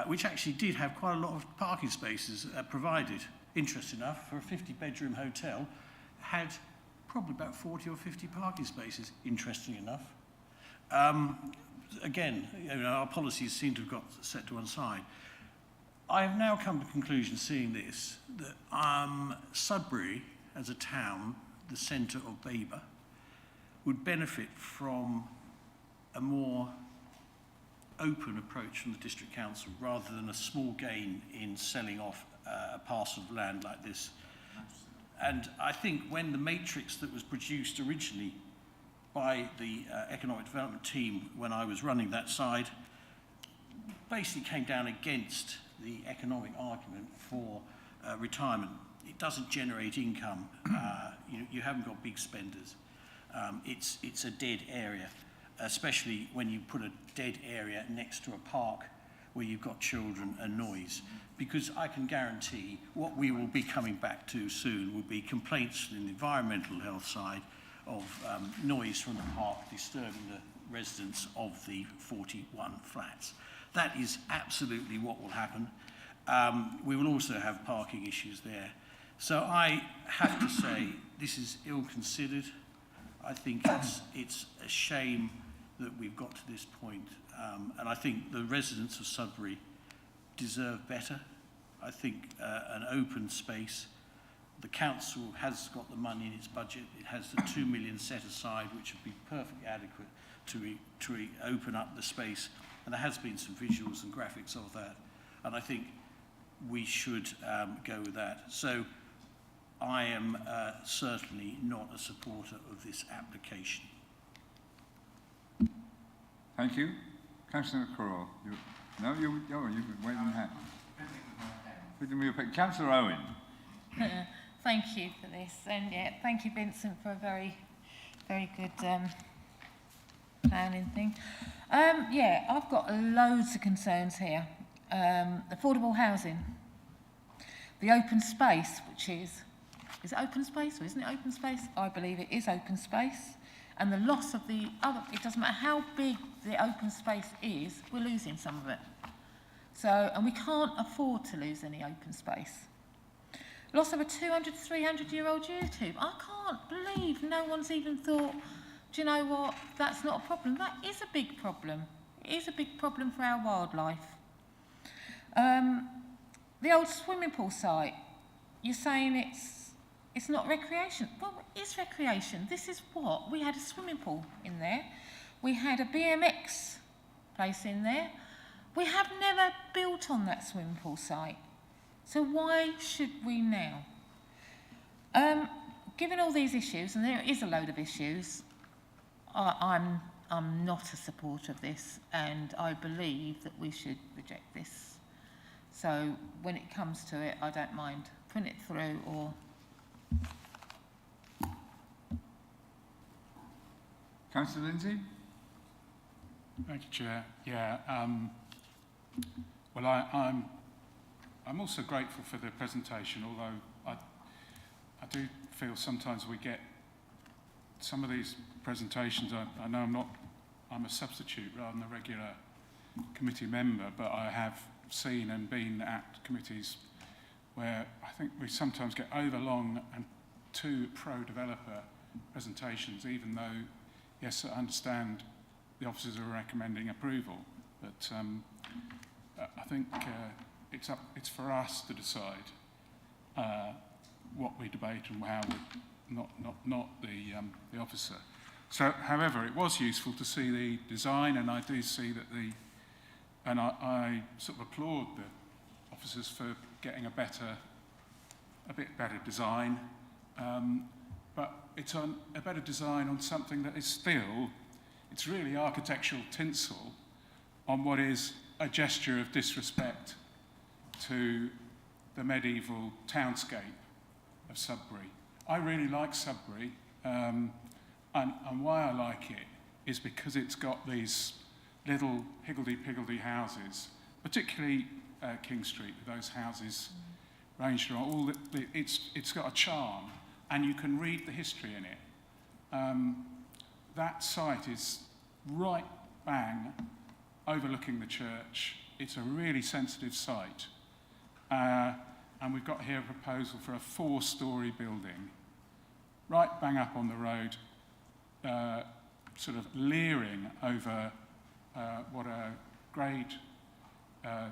which actually did have quite a lot of parking spaces provided. Interesting enough, for a 50-bedroom hotel, had probably about 40 or 50 parking spaces, interesting enough. Again, our policies seem to have got set to one side. I have now come to the conclusion, seeing this, that Sudbury, as a town, the centre of Babergh, would benefit from a more open approach from the district council rather than a small gain in selling off a parcel of land like this. And I think when the matrix that was produced originally by the economic development team when I was running that side basically came down against the economic argument for retirement. It doesn't generate income. You haven't got big spenders. It's a dead area, especially when you put a dead area next to a park where you've got children and noise. Because I can guarantee what we will be coming back to soon will be complaints from the environmental health side of noise from the park disturbing the residents of the 41 flats. That is absolutely what will happen. We will also have parking issues there. So I have to say this is ill-considered. I think it's a shame that we've got to this point. And I think the residents of Sudbury deserve better. I think an open space. The council has got the money in its budget. It has the 2 million set aside, which would be perfectly adequate to open up the space. And there has been some visuals and graphics of that. And I think we should go with that. So I am certainly not a supporter of this application. Thank you. Councillor Corral. You've been waving your hand. Councillor Owen. Thank you for this, and yeah, thank you, Vincent, for a very, very good planning thing. Yeah, I've got loads of concerns here. Affordable housing, the open space, which is it open space or isn't it open space? I believe it is open space, and the loss of the other. It doesn't matter how big the open space is, we're losing some of it. So, and we can't afford to lose any open space. Loss of a 200, 300-year-old YouTube. I can't believe no one's even thought, do you know what, that's not a problem. That is a big problem. It is a big problem for our wildlife. The old swimming pool site, you're saying it's not recreation. Well, it is recreation. This is what? We had a swimming pool in there. We had a BMX place in there. We have never built on that swimming pool site. So why should we now? Given all these issues, and there is a load of issues, I'm not a supporter of this, and I believe that we should reject this. So when it comes to it, I don't mind putting it through or... Councillor Lindsay? Thank you, Chair. Yeah, well, I'm also grateful for the presentation, although I do feel sometimes we get some of these presentations. I know I'm a substitute rather than a regular committee member, but I have seen and been at committees where I think we sometimes get overlong and too pro-developer presentations, even though, yes, I understand the officers are recommending approval, but I think it's for us to decide what we debate and how we, not the officer. So, however, it was useful to see the design, and I do see that I sort of applaud the officers for getting a bit better design, but it's on a better design on something that is still, it's really architectural tinsel on what is a gesture of disrespect to the medieval townscape of Sudbury. I really like Sudbury, and why I like it is because it's got these little higgledy-piggledy houses, particularly King Street, with those houses ranged around. It's got a charm, and you can read the history in it. That site is right bang overlooking the church. It's a really sensitive site. And we've got here a proposal for a 4-storey building, right bang up on the road, sort of leering over what are Grade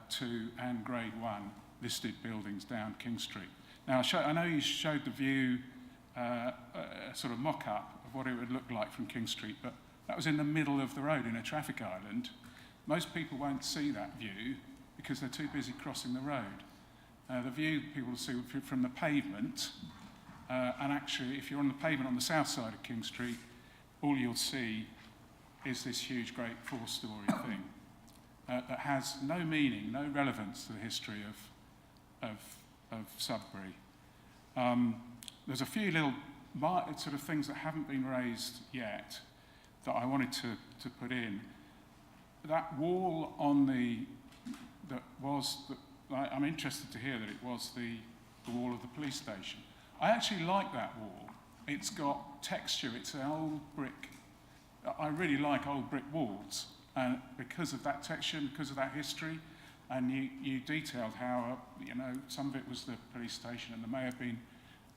2 and Grade 1 listed buildings down King Street. Now, I know you showed the view, a sort of mock-up of what it would look like from King Street, but that was in the middle of the road in a traffic island. Most people won't see that view because they're too busy crossing the road. The view people will see from the pavement, and actually if you're on the pavement on the south side of King Street, all you'll see is this huge, great 4-storey thing that has no meaning, no relevance to the history of Sudbury. There's a few little sort of things that haven't been raised yet that I wanted to put in. That wall on I'm interested to hear that it was the wall of the police station. I actually like that wall. It's got texture, it's an old brick. I really like old brick walls, and because of that texture and because of that history, and you detailed how, some of it was the police station, and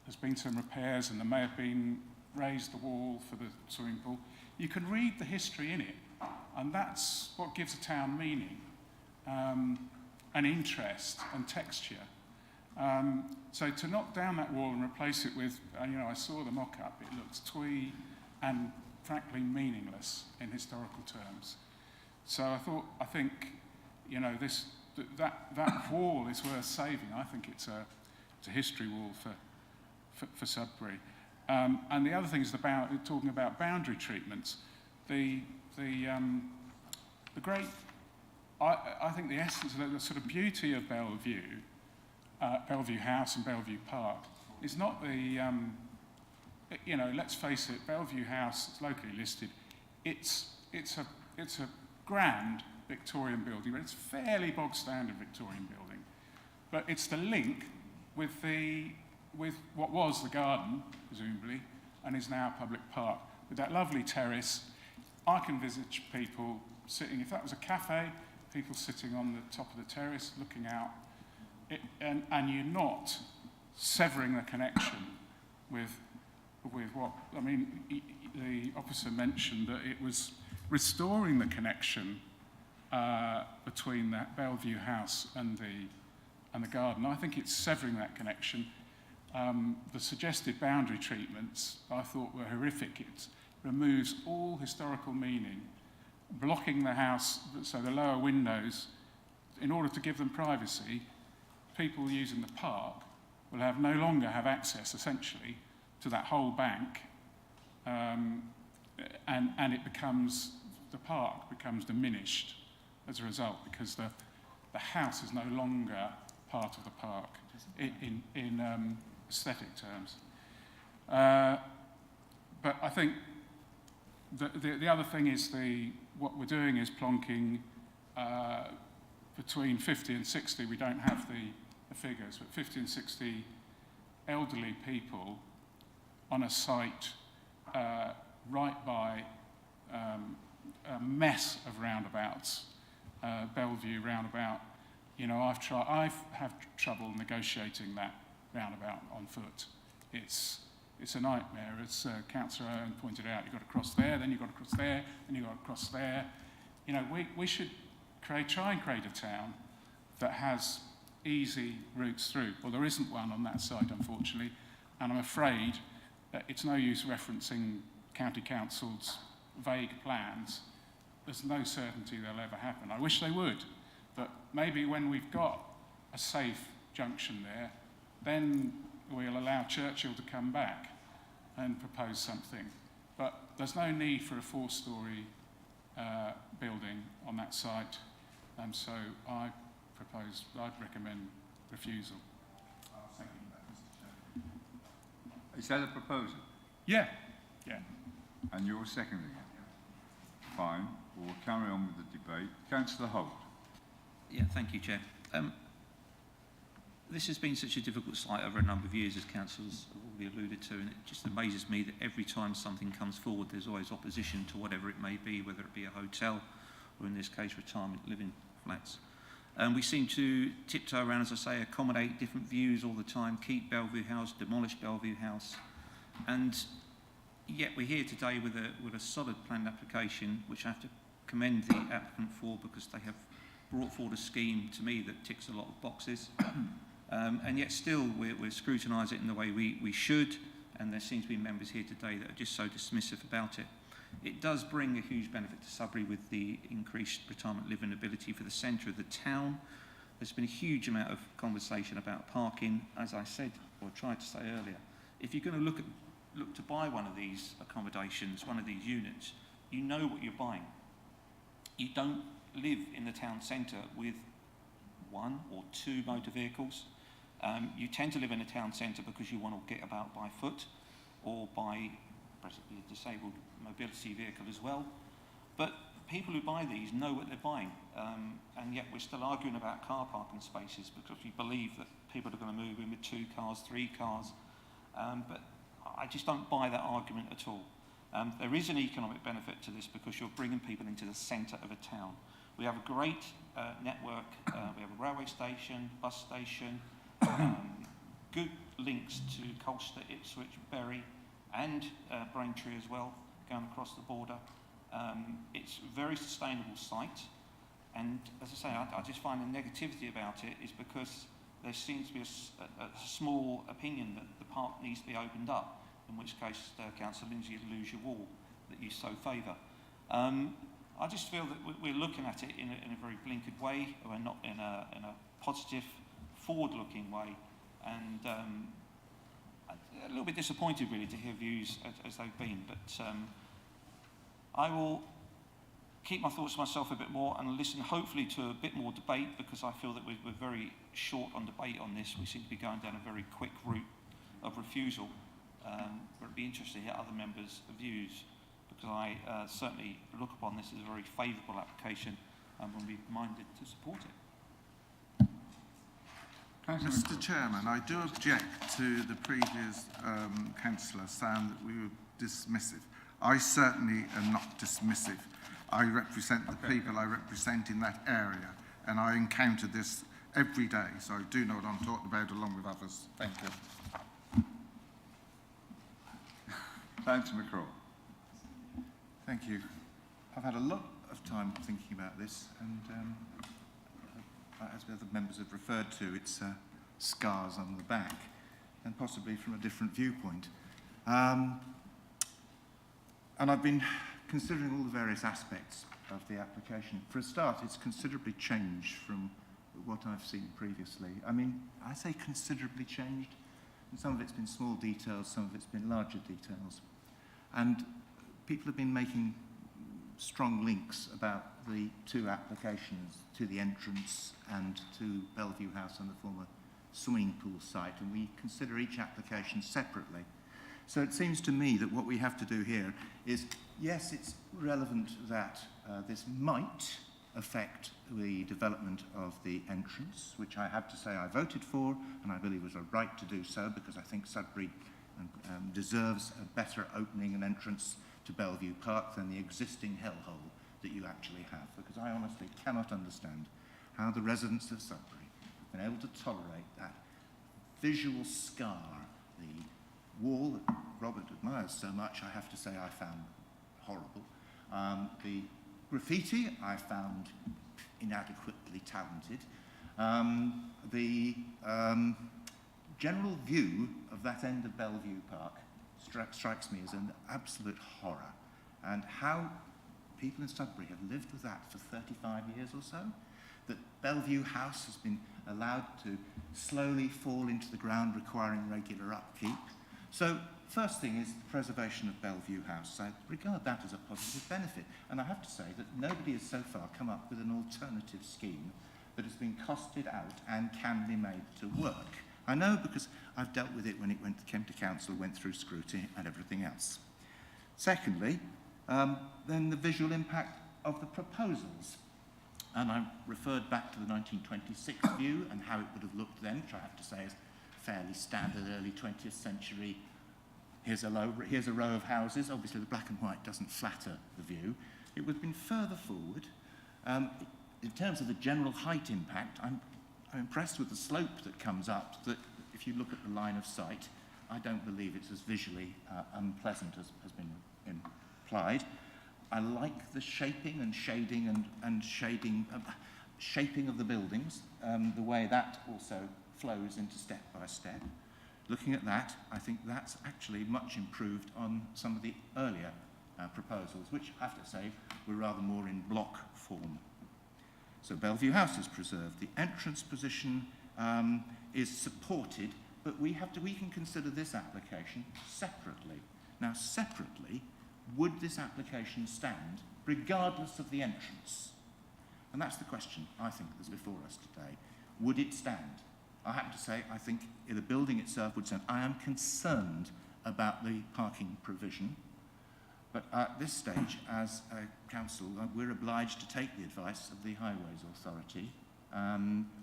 there's been some repairs, and there may have been raised the wall for the swimming pool. You can read the history in it, and that's what gives a town meaning, and interest and texture. So to knock down that wall and replace it with, I saw the mock-up, it looks twee and frankly meaningless in historical terms. So I think, that wall is worth saving. I think it's a history wall for Sudbury. And the other thing is talking about boundary treatments. The great, I think the essence of the sort of beauty of Bellevue House and Bellevue Park is not the, let's face it, Bellevue House is locally listed. It's a grand Victorian building, but it's fairly bog standard Victorian building. But it's the link with what was the garden, presumably, and is now a public park. With that lovely terrace, I can envisage people sitting, if that was a cafe, people sitting on the top of the terrace looking out, and you're not severing the connection with what, the officer mentioned that it was restoring the connection between that Bellevue House and the garden. I think it's severing that connection. The suggested boundary treatments I thought were horrific. It removes all historical meaning, blocking the house, so the lower windows, in order to give them privacy, people using the park will no longer have access, essentially, to that whole bank, and the park becomes diminished as a result, because the house is no longer part of the park in aesthetic terms. But I think the other thing is what we're doing is plonking between 50 and 60, we don't have the figures, but 50 and 60 elderly people on a site right by a mess of roundabouts, Bellevue roundabout. I've had trouble negotiating that roundabout on foot. It's a nightmare, as Councillor Owen pointed out. You've got to cross there, then you've got to cross there, then you've got to cross there. We should try and create a town that has easy routes through. Well, there isn't one on that site, unfortunately, and I'm afraid that it's no use referencing County Council's vague plans. There's no certainty they'll ever happen. I wish they would, but maybe when we've got a safe junction there, then we'll allow Churchill to come back and propose something. But there's no need for a 4-storey building on that site, and so I'd recommend refusal. Thank you. Is that a proposal? Yeah. And you're seconding it? Fine. We'll carry on with the debate. Councillor Holt. Yeah, thank you, Chair. This has been such a difficult site over a number of years, as councillors have already alluded to, and it just amazes me that every time something comes forward, there's always opposition to whatever it may be, whether it be a hotel or, in this case, retirement living flats. We seem to tiptoe around, as I say, accommodate different views all the time, keep Bellevue House, demolish Bellevue House, and yet we're here today with a solid planned application, which I have to commend the applicant for, because they have brought forward a scheme to me that ticks a lot of boxes. And yet still we're scrutinising it in the way we should, and there seems to be members here today that are just so dismissive about it. It does bring a huge benefit to Sudbury with the increased retirement living ability for the centre of the town. There's been a huge amount of conversation about parking. As I said, or tried to say earlier, if you're going to look to buy one of these accommodations, one of these units, you know what you're buying. You don't live in the town centre with one or two motor vehicles. You tend to live in a town centre because you want to get about by foot or by possibly a disabled mobility vehicle as well. But people who buy these know what they're buying, and yet we're still arguing about car parking spaces because we believe that people are going to move in with 2 cars, 3 cars. But I just don't buy that argument at all. There is an economic benefit to this because you're bringing people into the centre of a town. We have a great network. We have a railway station, bus station, good links to Colchester, Ipswich, Bury, and Braintree as well, going across the border. It's a very sustainable site, and as I say, I just find the negativity about it is because there seems to be a small opinion that the park needs to be opened up, in which case, Councillor Lindsay, you lose your wall that you so favour. I just feel that we're looking at it in a very blinkered way. We're not in a positive, forward-looking way, and a little bit disappointed really to hear views as they've been. But I will keep my thoughts to myself a bit more and listen hopefully to a bit more debate, because I feel that we're very short on debate on this. We seem to be going down a very quick route of refusal. But it'd be interesting to hear other members' views, because I certainly look upon this as a very favourable application and will be minded to support it. Mr. Chairman, I do object to the previous councillor saying that we were dismissive. I certainly am not dismissive. I represent the people I represent in that area, and I encounter this every day, so I do know what I'm talking about along with others. Thank you. Councillor McCraw. Thank you. I've had a lot of time thinking about this, and as the other members have referred to, it's scars on the back, and possibly from a different viewpoint. And I've been considering all the various aspects of the application. For a start, it's considerably changed from what I've seen previously. I mean, I say considerably changed, and some of it's been small details, some of it's been larger details. And people have been making strong links about the 2 applications, to the entrance and to Bellevue House and the former swimming pool site, and we consider each application separately. So it seems to me that what we have to do here is, yes, it's relevant that this might affect the development of the entrance, which I have to say I voted for, and I believe was a right to do so, because I think Sudbury deserves a better opening and entrance to Bellevue Park than the existing hellhole that you actually have, because I honestly cannot understand how the residents of Sudbury have been able to tolerate that visual scar, the wall that Robert admires so much, I have to say I found horrible. The graffiti I found inadequately talented. The general view of that end of Bellevue Park strikes me as an absolute horror. And how people in Sudbury have lived with that for 35 years or so, that Bellevue House has been allowed to slowly fall into the ground, requiring regular upkeep. So first thing is the preservation of Bellevue House. I regard that as a positive benefit. And I have to say that nobody has so far come up with an alternative scheme that has been costed out and can be made to work. I know because I've dealt with it when it came to council, went through scrutiny and everything else. Secondly, then the visual impact of the proposals. And I referred back to the 1926 view and how it would have looked then, which I have to say is fairly standard early 20th century. Here's a row of houses. Obviously, the black and white doesn't flatter the view. It would have been further forward. In terms of the general height impact, I'm impressed with the slope that comes up, that if you look at the line of sight, I don't believe it's as visually unpleasant as has been implied. I like the shaping and shading and shaping of the buildings, the way that also flows into step by step. Looking at that, I think that's actually much improved on some of the earlier proposals, which I have to say were rather more in block form. So Bellevue House is preserved. The entrance position is supported, but we can consider this application separately. Now, separately, would this application stand regardless of the entrance? And that's the question I think that's before us today. Would it stand? I happen to say I think the building itself would stand. I am concerned about the parking provision, but at this stage, as a council, we're obliged to take the advice of the Highways Authority.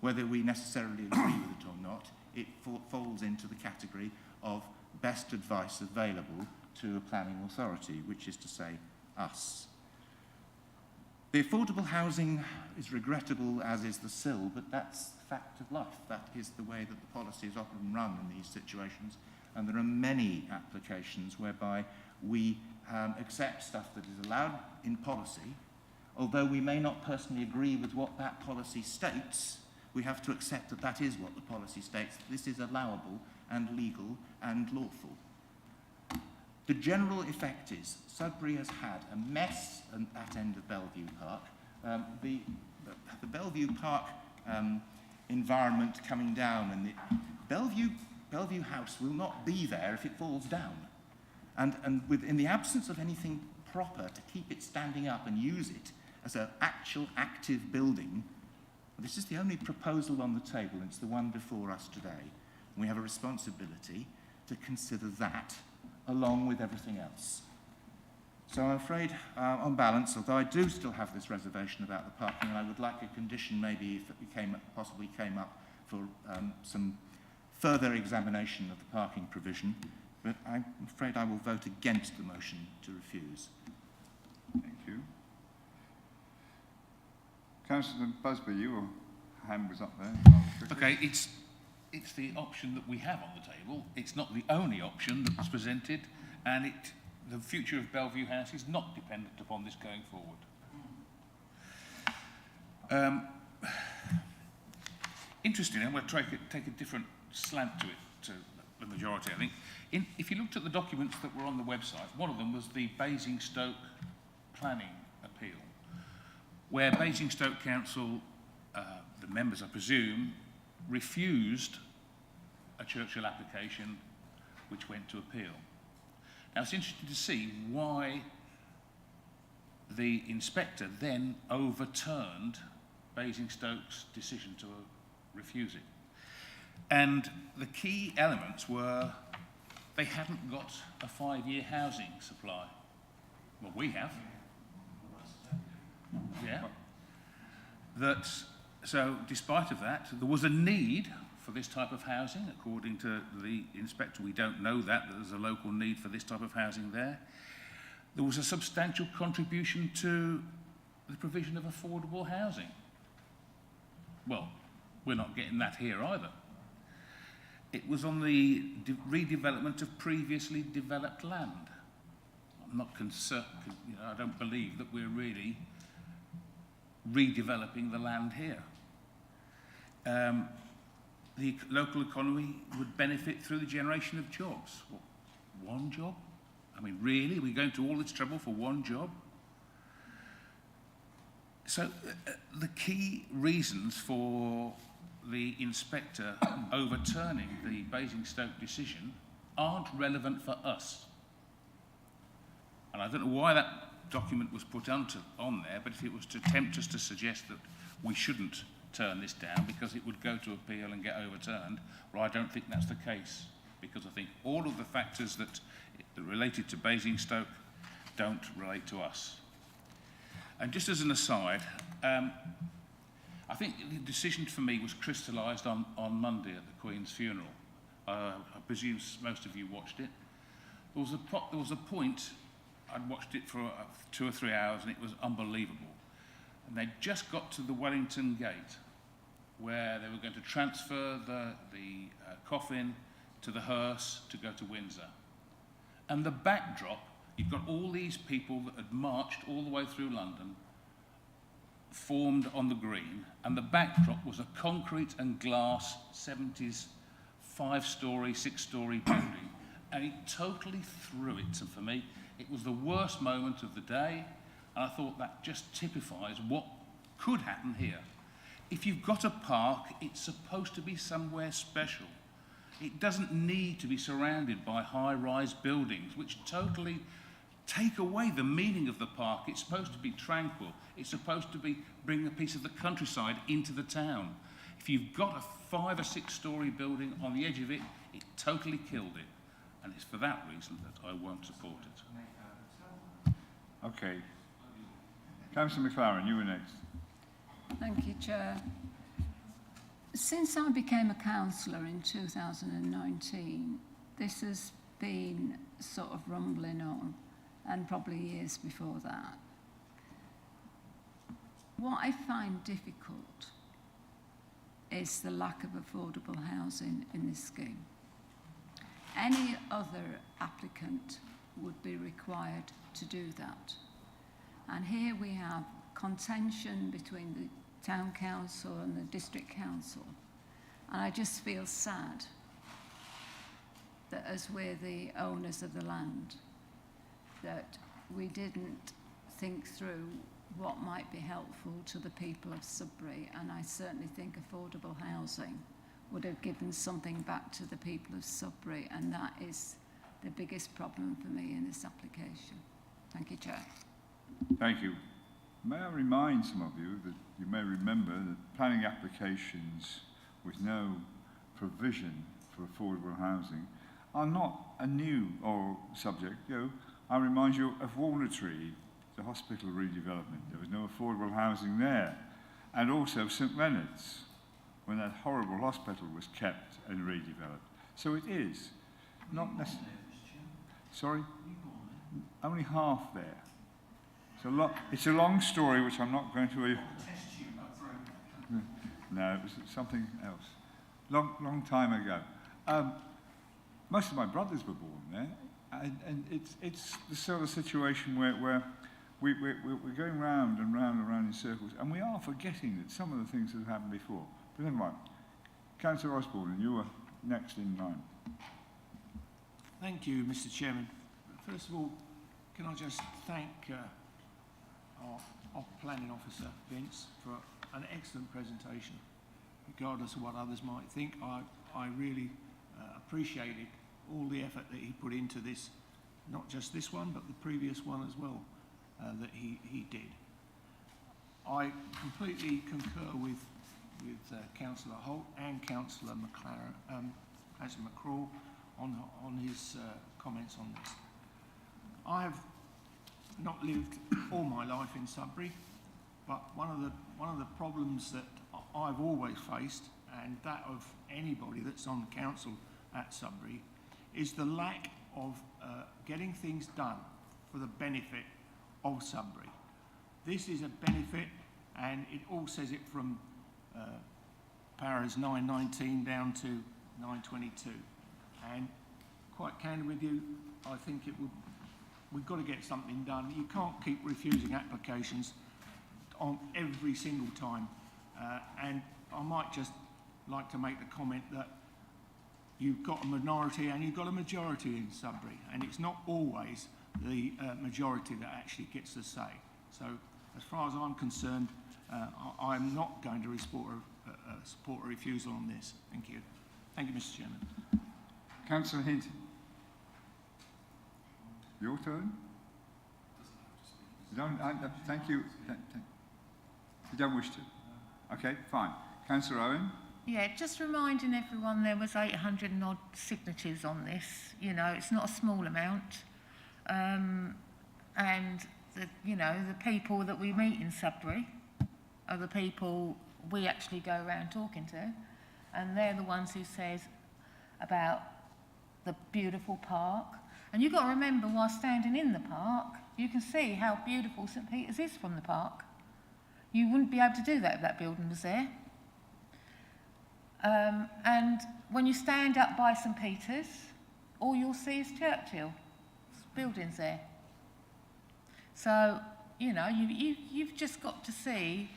Whether we necessarily agree with it or not, it falls into the category of best advice available to a planning authority, which is to say, us. The affordable housing is regrettable, as is the sill, but that's the fact of life. That is the way that the policy is often run in these situations, and there are many applications whereby we accept stuff that is allowed in policy. Although we may not personally agree with what that policy states, we have to accept that that is what the policy states. This is allowable and legal and lawful. The general effect is Sudbury has had a mess at that end of Bellevue Park. The Bellevue Park environment coming down, and the Bellevue House will not be there if it falls down. And in the absence of anything proper to keep it standing up and use it as an actual active building, this is the only proposal on the table, and it's the one before us today. And we have a responsibility to consider that along with everything else. So I'm afraid, on balance, although I do still have this reservation about the parking, and I would like a condition maybe if it possibly came up for some further examination of the parking provision, but I'm afraid I will vote against the motion to refuse. Thank you. Councillor Busby, your hand was up there. Okay, it's the option that we have on the table. It's not the only option that was presented, and the future of Bellevue House is not dependent upon this going forward. Interestingly, I'm going to take a different slant to it, to the majority, I think. If you looked at the documents that were on the website, one of them was the Basingstoke planning appeal, where Basingstoke Council, the members I presume, refused a Churchill application which went to appeal. Now it's interesting to see why the inspector then overturned Basingstoke's decision to refuse it. And the key elements were they hadn't got a 5-year housing supply. Well, we have. Yeah. So despite of that, there was a need for this type of housing. According to the inspector, we don't know that there's a local need for this type of housing there. There was a substantial contribution to the provision of affordable housing. Well, we're not getting that here either. It was on the redevelopment of previously developed land. I'm not concerned, I don't believe that we're really redeveloping the land here. The local economy would benefit through the generation of jobs. What, one job? I mean, really? We're going to all this trouble for one job? So the key reasons for the inspector overturning the Basingstoke decision aren't relevant for us. And I don't know why that document was put on there, but if it was to tempt us to suggest that we shouldn't turn this down because it would go to appeal and get overturned, well, I don't think that's the case, because I think all of the factors that related to Basingstoke don't relate to us. And just as an aside, I think the decision for me was crystallised on Monday at the Queen's funeral, I presume most of you watched it. There was a point, I'd watched it for 2 or 3 hours, and it was unbelievable. And they'd just got to the Wellington Gate, where they were going to transfer the coffin to the hearse to go to Windsor. And the backdrop, you've got all these people that had marched all the way through London, formed on the green, and the backdrop was a concrete and glass 70s 5-storey, 6-storey building, and it totally threw it. And for me, it was the worst moment of the day, and I thought that just typifies what could happen here. If you've got a park, it's supposed to be somewhere special. It doesn't need to be surrounded by high-rise buildings, which totally take away the meaning of the park. It's supposed to be tranquil. It's supposed to bring a piece of the countryside into the town. If you've got a 5 or 6-storey building on the edge of it, it totally killed it. And it's for that reason that I won't support it. Okay. Councillor McLaren, you were next. Thank you, Chair. Since I became a councillor in 2019, this has been sort of rumbling on, and probably years before that. What I find difficult is the lack of affordable housing in this scheme. Any other applicant would be required to do that. And here we have contention between the town council and the district council. And I just feel sad that as we're the owners of the land, that we didn't think through what might be helpful to the people of Sudbury. And I certainly think affordable housing would have given something back to the people of Sudbury, and that is the biggest problem for me in this application. Thank you, Chair. Thank you. May I remind some of you that you may remember that planning applications with no provision for affordable housing are not a new subject. I remind you of Walnut Tree, the hospital redevelopment. There was no affordable housing there. And also St Leonard's, when that horrible hospital was kept and redeveloped. So it is not necessarily. Sorry? Only half there. It's a long story which I'm not going to... No, it was something else. Long time ago. Most of my brothers were born there, and it's the sort of situation where we're going round and round and round in circles, and we are forgetting that some of the things that have happened before. But never mind. Councillor Osborne, you were next in line. Thank you, Mr. Chairman. First of all, can I just thank our planning officer, Vince, for an excellent presentation. Regardless of what others might think, I really appreciated all the effort that he put into this, not just this one, but the previous one as well, that he did. I completely concur with Councillor Holt and Councillor McCraw on his comments on this. I have not lived all my life in Sudbury, but one of the problems that I've always faced, and that of anybody that's on the council at Sudbury, is the lack of getting things done for the benefit of Sudbury. This is a benefit, and it all says it from paras 919 down to 922. And quite candid with you, I think we've got to get something done. You can't keep refusing applications on every single time. And I might just like to make the comment that you've got a minority and you've got a majority in Sudbury, and it's not always the majority that actually gets the say. So as far as I'm concerned, I'm not going to support a refusal on this. Thank you. Thank you, Mr. Chairman. Councillor Hinton. Your turn? You don't, thank you. You don't wish to? Okay, fine. Councillor Owen? Yeah, just reminding everyone there was 800 and odd signatures on this. You know, it's not a small amount. And, the people that we meet in Sudbury are the people we actually go around talking to. And they're the ones who says, about the beautiful park. And you've got to remember, while standing in the park, you can see how beautiful St Peter's is from the park. You wouldn't be able to do that if that building was there. And when you stand up by St Peter's, all you'll see is Churchill. Buildings there. So, you know, you've just got to see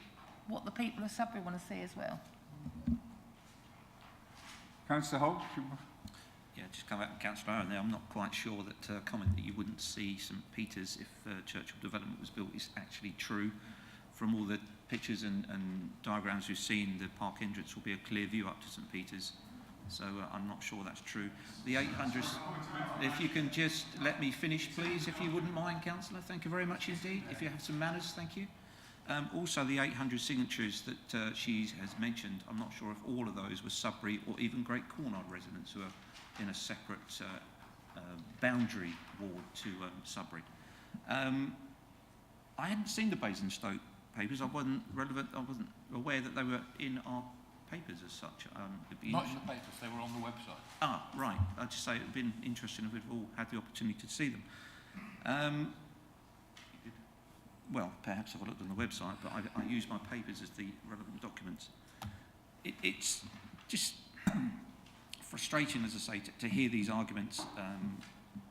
what the people of Sudbury want to see as well. Councillor Holt? Yeah, just come back to Councillor Owen there. I'm not quite sure that comment that you wouldn't see St Peter's if Churchill development was built is actually true. From all the pictures and diagrams we've seen, the park entrance will be a clear view up to St Peter's. So I'm not sure that's true. The 800, if you can just let me finish, please, if you wouldn't mind, Councillor. Thank you very much indeed. If you have some manners, thank you. Also, the 800 signatures that she has mentioned, I'm not sure if all of those were Sudbury or even Great Cornard residents who are in a separate boundary ward to Sudbury. I hadn't seen the Basingstoke papers. I wasn't aware that they were in our papers as such. Not in the papers, they were on the website. Ah, right. I'd just say it would have been interesting if we'd all had the opportunity to see them. Well, perhaps I've looked on the website, but I use my papers as the relevant documents. It's just frustrating, as I say, to hear these arguments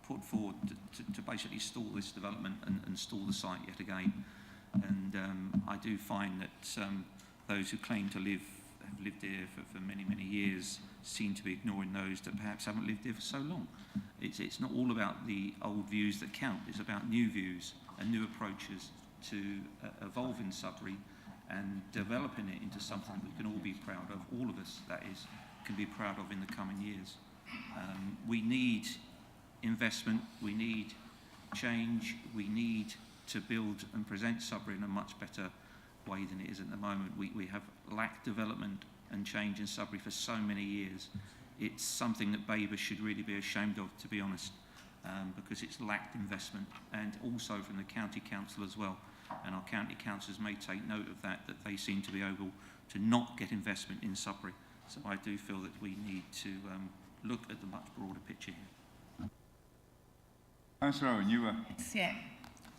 put forward to basically stall this development and stall the site yet again. And I do find that those who claim to have lived here for many, many years seem to be ignoring those that perhaps haven't lived here for so long. It's not all about the old views that count. It's about new views and new approaches to evolving Sudbury and developing it into something we can all be proud of, all of us, that is, can be proud of in the coming years. We need investment, we need change, we need to build and present Sudbury in a much better way than it is at the moment. We have lacked development and change in Sudbury for so many years. It's something that Babergh should really be ashamed of, to be honest, because it's lacked investment, and also from the county council as well. And our county councillors may take note of that they seem to be able to not get investment in Sudbury. So I do feel that we need to look at the much broader picture here. Councillor Owen, you were... Yeah.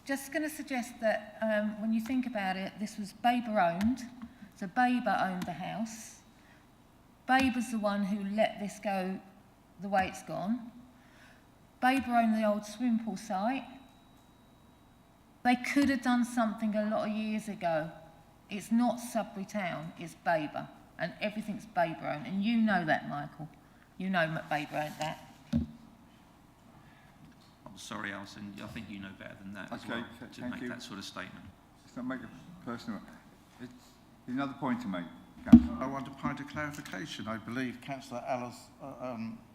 Just going to suggest that when you think about it, this was Babergh owned. So Babergh owned the house. Babergh's the one who let this go the way it's gone. Babergh owned the old swimming pool site. They could have done something a lot of years ago. It's not Sudbury Town, it's Babergh. And everything's Babergh owned. And you know that, Michael. You know Babergh owned that. I'm sorry, Alison, I think you know better than that as well, to make that sort of statement. Let's not make it personal. It's another point to make, Councillor. I want a point of clarification. I believe Councillor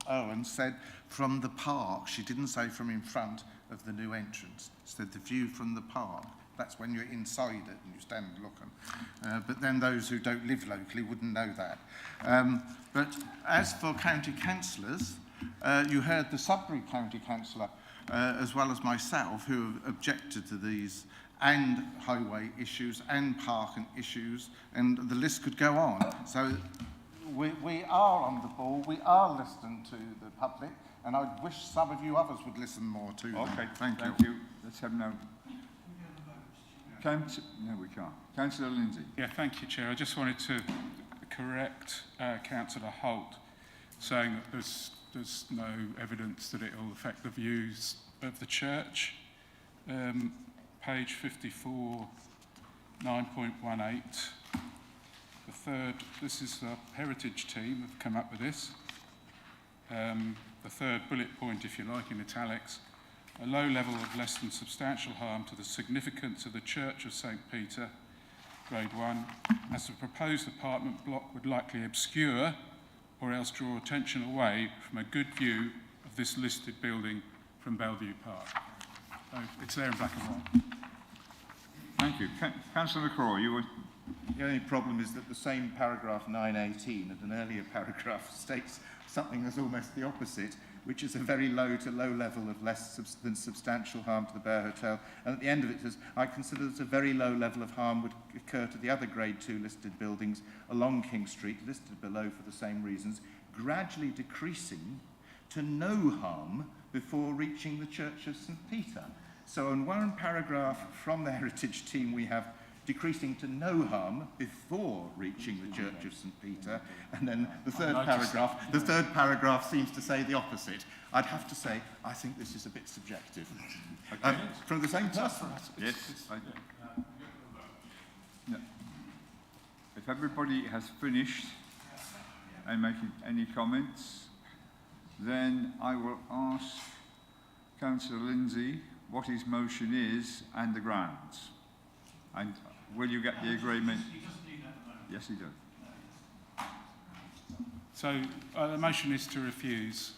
Owen said from the park. She didn't say from in front of the new entrance. She said the view from the park. That's when you're inside it and you stand looking. But then those who don't live locally wouldn't know that. But as for county councillors, you heard the Sudbury County Councillor, as well as myself, who have objected to these and highway issues and parking issues, and the list could go on. So we are on the ball, we are listening to the public, and I wish some of you others would listen more to them. Okay, thank you. Let's have no... No, we can't. Councillor Lindsay. Yeah, thank you, Chair. I just wanted to correct Councillor Holt, saying that there's no evidence that it will affect the views of the church. Page 54, 9.18. The third, this is the heritage team have come up with this. The third bullet point, if you like, in italics. A low level of less than substantial harm to the significance of the Church of St. Peter, grade 1, as the proposed apartment block would likely obscure or else draw attention away from a good view of this listed building from Bellevue Park. So it's there in black and white. Thank you. Councillor McCraw, you were... The only problem is that the same paragraph 918 at an earlier paragraph states something that's almost the opposite, which is a very low to low level of less than substantial harm to the Bear Hotel. And at the end of it says, I consider that a very low level of harm would occur to the other grade 2 listed buildings along King Street, listed below for the same reasons. gradually decreasing to no harm before reaching the Church of St. Peter. So in one paragraph from the heritage team we have decreasing to no harm before reaching the Church of St. Peter, and then the third paragraph seems to say the opposite. I'd have to say, I think this is a bit subjective. Okay. From the same person. Yes. No. If everybody has finished and making any comments, then I will ask Councillor Lindsay what his motion is and the grounds. And will you get the agreement? Yes, he does. So the motion is to refuse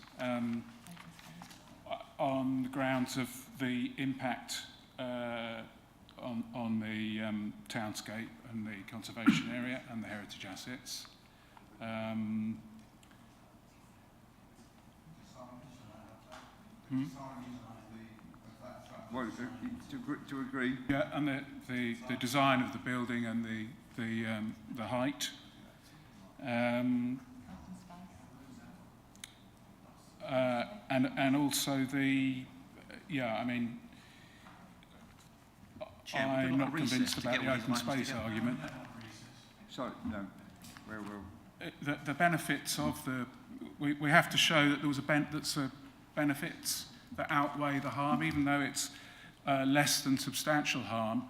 on the grounds of the impact on the townscape and the conservation area and the heritage assets. Well, to agree. Yeah, and the design of the building and the height. And also the, I mean, I'm not convinced about the open space argument. Sorry, no. The benefits of we have to show that there was benefits that outweigh the harm, even though it's less than substantial harm.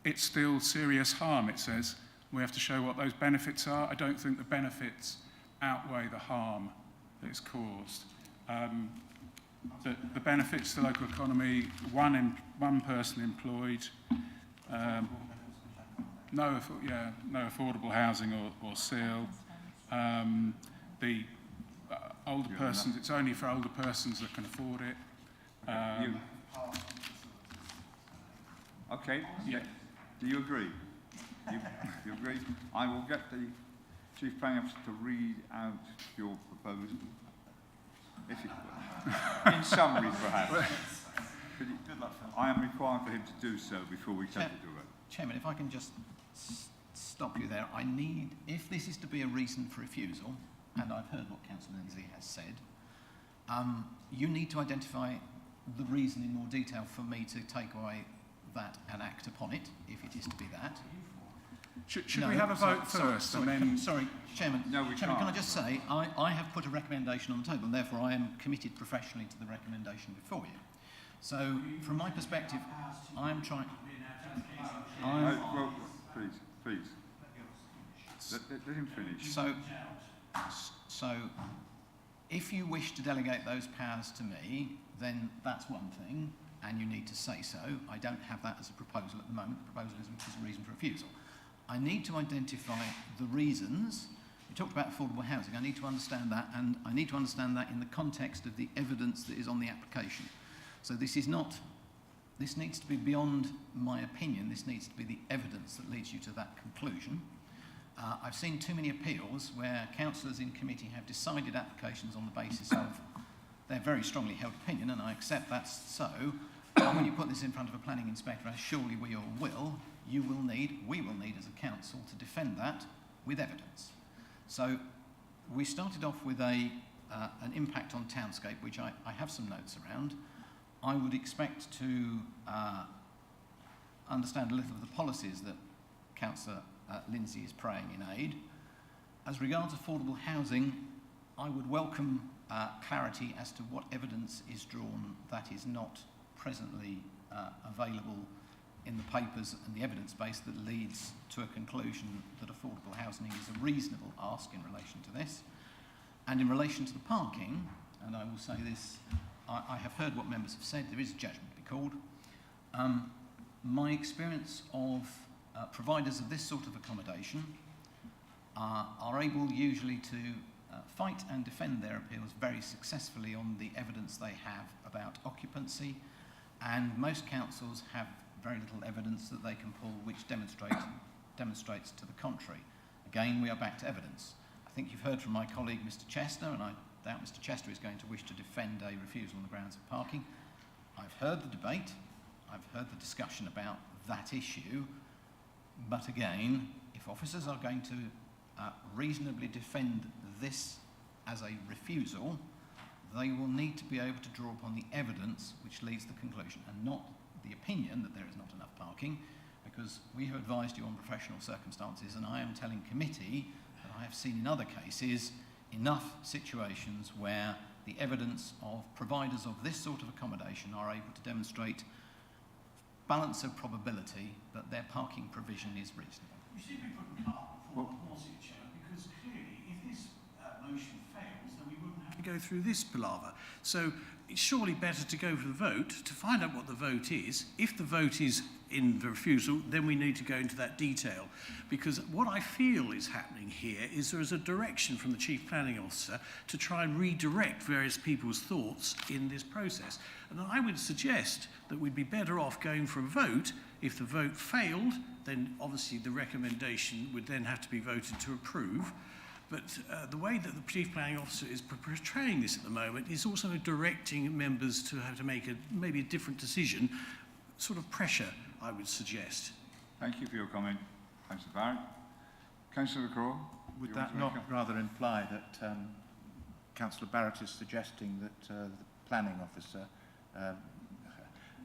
It's still serious harm, it says. We have to show what those benefits are. I don't think the benefits outweigh the harm that is caused. The benefits to the local economy, one person employed, no affordable housing or SEAL. The older persons, it's only for older persons that can afford it. Okay. Yeah. Do you agree? You agree? I will get the Chief Planning Officer to read out your proposal. If you, in summary, perhaps. Good luck, Phil. I am required for him to do so before we take it to vote. Chairman, if I can just stop you there. If this is to be a reason for refusal, and I've heard what Councillor Lindsay has said, you need to identify the reason in more detail for me to take away that and act upon it, if it is to be that. Should we have a vote first? Sorry, Chairman. No, we Chairman, can't. can I just say, I have put a recommendation on the table, and therefore I am committed professionally to the recommendation before you. So, from my perspective, I'm trying... Well, please. Let him finish. So, if you wish to delegate those powers to me, then that's one thing, and you need to say so. I don't have that as a proposal at the moment. The proposal is a reason for refusal. I need to identify the reasons. You talked about affordable housing. I need to understand that, and I need to understand that in the context of the evidence that is on the application. So this needs to be beyond my opinion. This needs to be the evidence that leads you to that conclusion. I've seen too many appeals where councillors in committee have decided applications on the basis of their very strongly held opinion, and I accept that's so. And when you put this in front of a planning inspector, as surely we all will, we will need as a council to defend that with evidence. So we started off with an impact on townscape, which I have some notes around. I would expect to understand a little of the policies that Councillor Lindsay is praying in aid. As regards affordable housing, I would welcome clarity as to what evidence is drawn that is not presently available in the papers and the evidence base that leads to a conclusion that affordable housing is a reasonable ask in relation to this. And in relation to the parking, and I will say this, I have heard what members have said, there is a judgment to be called. My experience of providers of this sort of accommodation are able usually to fight and defend their appeals very successfully on the evidence they have about occupancy, and most councils have very little evidence that they can pull which demonstrates to the contrary. Again, we are back to evidence. I think you've heard from my colleague Mr. Chester, and I doubt Mr. Chester is going to wish to defend a refusal on the grounds of parking. I've heard the debate, I've heard the discussion about that issue, but again, if officers are going to reasonably defend this as a refusal, they will need to be able to draw upon the evidence which leads to the conclusion, and not the opinion that there is not enough parking, because we have advised you on professional circumstances, and I am telling committee that I have seen in other cases enough situations where the evidence of providers of this sort of accommodation are able to demonstrate balance of probability that their parking provision is reasonable. You seem to be putting cart before the horse here, Chair, because clearly if this motion fails, then we wouldn't have to go through this palaver. So it's surely better to go for the vote, to find out what the vote is. If the vote is in the refusal, then we need to go into that detail. Because what I feel is happening here is there is a direction from the Chief Planning Officer to try and redirect various people's thoughts in this process. And I would suggest that we'd be better off going for a vote. If the vote failed, then obviously the recommendation would then have to be voted to approve. But the way that the Chief Planning Officer is portraying this at the moment is also directing members to have to make maybe a different decision, sort of pressure, I would suggest. Thank you for your comment, Councillor Barrett. Councillor Craw? Would that not rather imply that Councillor Barrett is suggesting that the planning officer... I'm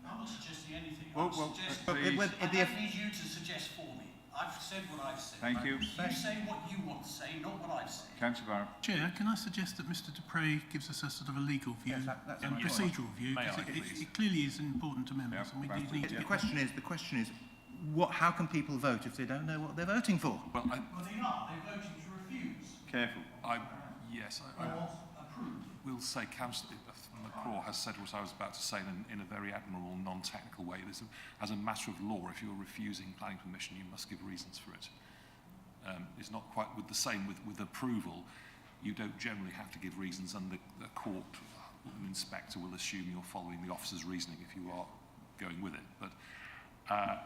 not suggesting anything. Well, I don't need you to suggest for me. I've said what I've said. Thank you. You say what you want to say, not what I've said. Councillor Barrett. Chair, can I suggest that Mr Dupre gives us a sort of a legal view that's and my procedural view? May Because I, it clearly is important to members, and we need to The question is, how can people vote if they don't know what they're voting for? Well, they are. They're voting to refuse. Careful. Yes, Or approve. will say Councillor McCraw has said what I was about to say in a very admirable, non-technical way. As a matter of law, if you're refusing planning permission, you must give reasons for it. It's not quite the same with approval. You don't generally have to give reasons, and the court, an inspector, will assume you're following the officer's reasoning if you are going with it. But I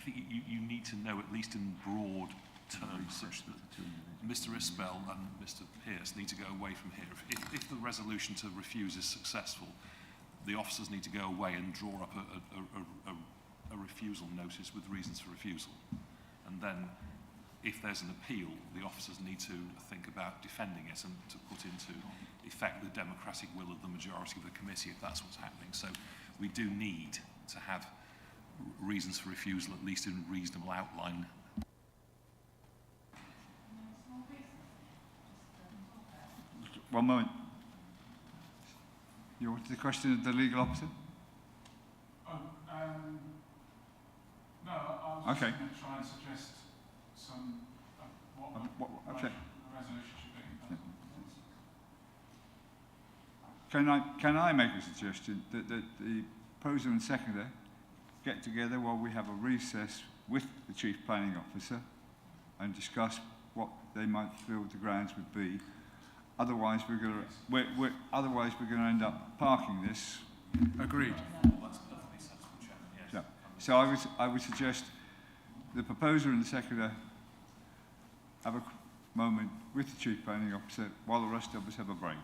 think you need to know, at least in broad terms, such that Mr Isbell and Mr Pearce need to go away from here. If the resolution to refuse is successful, the officers need to go away and draw up a refusal notice with reasons for refusal. And then, if there's an appeal, the officers need to think about defending it and to put into effect the democratic will of the majority of the committee, if that's what's happening. So we do need to have reasons for refusal, at least in reasonable outline. One moment. You wanted the question of the legal officer? No, I was okay. just going to try and suggest some okay. the resolution should be. Can I make a suggestion that the proposer and seconder get together while we have a recess with the Chief Planning Officer and discuss what they might feel the grounds would be? Otherwise, we're going to end up parking this. Agreed. So I would suggest the proposer and the seconder have a moment with the Chief Planning Officer while the rest of us have a break.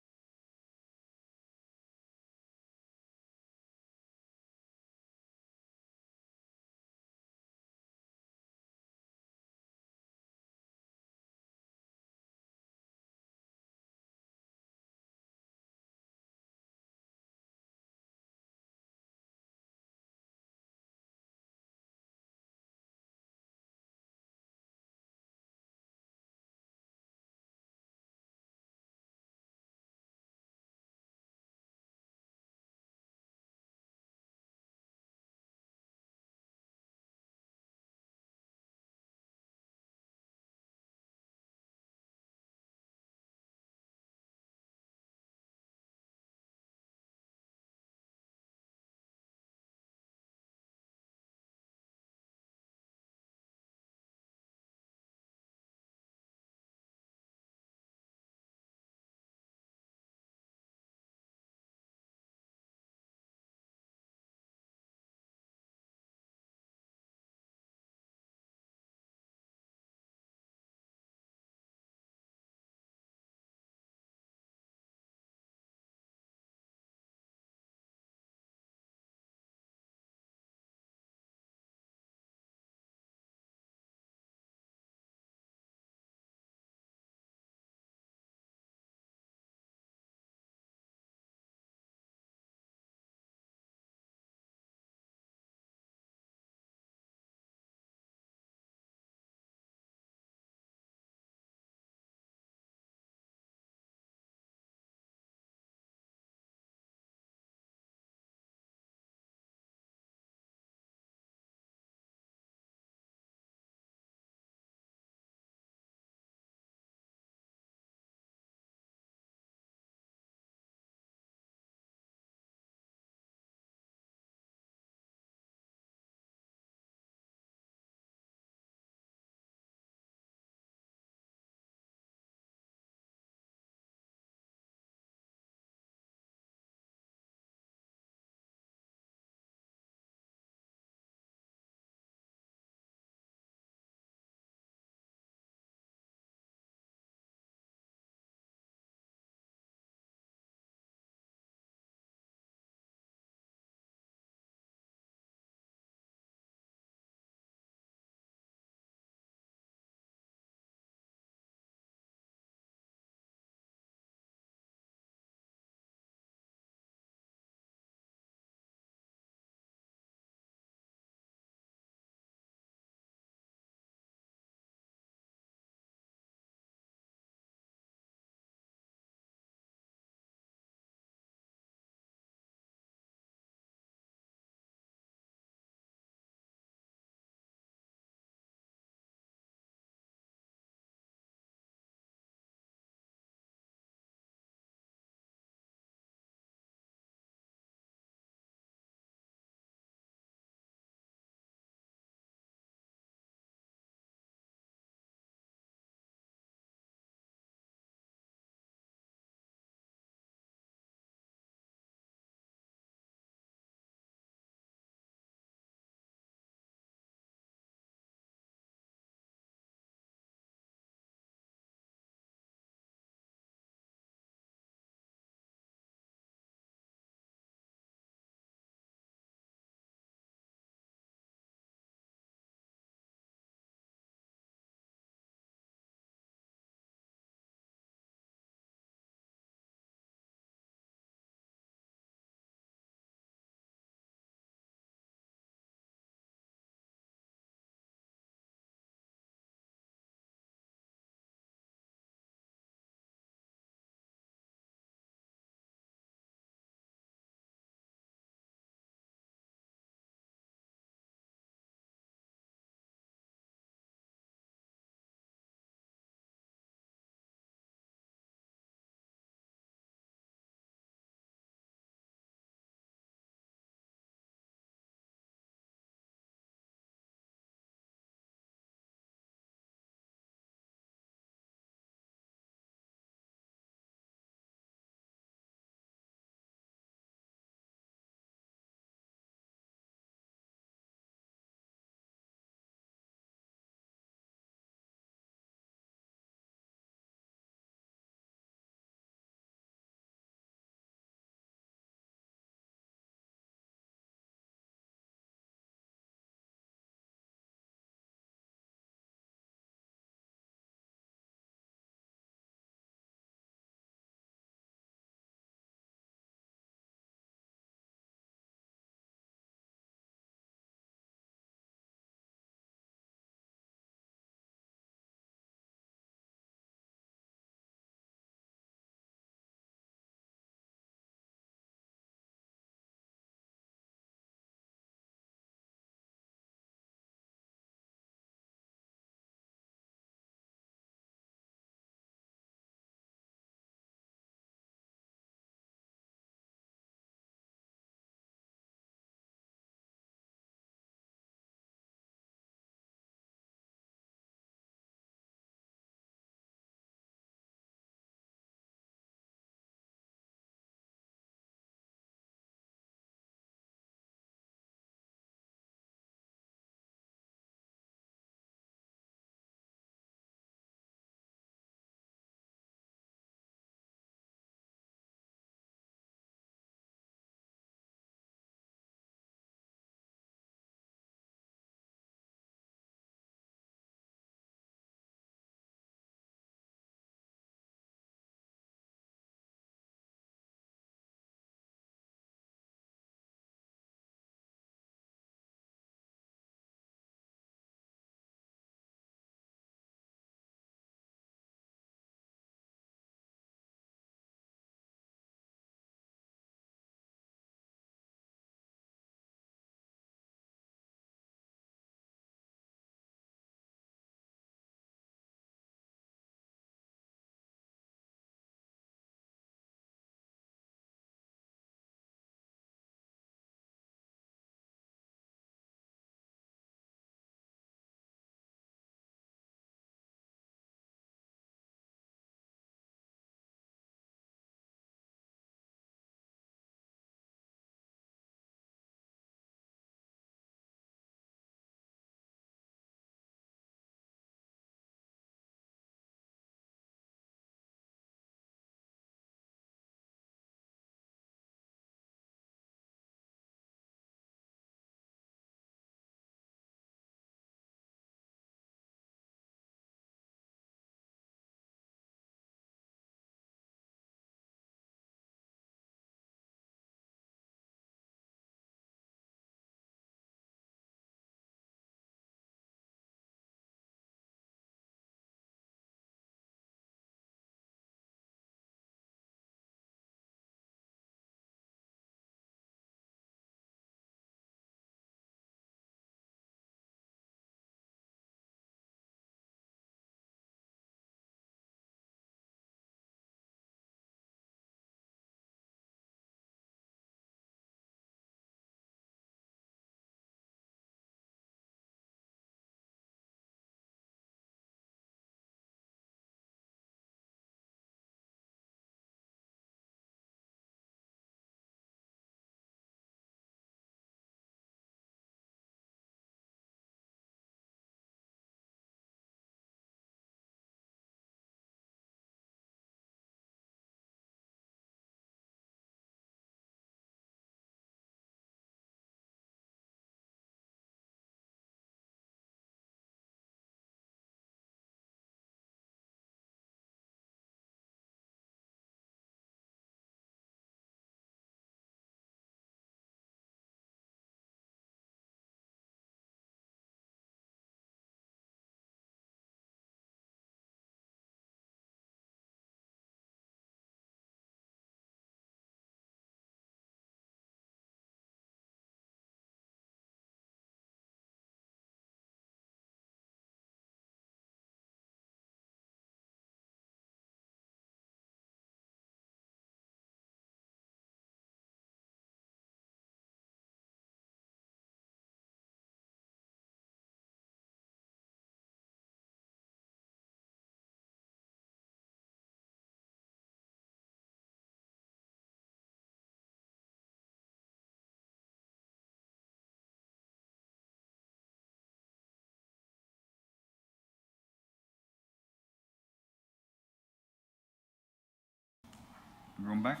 Everyone back?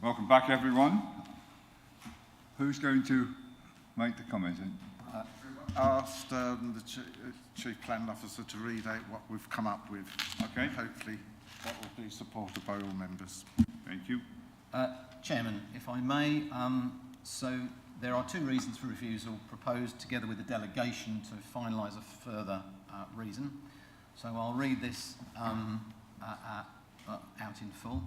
Welcome back, everyone. Who's going to make the comment? Asked the Chief Planning Officer to read out what we've come up with. Okay. Hopefully that will be supported by all members. Thank you. Chairman, if I may, so there are 2 reasons for refusal proposed together with a delegation to finalise a further reason. So I'll read this out in full.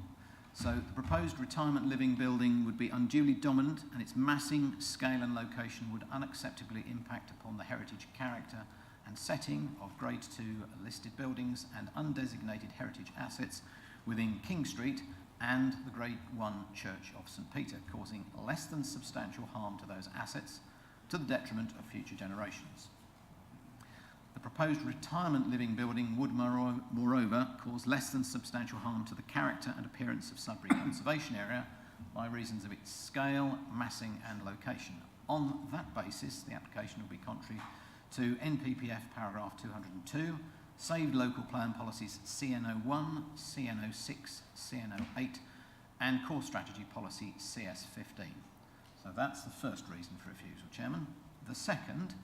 So the proposed retirement living building would be unduly dominant and its massing, scale and location would unacceptably impact upon the heritage character and setting of Grade 2 listed buildings and undesignated heritage assets within King Street and the Grade 1 Church of St Peter, causing less than substantial harm to those assets to the detriment of future generations. The proposed retirement living building would moreover cause less than substantial harm to the character and appearance of Sudbury Conservation Area by reasons of its scale, massing and location. On that basis, the application will be contrary to NPPF paragraph 202, saved local plan policies CN01, CN06, CN08 and core strategy policy CS15. So that's the first reason for refusal, Chairman. The second,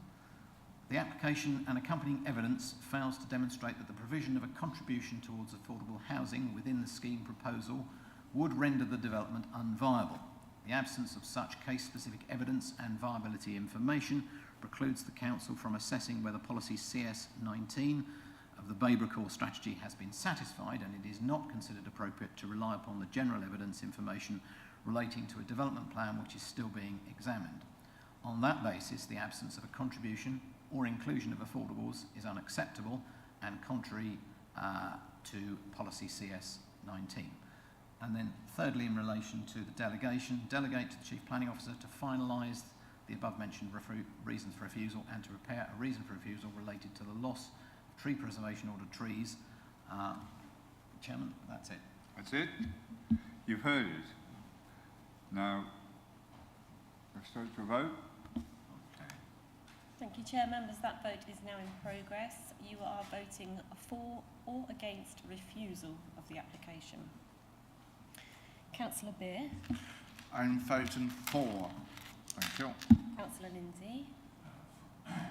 the application and accompanying evidence fails to demonstrate that the provision of a contribution towards affordable housing within the scheme proposal would render the development unviable. The absence of such case-specific evidence and viability information precludes the Council from assessing whether policy CS19 of the Babergh core strategy has been satisfied, and it is not considered appropriate to rely upon the general evidence information relating to a development plan which is still being examined. On that basis, the absence of a contribution or inclusion of affordables is unacceptable and contrary to policy CS19. And then thirdly, in relation to the delegation, delegate to the Chief Planning Officer to finalise the above mentioned reasons for refusal and to prepare a reason for refusal related to the loss of tree preservation ordered trees. Chairman, that's it. That's it? You've heard it. Now, let's go to a vote. Thank you, Chair. Members, that vote is now in progress. You are voting for or against refusal of the application. Councillor Beer. I'm voting for. Thank you. Councillor Lindsay. Thank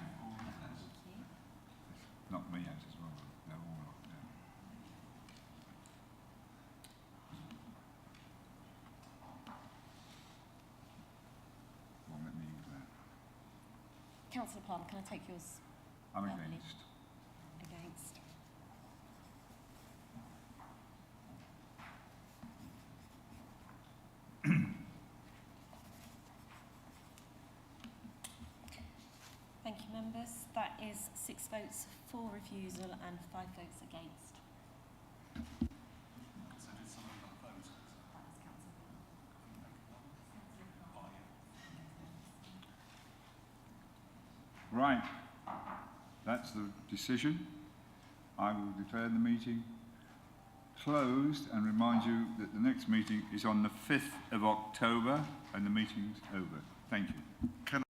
you. Knock me out as well. They're all off now. Well, let me use that. Councillor Palmer, can I take yours? I'm verbally? against. Against. Thank you, members. That is 6 votes for refusal and 5 votes against. Right. That's the decision. I will declare the meeting closed and remind you that the next meeting is on the 5th of October and the meeting's over. Thank you. Can